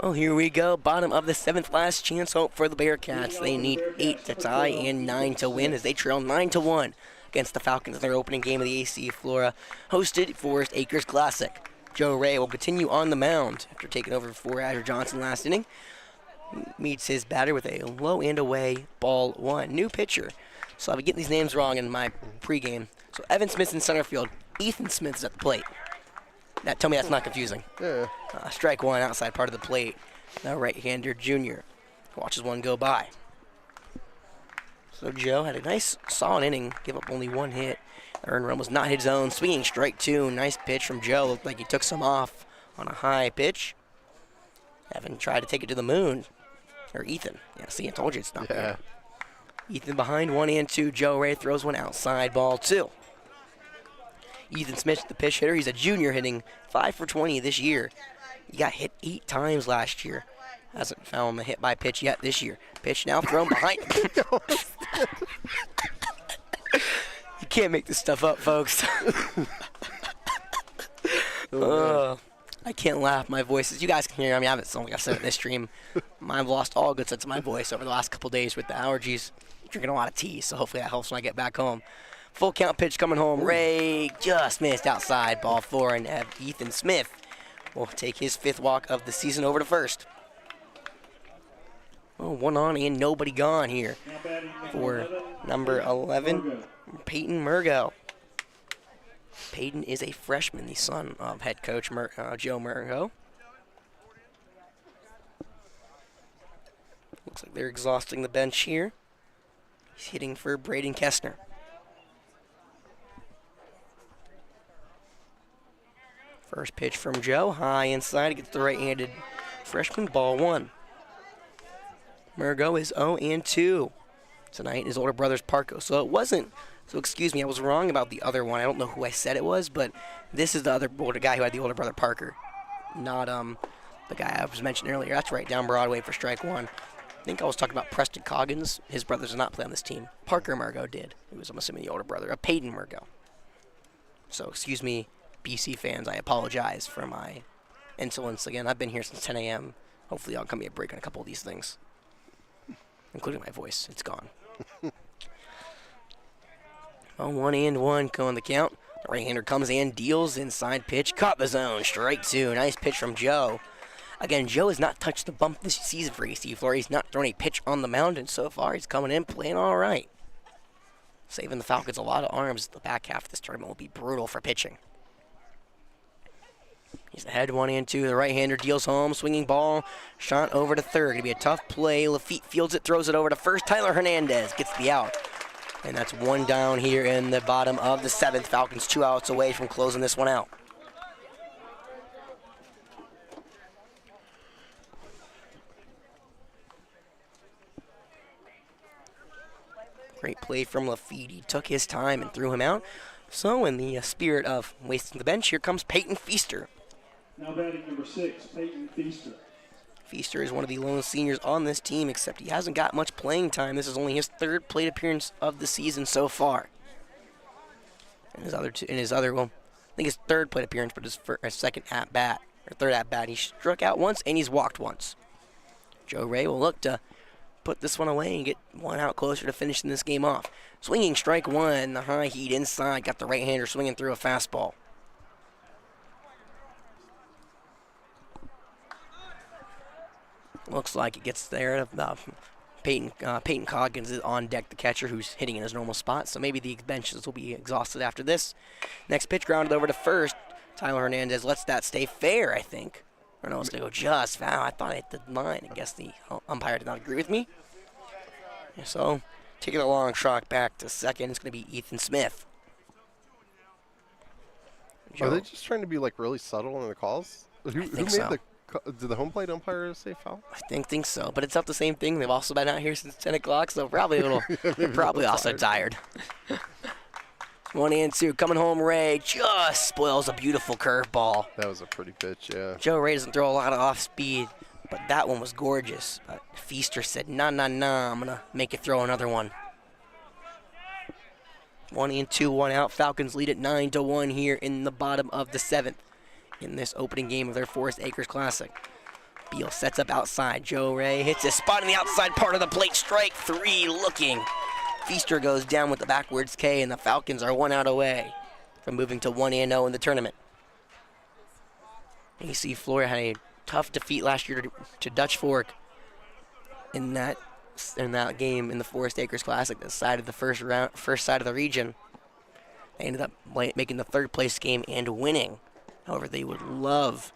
Well, here we go. Bottom of the 7th, last chance hope for the Bearcats. They need 8 to tie and 9 to win as they trail 9-1 against the Falcons in their opening game of the AC Flora hosted Forest Acres Classic. Joe Ray will continue on the mound after taking over for Azure Johnson last inning. Meets his batter with a low and away ball 1. New pitcher. So I'll be getting these names wrong in my pregame. So Evan Smith's in center field. Ethan Smith's at the plate. Tell me that's not confusing. Yeah. Strike 1 outside part of the plate. Now right-hander Junior watches one go by. So Joe had a nice solid inning, give up only 1 hit. The earned run was not his own. Swinging strike 2. Nice pitch from Joe. Looked like he took some off on a high pitch. Evan tried to take it to the moon. Or Ethan. Yeah, see, I told you it's not there. Ethan behind 1-2. Joe Ray throws one outside, ball 2. Ethan Smith, the pitch hitter. He's a junior hitting 5 for 20 this year. He got hit 8 times last year. Hasn't found a hit by pitch yet this year. Pitch now thrown behind him. You can't make this stuff up, folks. I can't laugh. My voice is, you guys can hear. I mean, I haven't sung like I've said it in this stream. I've lost all good sense of my voice over the last couple days with the allergies. Drinking a lot of tea, so hopefully that helps when I get back home. Full count pitch coming home. Ray just missed outside, ball 4, and Ethan Smith will take his 5th walk of the season over to first. Oh, 1 on and nobody gone here for number 11, Peyton Murgo. Peyton is a freshman, the son of head coach Joe Murgo. Looks like they're exhausting the bench here. He's hitting for Braden Kestner. First pitch from Joe, high inside, gets the right-handed freshman, ball 1. Murgo is 0-2 tonight, his older brother's Parco. So it wasn't, so excuse me, I was wrong about the other one. I don't know who I said it was, but this is the other older guy who had the older brother Parker, not the guy I was mentioning earlier. That's right down Broadway for strike 1. I think I was talking about Preston Coggins. His brother does not play on this team. Parker Murgo did. He was, I'm assuming, the older brother of Peyton Murgo. So excuse me, BC fans, I apologize for my insolence again. I've been here since 10 a.m. Hopefully I'll come me a break on a couple of these things, including my voice. It's gone. 1-1 going the count. The right-hander comes in, deals inside pitch, caught the zone, strike 2. Nice pitch from Joe. Again, Joe has not touched the bump this season for AC Flora. He's not thrown a pitch on the mound, and so far he's coming in playing all right. Saving the Falcons a lot of arms. The back half of this tournament will be brutal for pitching. He's ahead 1-2. The right-hander deals home. Swinging ball. Shot over to third. Going to be a tough play. Lafitte fields it. Throws it over to first. Tyler Hernandez gets the out. And that's 1 down here in the bottom of the 7th. Falcons 2 outs away from closing this one out. Great play from Lafitte. He took his time and threw him out. So in the spirit of wasting the bench, here comes Peyton Feaster. Now batting number 6, Peyton Feaster. Feaster is one of the lone seniors on this team, except he hasn't got much playing time. This is only his 3rd plate appearance of the season so far. And his other, well, I think his 3rd plate appearance, but his 2nd at bat, or 3rd at bat, he struck out once and he's walked once. Joe Ray will look to put this one away and get 1 out closer to finishing this game off. Swinging strike 1, the high heat inside, got the right-hander swinging through a fastball. Looks like it gets there. Peyton Coggins is on deck, the catcher, who's hitting in his normal spot, so maybe the benches will be exhausted after this. Next pitch grounded over to first. Tyler Hernandez lets that stay fair, I think. Or no, it's going to go just foul. I thought I hit the line. I guess the umpire did not agree with me. So, taking a long shot back to second, it's going to be Ethan Smith. Are they just trying to be like really subtle in the calls? Who made so. Did the home plate umpire say foul? I think so, but it's not the same thing. They've also been out here since 10 o'clock, so probably they're probably also tired. 1-2, coming home, Ray just spoils a beautiful curveball. That was a pretty pitch, yeah. Joe Ray doesn't throw a lot of off speed, but that one was gorgeous. But Feaster said, nah, I'm going to make it throw another one. 1-2, 1 out. Falcons lead at 9-1 here in the bottom of the 7th in this opening game of their Forest Acres Classic. Beal sets up outside. Joe Ray hits his spot in the outside part of the plate. Strike 3 looking. Feaster goes down with the backwards K, and the Falcons are 1 out away from moving to 1-0 in the tournament. AC Flora had a tough defeat last year to Dutch Fork in that game in the Forest Acres Classic, the side of the first side of the region. They ended up making the 3rd place game and winning. However, they would love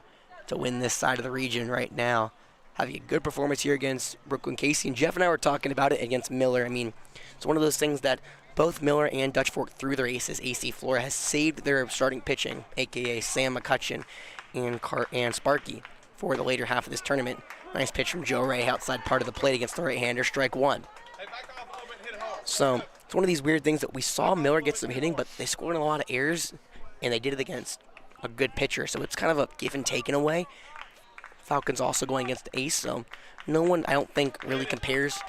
to win this side of the region right now. Having a good performance here against Brookland-Cayce, and Jeff and I were talking about it against Miller. I mean, it's one of those things that both Miller and Dutch Fork threw their aces. AC Flora has saved their starting pitching, aka Sam McCutcheon and Sparky, for the later half of this tournament. Nice pitch from Joe Ray outside part of the plate against the right-hander, strike 1. So it's one of these weird things that we saw Miller get some hitting, but they scored a lot of errors, and they did it against a good pitcher. So it's kind of a give and take in a way. Falcons also going against the ace, so no one, I don't think, really compares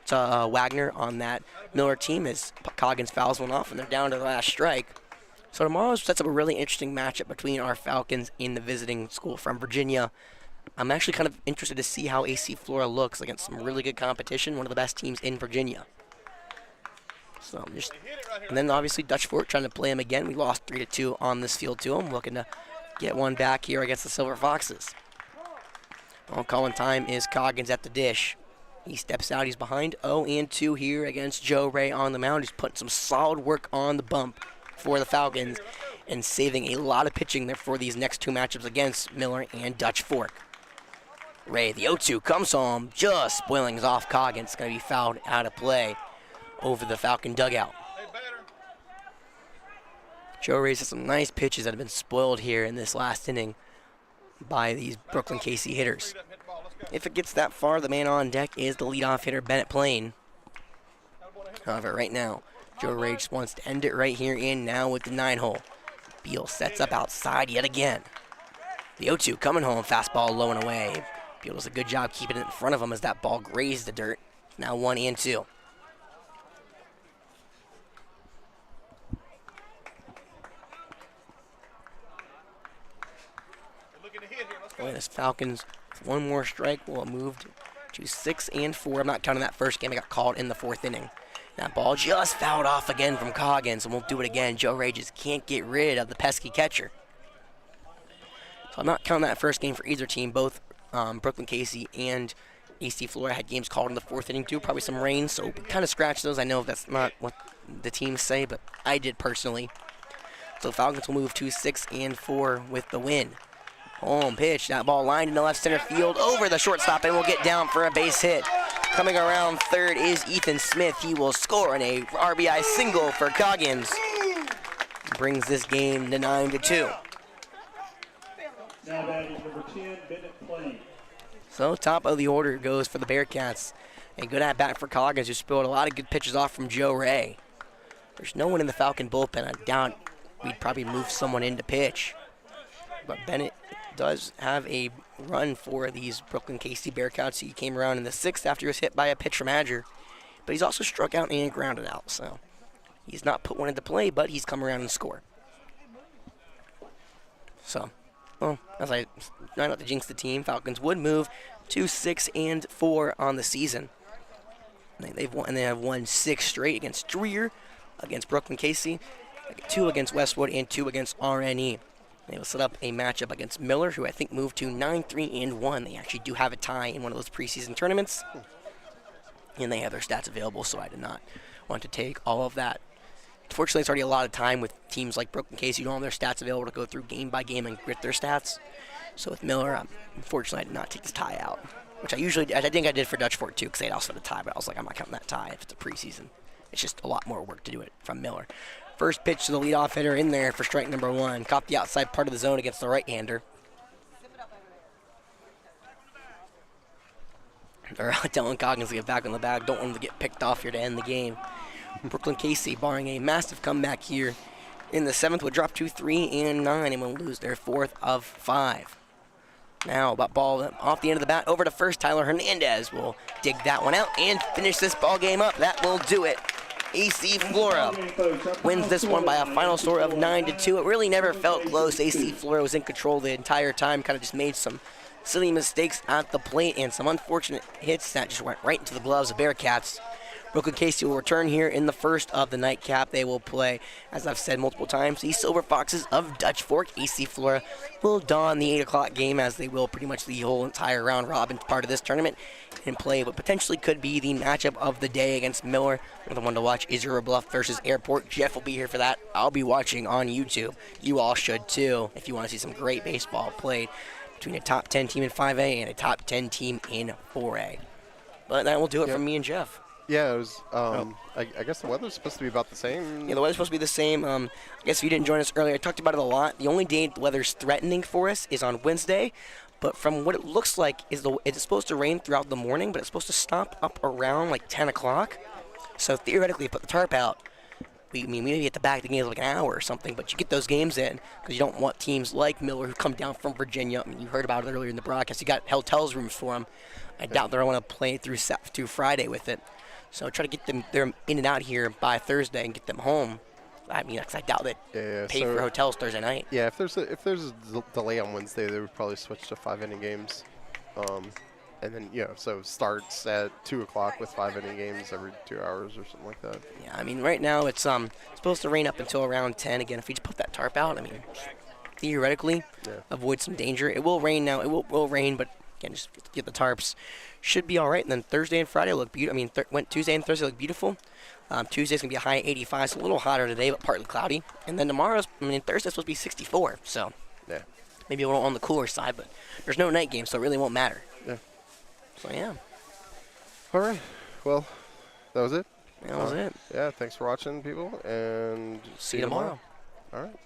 to Wagner on that Miller team as Coggins fouls one off, and they're down to the last strike. So tomorrow sets up a really interesting matchup between our Falcons and the visiting school from Virginia. I'm actually kind of interested to see how AC Flora looks against some really good competition, one of the best teams in Virginia. So and then obviously Dutch Fork trying to play him again. We lost 3-2 on this field to him, looking to get one back here against the Silver Foxes. Well, calling time is Coggins at the dish. He steps out, he's behind 0-2 here against Joe Ray on the mound. He's putting some solid work on the bump for the Falcons and saving a lot of pitching there for these next 2 matchups against Miller and Dutch Fork. Ray, the 0-2 comes home, just spoiling off Coggins. It's going to be fouled out of play over the Falcon dugout. Joe Ray's has some nice pitches that have been spoiled here in this last inning by these Brookland-Cayce hitters. If it gets that far, the man on deck is the leadoff hitter, Bennett Plain. However, right now, Joe Ray just wants to end it right here and now with the 9-hole. Beal sets up outside yet again. The 0-2 coming home, fastball low and away. Beal does a good job keeping it in front of him as that ball grazed the dirt. Now 1-2. Boy, this Falcons, one more strike will have moved to 6-4. I'm not counting that first game. I got called in the 4th inning. That ball just fouled off again from Coggins, and won't do it again. Joe Ray just can't get rid of the pesky catcher. So I'm not counting that first game for either team. Both Brookland-Cayce and AC Flora had games called in the 4th inning too. Probably some rain, so we kind of scratch those. I know that's not what the teams say, but I did personally. So Falcons will move to 6-4 with the win. Home pitch, that ball lined in the left center field over the shortstop and will get down for a base hit. Coming around third is Ethan Smith. He will score in a RBI single for Coggins. Brings this game to 9-2. Now batting number 10, Bennett Plain. So top of the order goes for the Bearcats. A good at-bat for Coggins, who spilled a lot of good pitches off from Joe Ray. There's no one in the Falcon bullpen. I doubt we'd probably move someone in to pitch. But Bennett does have a run for these Brookland-Cayce Bearcats. He came around in the 6th after he was hit by a pitch from Adger. But he's also struck out and grounded out. So he's not put one into play, but he's come around and scored. So, well, as I try not to jinx the team, Falcons would move to 6-4 on the season. They have won 6 straight against Dreer, against Brookland-Cayce, 2 against Westwood, and 2 against RNE. They will set up a matchup against Miller, who I think moved to 9-3-1. They actually do have a tie in one of those preseason tournaments. And they have their stats available, so I did not want to take all of that. Unfortunately, it's already a lot of time with teams like Brookland-Cayce. You don't have their stats available to go through game by game and grit their stats. So with Miller, unfortunately, I did not take this tie out, which I think I did for Dutch Fork too, because they had also had a tie, but I was like, I'm not counting that tie if it's a preseason. It's just a lot more work to do it from Miller. First pitch to the leadoff hitter in there for strike number 1. Caught the outside part of the zone against the right-hander. They're telling Coggins to get back on the bag. Don't want him to get picked off here to end the game. Brookland-Cayce, barring a massive comeback here in the 7th, would drop to 3-9 and will lose their 4th of 5. Now, about ball off the end of the bat over to first. Tyler Hernandez will dig that one out and finish this ball game up. That will do it. AC Flora wins this one by a final score of 9-2. It really never felt close. AC Flora was in control the entire time, kind of just made some silly mistakes at the plate and some unfortunate hits that just went right into the gloves of Bearcats. Brookland-Cayce will return here in the first of the nightcap. They will play, as I've said multiple times, the Silver Foxes of Dutch Fork. AC Flora will don the 8 o'clock game, as they will pretty much the whole entire round robin part of this tournament, and play what potentially could be the matchup of the day against Miller. Another one to watch is River Bluff versus Airport. Jeff will be here for that. I'll be watching on YouTube. You all should too, if you want to see some great baseball played between a top 10 team in 5A and a top 10 team in 4A. But that will do it from me and Jeff. Yeah, it was. I guess the weather's supposed to be about the same. Yeah, the weather's supposed to be the same. I guess if you didn't join us earlier, I talked about it a lot. The only day the weather's threatening for us is on Wednesday. But from what it looks like, it's supposed to rain throughout the morning, but it's supposed to stop up around like 10 o'clock. So theoretically, put the tarp out. We maybe at the back of the game like an hour or something, but you get those games in because you don't want teams like Miller who come down from Virginia. I mean, you heard about it earlier in the broadcast. You got hotels rooms for them. I doubt they're going to play through Friday with it. So try to get them in and out here by Thursday and get them home. I mean, 'cause I doubt they pay for hotels Thursday night. Yeah, if there's a delay on Wednesday, they would probably switch to 5-inning games. And then, so starts at 2 o'clock with 5-inning games every 2 hours or something like that. Yeah, I mean, right now it's supposed to rain up until around 10. Again, if we just put that tarp out, I mean, theoretically, avoid some danger. It will rain now. It will rain, but again, just get the tarps. Should be all right. And then Thursday and Friday look beautiful. I mean, Tuesday and Thursday look beautiful. Tuesday's going to be a high 85, so a little hotter today, but partly cloudy. And then Thursday's supposed to be 64, so maybe a little on the cooler side, but there's no night game, so it really won't matter. Yeah. So, yeah. All right. Well, that was it. That was it. Yeah, thanks for watching, people, and See you tomorrow. All right.